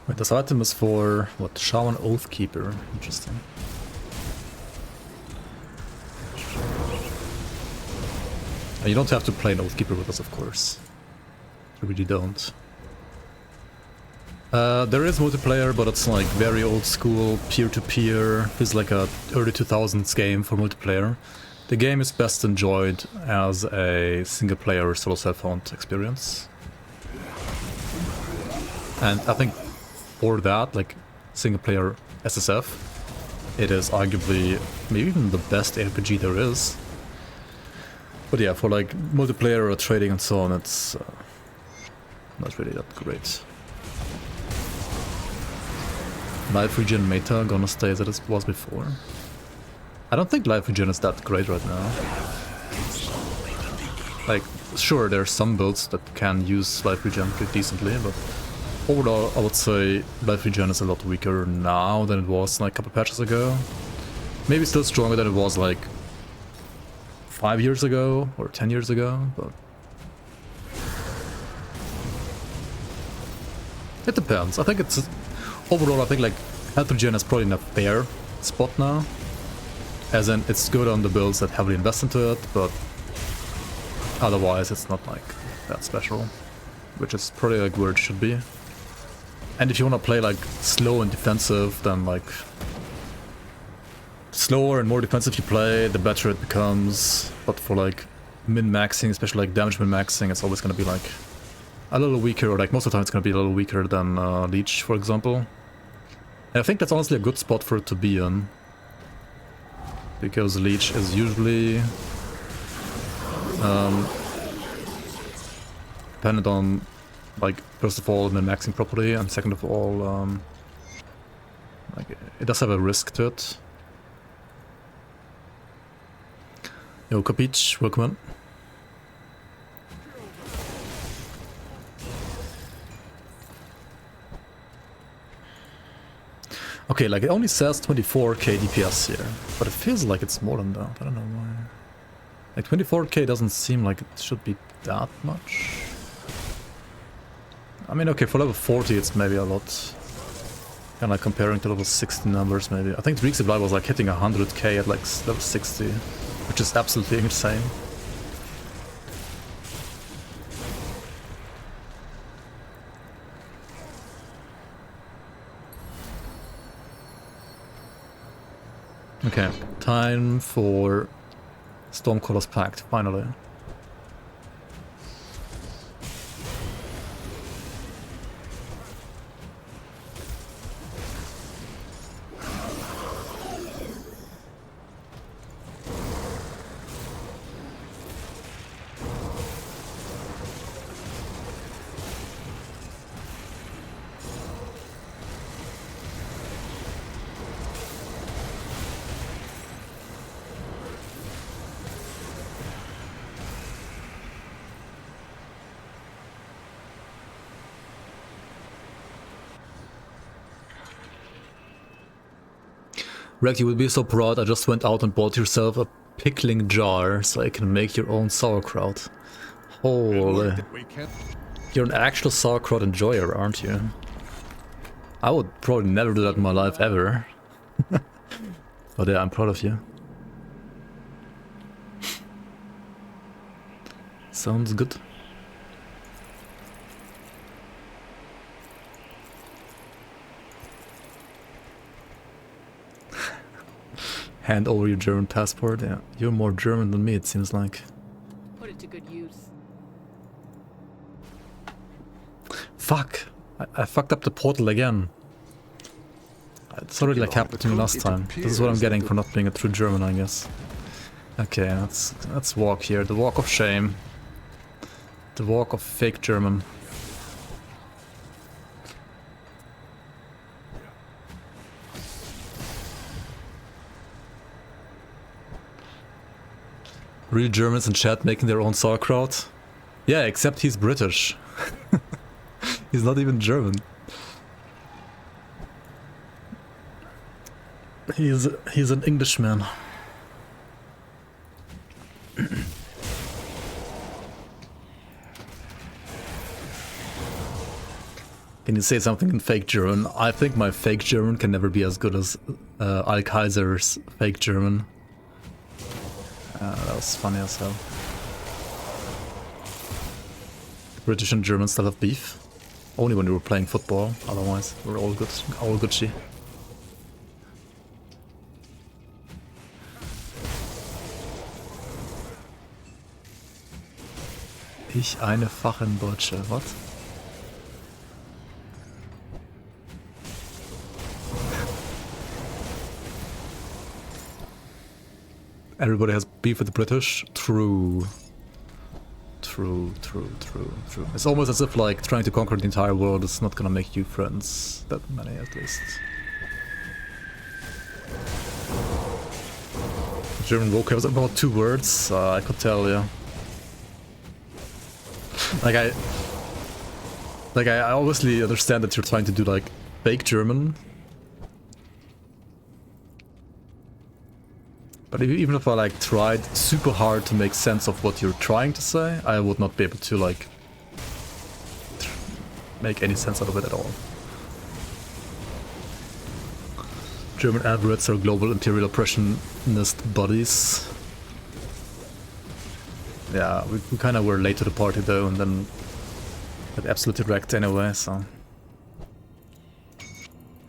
Wait, this item is for, what, Shaman Oathkeeper. Interesting. And you don't have to play an Oathkeeper with us, of course. You really don't. There is multiplayer, but it's like very old school, peer-to-peer. This is like a early 2000s game for multiplayer. The game is best enjoyed as a single-player solo self-found experience. And I think for that, like single-player SSF, it is arguably maybe even the best RPG there is. But yeah, for like multiplayer or trading and so on, it's not really that great. Life regen meta gonna stay as it was before. I don't think life regen is that great right now. Like, sure, there are some builds that can use life regen pretty decently, but overall, I would say life regen is a lot weaker now than it was like a couple patches ago. Maybe still stronger than it was like 5 years ago or 10 years ago, but it depends. I think it's overall, I think like health regen is probably in a fair spot now, as in it's good on the builds that heavily invest into it, but otherwise it's not like that special, which is probably like where it should be. And if you want to play like slow and defensive, then like slower and more defensive you play, the better it becomes. But for like min-maxing, especially like damage min-maxing, it's always going to be like a little weaker, or like most of the time it's going to be a little weaker than Leech, for example. And I think that's honestly a good spot for it to be in, because Leech is usually dependent on, like, first of all, min-maxing properly, and second of all, like, it does have a risk to it. Yo, Kapich, welcome in. Okay, like, it only says 24k DPS here, but it feels like it's more than that. I don't know why. Like, 24k doesn't seem like it should be that much. I mean, okay, for level 40 it's maybe a lot. And like comparing to level 60 numbers maybe. I think Reek Supply was like hitting 100k at like level 60, which is absolutely insane. Okay, time for Stormcaller's Pact, finally. Reg, you would be so proud. I just went out and bought yourself a pickling jar so I can make your own sauerkraut. Holy. You're an actual sauerkraut enjoyer, aren't you? I would probably never do that in my life ever. But yeah, I'm proud of you. Sounds good. Hand over your German passport. Yeah, you're more German than me, it seems like. Put it to good use. Fuck! I fucked up the portal again. It's already like happened to me last time. This is what I'm getting for not being a true German, I guess. Okay, let's walk here. The walk of shame. The walk of fake German. Real Germans in chat making their own sauerkraut? Yeah, except he's British. He's not even German. He's an Englishman. Can you say something in fake German? I think my fake German can never be as good as Al Kaiser's fake German. That was funny as hell. The British and Germans still have beef. Only when we were playing football, otherwise we're all good, all Gucci. Ich eine Fachendeutsche, what? Everybody has beef with the British? True. True. It's almost as if like trying to conquer the entire world is not gonna make you friends. That many at least. German vocab was about 2 words, I could tell you. Like I obviously understand that you're trying to do like fake German. But even if I like tried super hard to make sense of what you're trying to say, I would not be able to like make any sense out of it at all. German Alberets are global imperial oppressionist bodies. Yeah, we kind of were late to the party though, and then got absolutely wrecked anyway, so...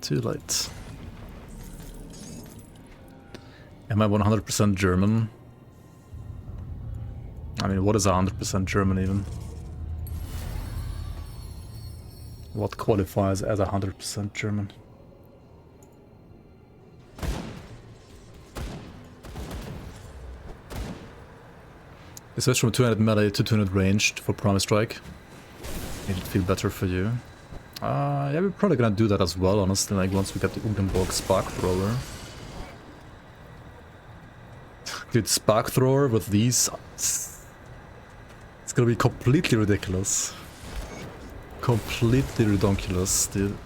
Too late. Am I 100% German? I mean, what is 100% German even? What qualifies as 100% German? You switched from 200 melee to 200 ranged for Primal Strike. Made it feel better for you. Yeah, we're probably gonna do that as well, honestly, like once we get the Ugenborg Spark Thrower. Dude, Spark Thrower with these... It's gonna be completely ridiculous. Completely redonkulous, dude.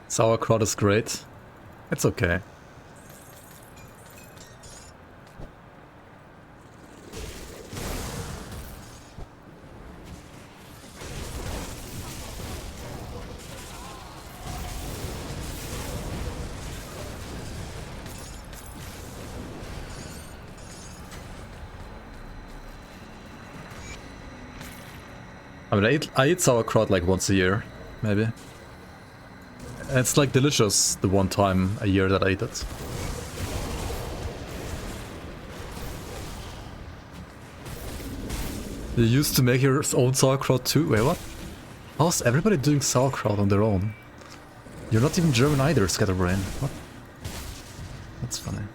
Sauerkraut is great. It's okay. I mean, I eat sauerkraut like once a year, maybe. It's like delicious the one time a year that I eat it. You used to make your own sauerkraut too? Wait, what? How's everybody doing sauerkraut on their own? You're not even German either, Scatterbrain. What? That's funny.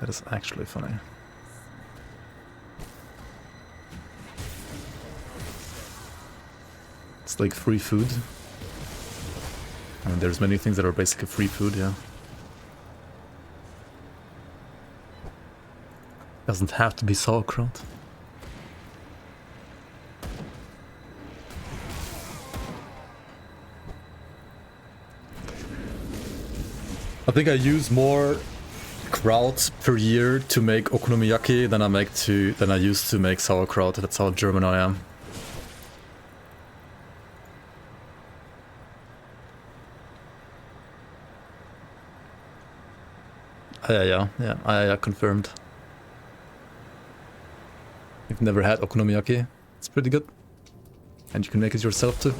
That is actually funny. It's like free food. I mean, there's many things that are basically free food, yeah. Doesn't have to be sauerkraut. I think I use more kraut per year to make okonomiyaki than I used to make sauerkraut. That's how German I am. Yeah, confirmed. You've never had okonomiyaki? It's pretty good. And you can make it yourself too.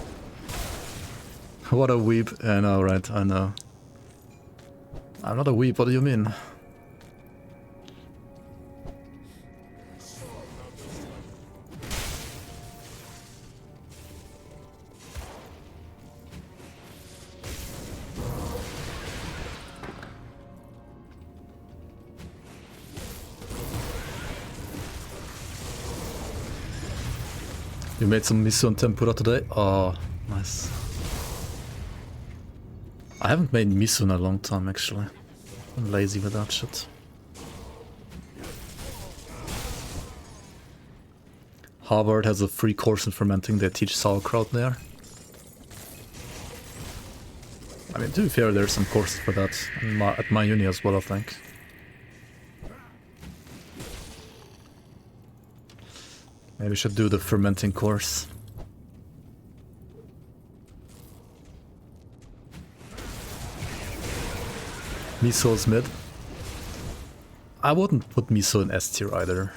What a weeb. I know, right, I know. I'm not a weeb, what do you mean? You made some miso and tempura today? Oh, nice. I haven't made miso in a long time, actually. I'm lazy with that shit. Harvard has a free course in fermenting. They teach sauerkraut there. I mean, to be fair, there's some courses for that at my uni as well, I think. Maybe we should do the fermenting course. Miso is mid. I wouldn't put miso in S tier either.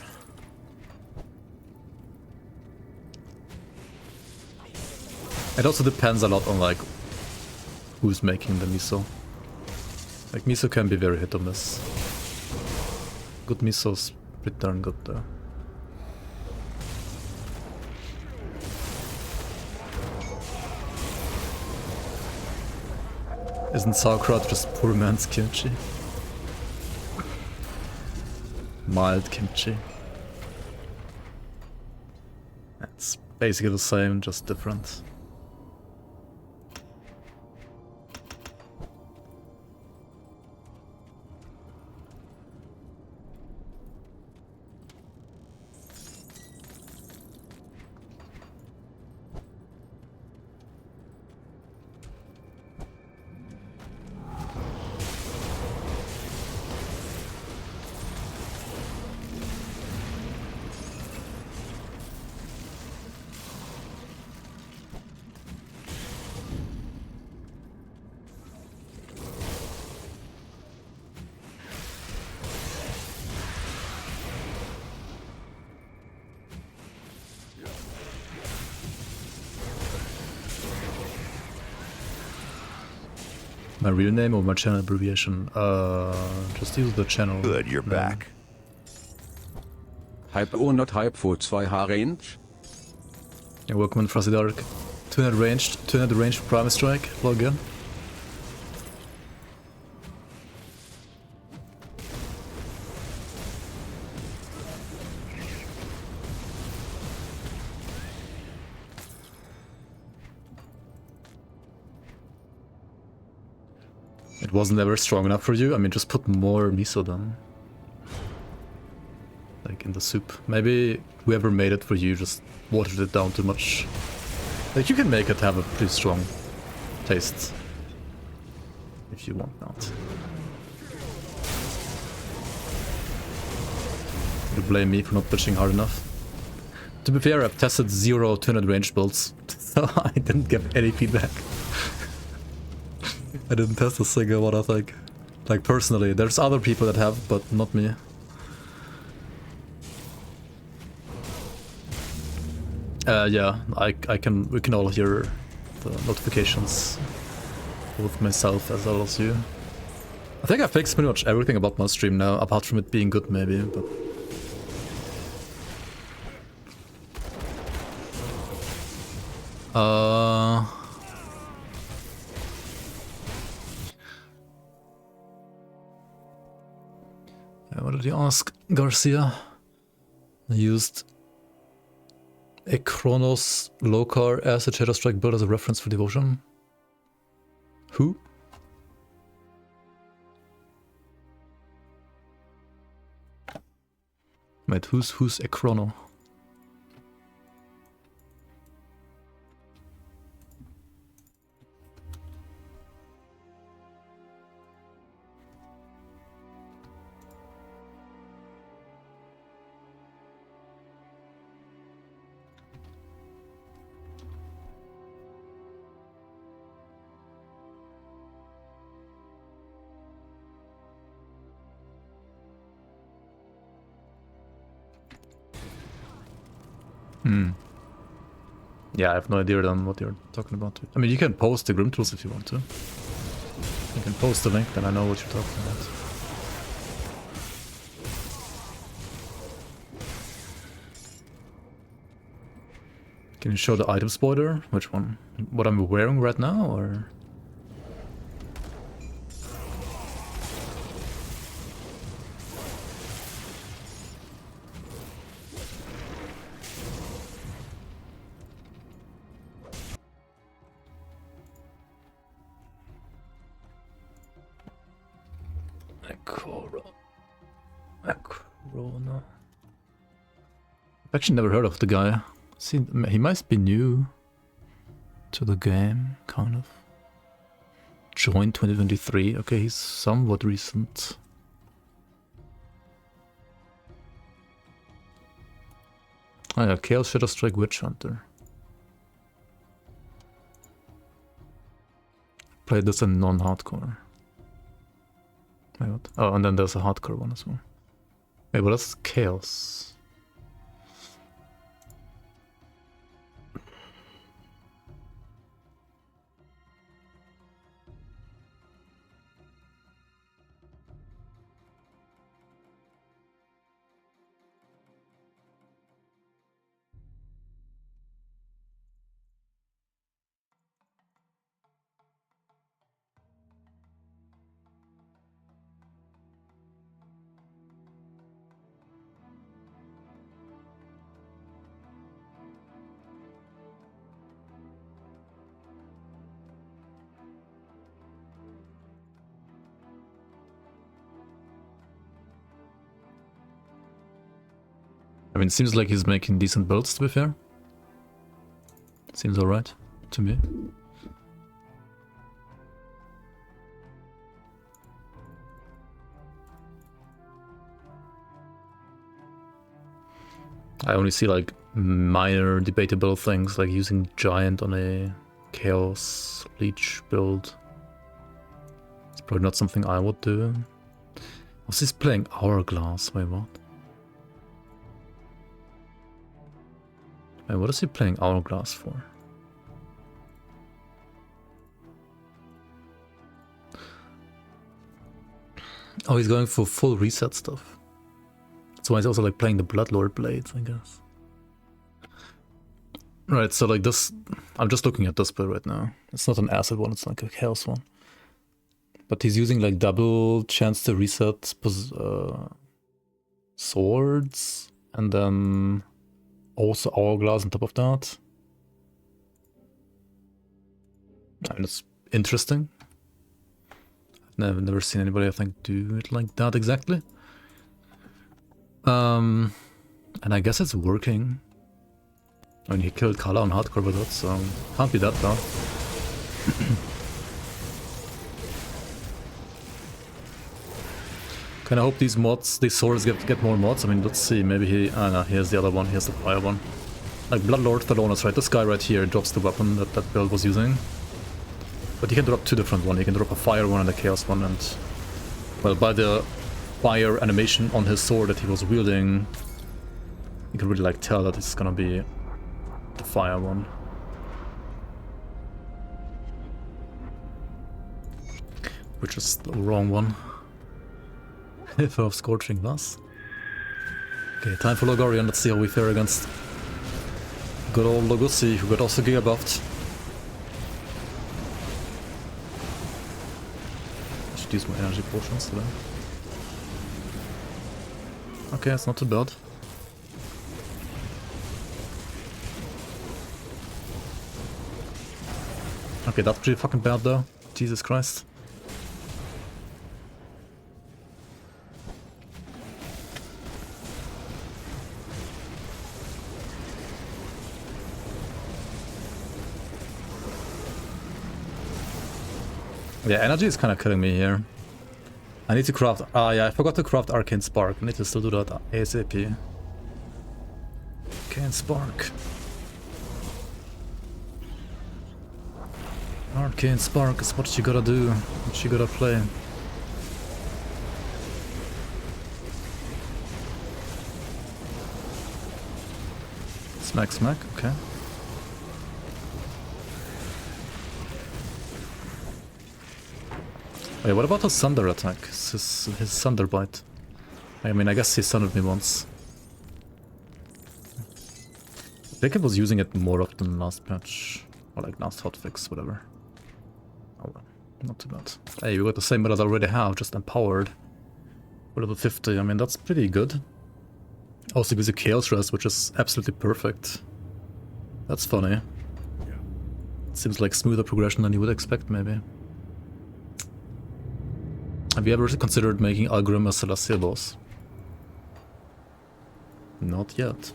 It also depends a lot on like who's making the miso. Like miso can be very hit or miss. Good miso's pretty darn good though. Isn't sauerkraut just poor man's kimchi? Mild kimchi. It's basically the same, just different. My real name or my channel abbreviation? Just use the channel. Good, you're name. back. Hype or not hype for 2H range? You're welcome in Frosty Dark. 200 ranged Primal Strike. Well, again. It wasn't ever strong enough for you? I mean, just put more miso then. Like in the soup. Maybe whoever made it for you just watered it down too much. Like you can make it have a pretty strong taste. If you want not. You blame me for not pushing hard enough. To be fair, I've tested 0 200 range builds, so I didn't get any feedback. I didn't test a single one, I think. Like personally, there's other people that have, but not me. Yeah, we can all hear the notifications, both myself as well as you. I think I fixed pretty much everything about my stream now, apart from it being good maybe, but... What did you ask, Garcia? I used a Chronos Lokar Acid Shadow Strike build as a reference for Devotion. Who? Wait, who's a Chrono? Yeah, I have no idea then what you're talking about. I mean, you can post the Grim Tools if you want to. You can post the link, then I know what you're talking about. Can you show the item spoiler? Which one? What I'm wearing right now, or...? I've actually never heard of the guy. He must be new to the game, kind of. Joined 2023. Okay, he's somewhat recent. Oh yeah, Chaos Shadow Strike Witch Hunter. Played this in non-hardcore. Wait, what? Oh, and then there's a hardcore one as well. Wait, but that's Chaos. I mean, it seems like he's making decent builds, to be fair. Seems alright to me. I only see like minor debatable things, like using Giant on a Chaos Leech build. It's probably not something I would do. Was he playing Hourglass? Wait, what? Wait, what is he playing Hourglass for? Oh, he's going for full reset stuff. That's why he's also like playing the Bloodlord Blades, I guess. Right, so like this, I'm just looking at this build right now. It's not an acid one, it's like a chaos one. But he's using like double chance to reset swords, and then also Hourglass on top of that. I mean, it's interesting. I've never seen anybody, I think, do it like that exactly. And I guess it's working. I mean, he killed Kala on hardcore with it, so can't be that bad. Kinda hope these mods, these swords get more mods. I mean, let's see, maybe he... no, here's the other one, here's the fire one. Like, Bloodlord Thalonus, right? This guy right here drops the weapon that that build was using. But he can drop two different ones. He can drop a fire one and a chaos one, and... well, by the fire animation on his sword that he was wielding, you can really, like, tell that it's gonna be the fire one. Which is the wrong one. If of Scorching Thus. Okay, time for Logorian. Let's see how we fare against good old Logussi, who got also Giga buffed. I should use my energy potions today. Okay, it's not too bad. Okay, that's pretty fucking bad though. Jesus Christ. Yeah, energy is kind of killing me here. I need to craft... yeah, I forgot to craft Arcane Spark. I need to still do that ASAP. Arcane Spark. Arcane Spark is what you gotta do. What you gotta play. Smack, smack, okay. Wait, what about his thunder attack? His thunder bite? I mean, I guess he stunned me once. I think I was using it more often last patch. Or like last hotfix, whatever. Oh well, not too bad. Hey, we got the same build I already have, just empowered. For level 50, I mean, that's pretty good. Also gives you Chaos Rest, which is absolutely perfect. That's funny. Seems like smoother progression than you would expect, maybe. Have you ever considered making Algrim a Celestia boss? Not yet.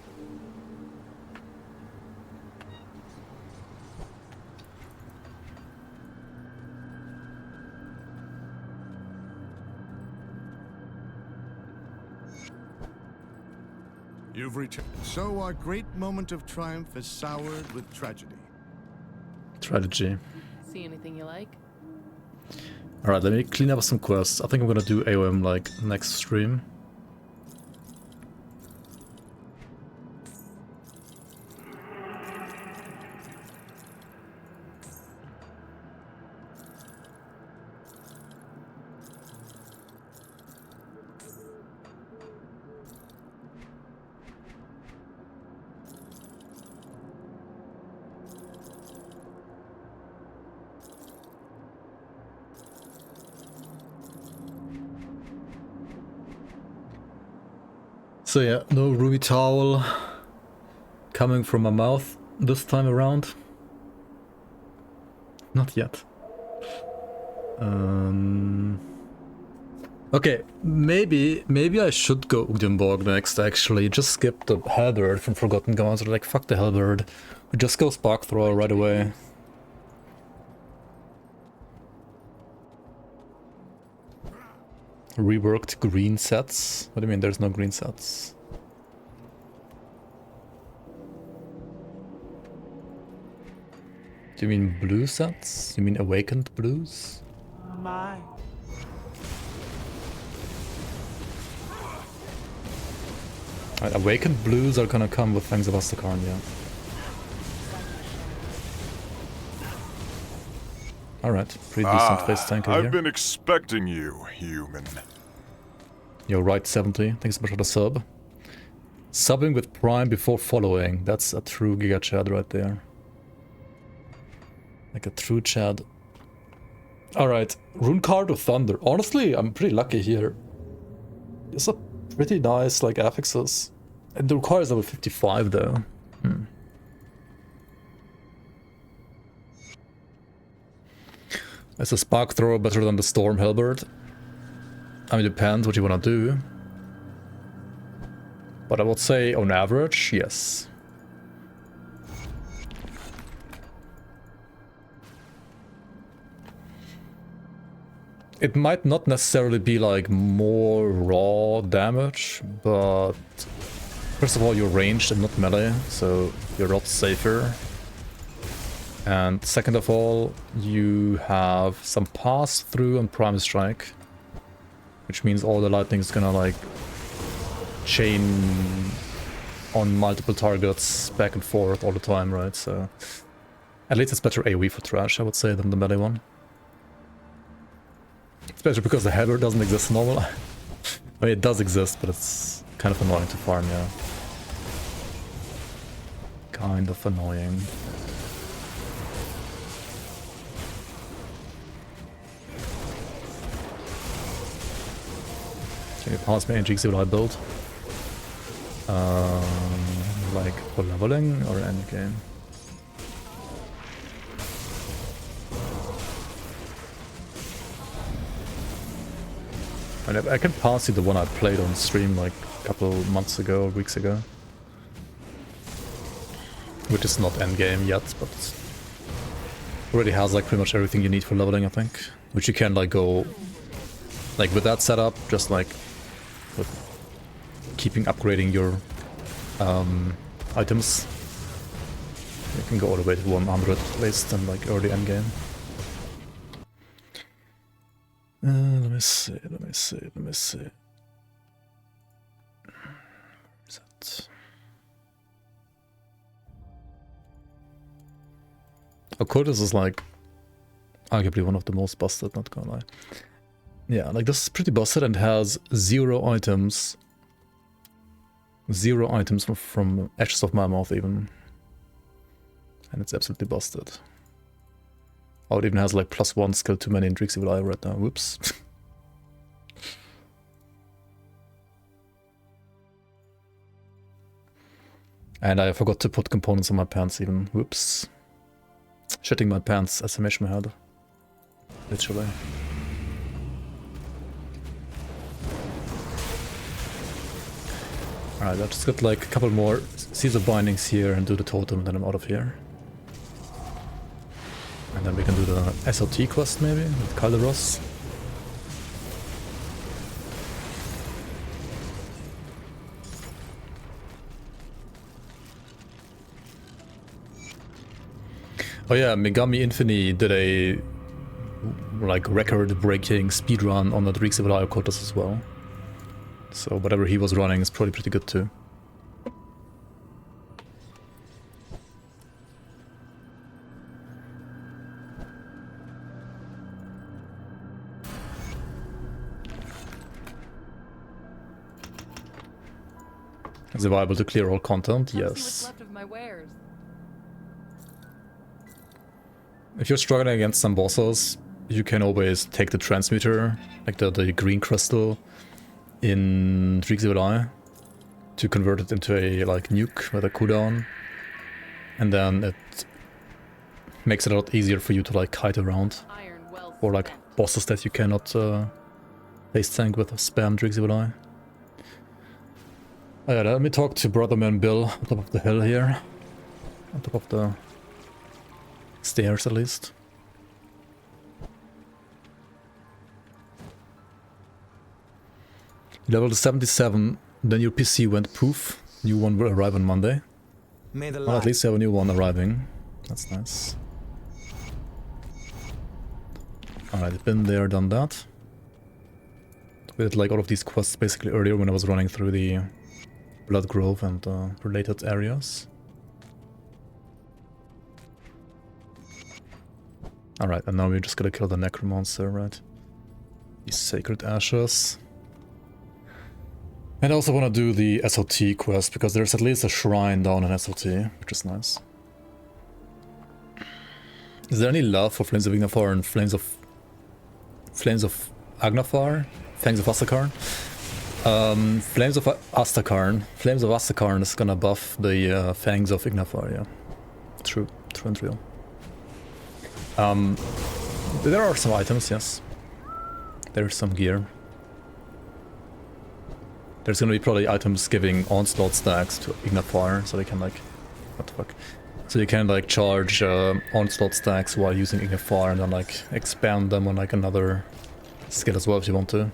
You've returned. So our great moment of triumph is soured with tragedy. Strategy. See anything you like? Alright, let me clean up some quests. I think I'm gonna do AOM like next stream. So yeah, no Ruby Towel coming from my mouth this time around. Not yet. Okay, maybe I should go Udenborg next, actually. Just skip the Halberd from Forgotten Gods, or like, fuck the Halberd. We just go Spark Thrower right away. Reworked green sets? What do you mean there's no green sets? Do you mean blue sets? You mean Awakened blues? My. Awakened blues are gonna come with Fangs of Astakarn, yeah. Alright, pretty decent face tanker I've here. been expecting you, human. You're right, 70. Thanks so much for the sub. Subbing with Prime before following. That's a true Giga Chad right there. Like a true Chad. Alright, Rune Card of Thunder. Honestly, I'm pretty lucky here. It's a pretty nice, like, affixes. It requires level 55 though. Is a Spark Thrower better than the Storm Halberd? I mean, depends what you wanna do. But I would say, on average, yes. It might not necessarily be like more raw damage, but first of all, you're ranged and not melee, so you're a lot safer. And second of all, you have some pass through on Prime Strike, which means all the lightning is gonna like chain on multiple targets back and forth all the time, right? So at least it's better AoE for trash, I would say, than the melee one. Especially because the Halberd doesn't exist normal. I mean, it does exist, but it's kind of annoying to farm, yeah. Kind of annoying. Can you pass me any GXI build? Like for leveling or endgame? I can pass you the one I played on stream like a couple months ago or weeks ago. Which is not endgame yet, but already has like pretty much everything you need for leveling, I think. Which you can like go like with that setup, just like with keeping upgrading your items. You can go all the way to 100 at least in like early endgame. Let me see. Where's that? Occultus is like arguably one of the most busted, not gonna lie. Yeah, like this is pretty busted and has 0 items. 0 items from Ashes of Mammoth even. And it's absolutely busted. Oh, it even has like +1 skill too many in Drixie right now. Whoops. And I forgot to put components on my pants even. Whoops. Shitting my pants as a mission head. Literally. Alright, I just got like a couple more Caesar bindings here and do the totem, and then I'm out of here. And then we can do the SLT quest maybe with Calderos. Oh yeah, Megami Infini did a like record-breaking speedrun on the Drixie Occultus as well. So whatever he was running is probably pretty good too. Is it viable to clear all content? Yes. Left of my wares. If you're struggling against some bosses, you can always take the transmuter, like the green crystal, in Drixie to convert it into a like nuke with a cooldown, and then it makes it a lot easier for you to like kite around, or like bosses that you cannot Base tank with a spam Drixie would I. Oh, yeah, let me talk to Brotherman Bill on top of the hill here. On top of the stairs at least. Level 77, then your PC went poof. New one will arrive on Monday. Well, at least you have a new one arriving. That's nice. Alright, been there, done that. We did like all of these quests basically earlier when I was running through the Blood Grove and related areas. Alright, and now we're just gonna kill the Necromancer, right? These Sacred Ashes. And I also want to do the SOT quest, because there's at least a shrine down in SOT, which is nice. Is there any love for Flames of Ignafar and Flames of Agnafar? Fangs of Astakarn? Flames of Astakarn. Flames of Astakarn is gonna buff the Fangs of Ignafar, yeah. True and real. There are some items, yes. There's some gear. There's gonna be probably items giving onslaught stacks to Ignafar, so they can like... What the fuck? So you can like charge onslaught stacks while using Ignafar and then like expand them on like another skill as well if you want to.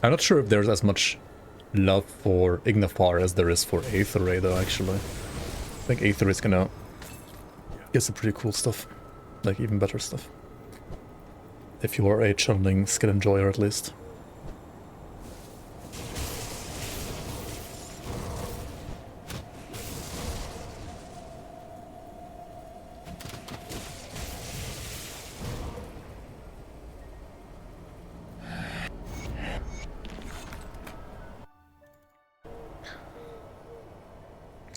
I'm not sure if there's as much love for Ignafar as there is for Aether though, actually. I think Aether is gonna get some pretty cool stuff. Like even better stuff. If you are a channeling skill enjoyer at least.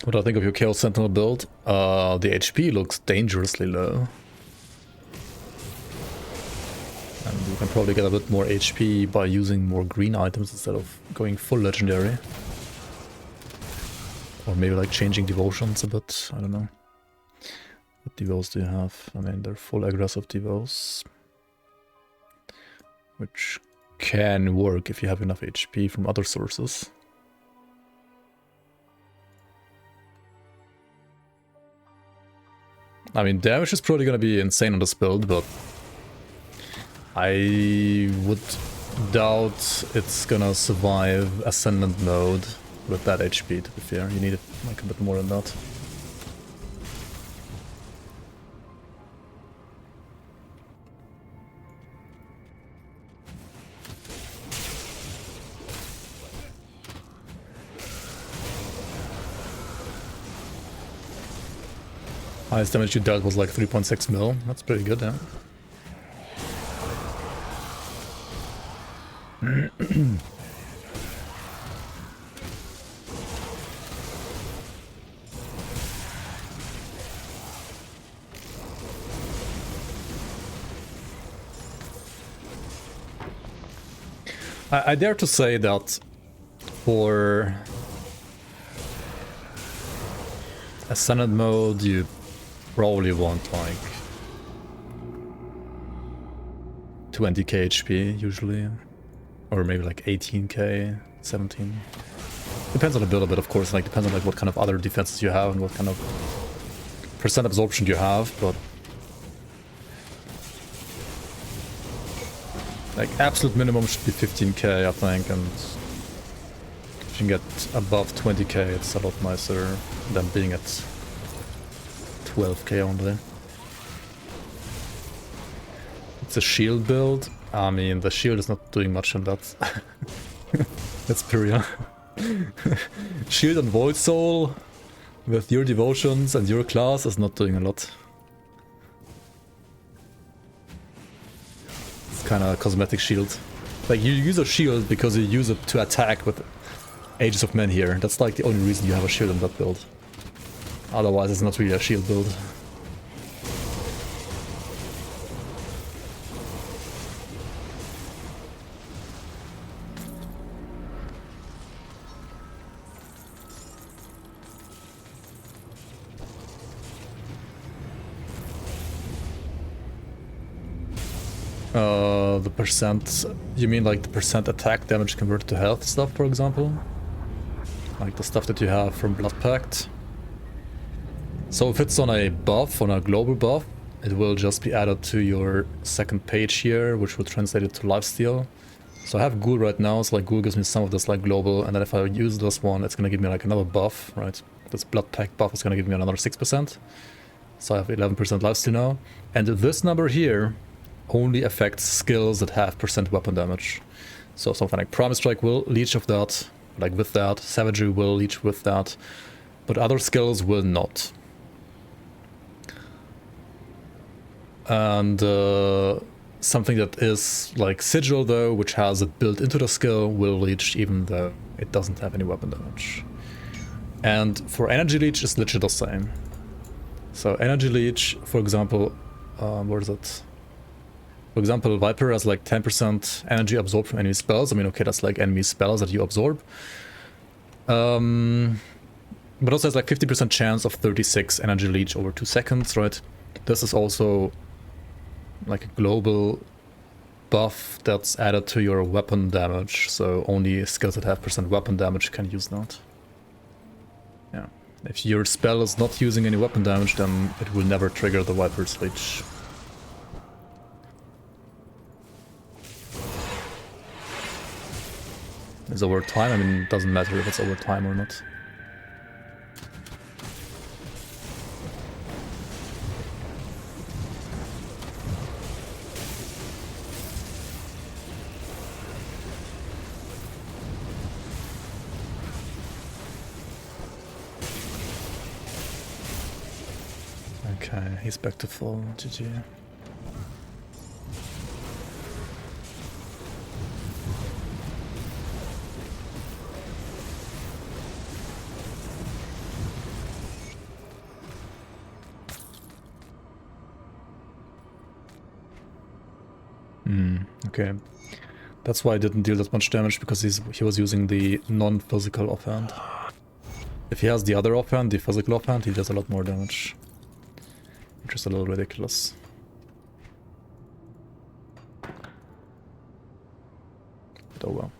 What do I think of your Chaos Sentinel build? The HP looks dangerously low. And you can probably get a bit more HP by using more green items instead of going full legendary. Or maybe like changing devotions a bit, I don't know. What devos do you have? I mean, they're full aggressive devos. Which can work if you have enough HP from other sources. I mean, damage is probably gonna be insane on this build, but I would doubt it's gonna survive Ascendant mode with that HP, to be fair. You need it like a bit more than that. Highest damage you dealt was like 3.6 mil. That's pretty good, yeah. I dare to say that for Ascendant mode you probably want like 20k HP usually, or maybe like 18k, 17. Depends on the build a bit, of course. Like depends on like what kind of other defenses you have and what kind of percent absorption you have, but like absolute minimum should be 15k, I think, and if you can get above 20k, it's a lot nicer than being at 12k only. It's a shield build. I mean, the shield is not doing much in that. That's Pyria. Shield and Void Soul with your devotions and your class is not doing a lot. It's kind of a cosmetic shield. Like, you use a shield because you use it to attack with Ages of Men here. That's like the only reason you have a shield in that build. Otherwise, it's not really a shield build. The percent... You mean like the percent attack damage converted to health stuff, for example? Like the stuff that you have from Blood Pact. So if it's on a buff, on a global buff, it will just be added to your second page here, which will translate it to lifesteal. So I have Ghoul right now, so like Ghoul gives me some of this like global, and then if I use this one, it's gonna give me like another buff, right? This Blood Pact buff is gonna give me another 6%. So I have 11% lifesteal now. And this number here only affects skills that have percent weapon damage. So something like Primal Strike will leech of that, like with that. Savagery will leech with that, but other skills will not. And something that is like Sigil though, which has it built into the skill, will leech even though it doesn't have any weapon damage. And for Energy Leech, it's literally the same. So Energy Leech, for example, where is it? For example, Viper has like 10% energy absorbed from enemy spells. I mean, okay, that's like enemy spells that you absorb. But also has like 50% chance of 36 energy leech over 2 seconds, right? This is also like a global buff that's added to your weapon damage. So only skills that have percent weapon damage can use that. Yeah. If your spell is not using any weapon damage, then it will never trigger the Viper's Leech. Is over time? I mean, it doesn't matter if it's over time or not. Okay, he's back to full. GG. Okay. That's why I didn't deal that much damage, because he was using the non-physical offhand. If he has the other offhand, the physical offhand, he does a lot more damage. Which is a little ridiculous. But oh well.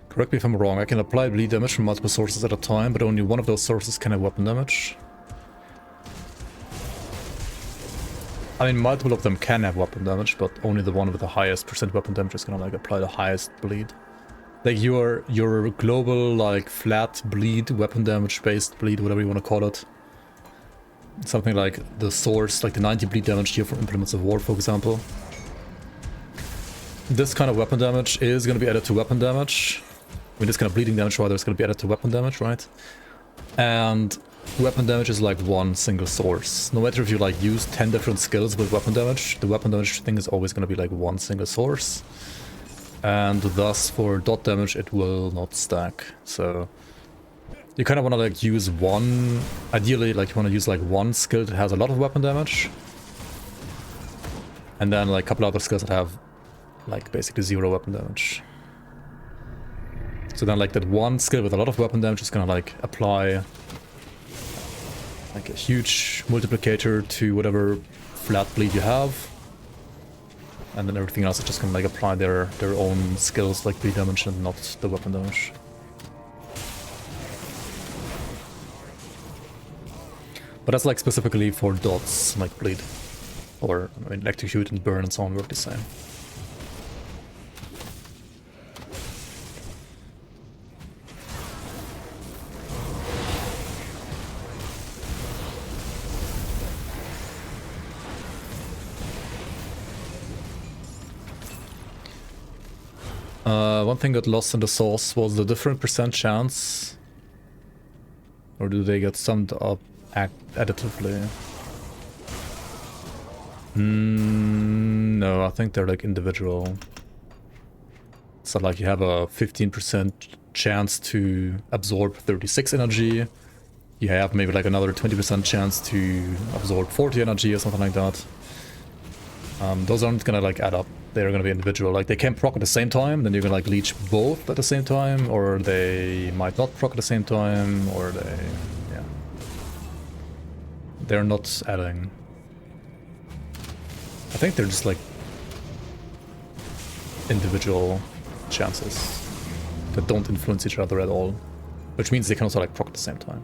Correct me if I'm wrong, I can apply bleed damage from multiple sources at a time, but only one of those sources can have weapon damage. I mean, multiple of them can have weapon damage, but only the one with the highest percent weapon damage is gonna like apply the highest bleed. Like your global like flat bleed, weapon damage based bleed, whatever you want to call it. Something like the source, like the 90 bleed damage here for Implements of War, for example. This kind of weapon damage is gonna be added to weapon damage. I mean, this kind of bleeding damage rather is gonna be added to weapon damage, right? And weapon damage is like one single source. No matter if you like use 10 different skills with weapon damage, the weapon damage thing is always going to be like one single source. And thus for dot damage it will not stack. So you kind of want to like use one, ideally like you want to use like one skill that has a lot of weapon damage. And then like a couple other skills that have like basically 0 weapon damage. So then like that one skill with a lot of weapon damage is going to like apply like a huge multiplicator to whatever flat bleed you have, and then everything else is just gonna like apply their own skills like bleed damage and not the weapon damage. But that's like specifically for dots like bleed, or I mean electrocute and burn and so on work the same. One thing got lost in the sauce was the different percent chance. Or do they get summed up additively? No, I think they're like individual. So like you have a 15% chance to absorb 36 energy. You have maybe like another 20% chance to absorb 40 energy or something like that. Those aren't gonna like add up. They're gonna be individual. Like they can proc at the same time, then you're gonna like leech both at the same time, or they might not proc at the same time, or they, yeah. They're not adding. I think they're just like individual chances that don't influence each other at all, which means they can also like proc at the same time.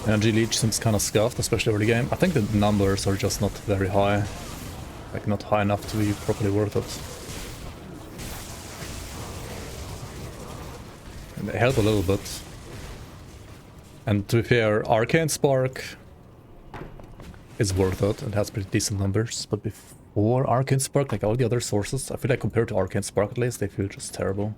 Energy leech seems kind of scuffed, especially early game. I think the numbers are just not very high. Like, not high enough to be properly worth it. And they help a little bit. And to be fair, Arcane Spark is worth it. It has pretty decent numbers. But before Arcane Spark, like all the other sources, I feel like compared to Arcane Spark at least, they feel just terrible.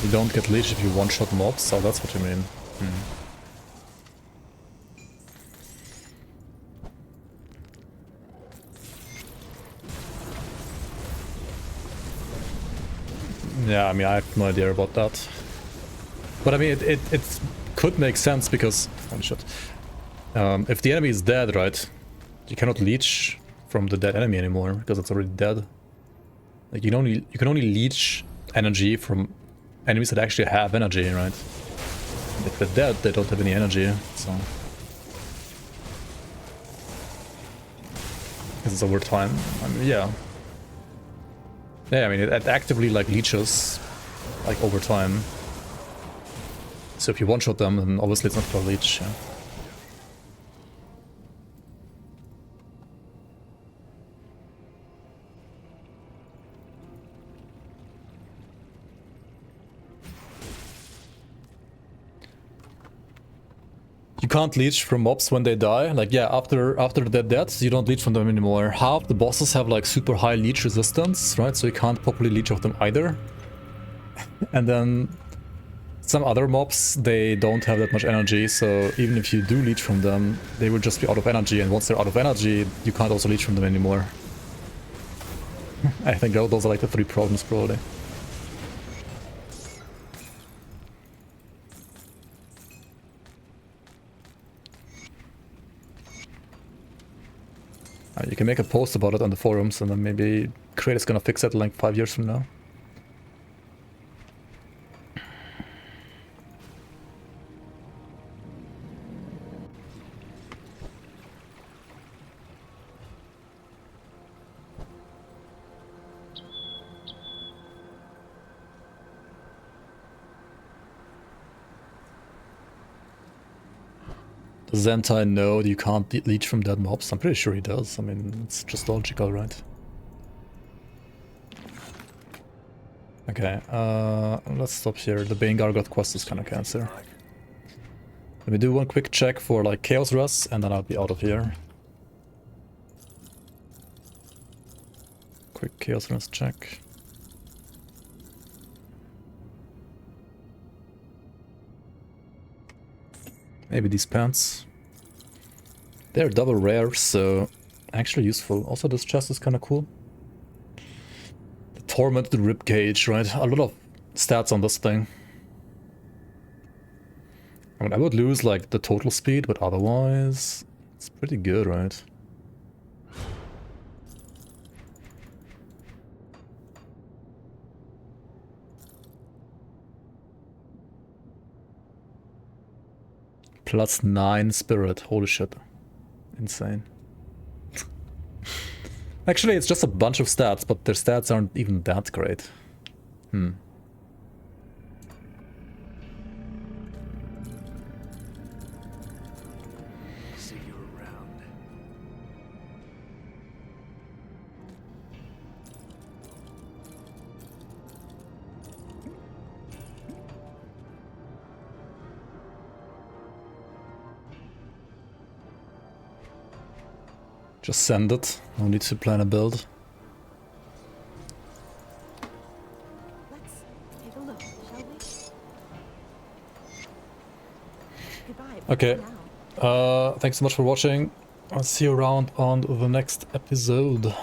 You don't get leech if you one-shot mobs, so that's what you mean. Yeah, I mean, I have no idea about that. But I mean, it could make sense because... Holy shit. If the enemy is dead, right? You cannot leech from the dead enemy anymore, because it's already dead. Like, you can only leech energy from enemies that actually have energy, right? And if they're dead, they don't have any energy, so... Because it's over time. I mean, yeah. Yeah, I mean, it actively, like, leeches, like, over time. So if you one-shot them, then obviously it's not gonna leech, yeah. You can't leech from mobs when they die. Like, yeah, after they're dead, you don't leech from them anymore. Half the bosses have like super high leech resistance, right? So you can't properly leech off them either. And then some other mobs, they don't have that much energy, so even if you do leech from them, they will just be out of energy, and once they're out of energy, you can't also leech from them anymore. I think those are like the three problems, probably. You can make a post about it on the forums, and then maybe Creator's gonna fix it like 5 years from now. Does Zentai know that you can't leech from dead mobs? I'm pretty sure he does. I mean, it's just logical, right? Okay, let's stop here. The Bane Gargoth quest is kind of cancer. Let me do one quick check for like Chaos Rush, and then I'll be out of here. Quick Chaos Rush check. Maybe these pants. They're double rare, so actually useful. Also, this chest is kind of cool. The Tormented Ribcage, right? A lot of stats on this thing. I mean, I would lose like the total speed, but otherwise, it's pretty good, right? +9 spirit, holy shit. Insane. Actually, it's just a bunch of stats, but their stats aren't even that great. See you around. Just send it. No need to plan a build. Let's Goodbye. Okay. For now. Thanks so much for watching. I'll see you around on the next episode.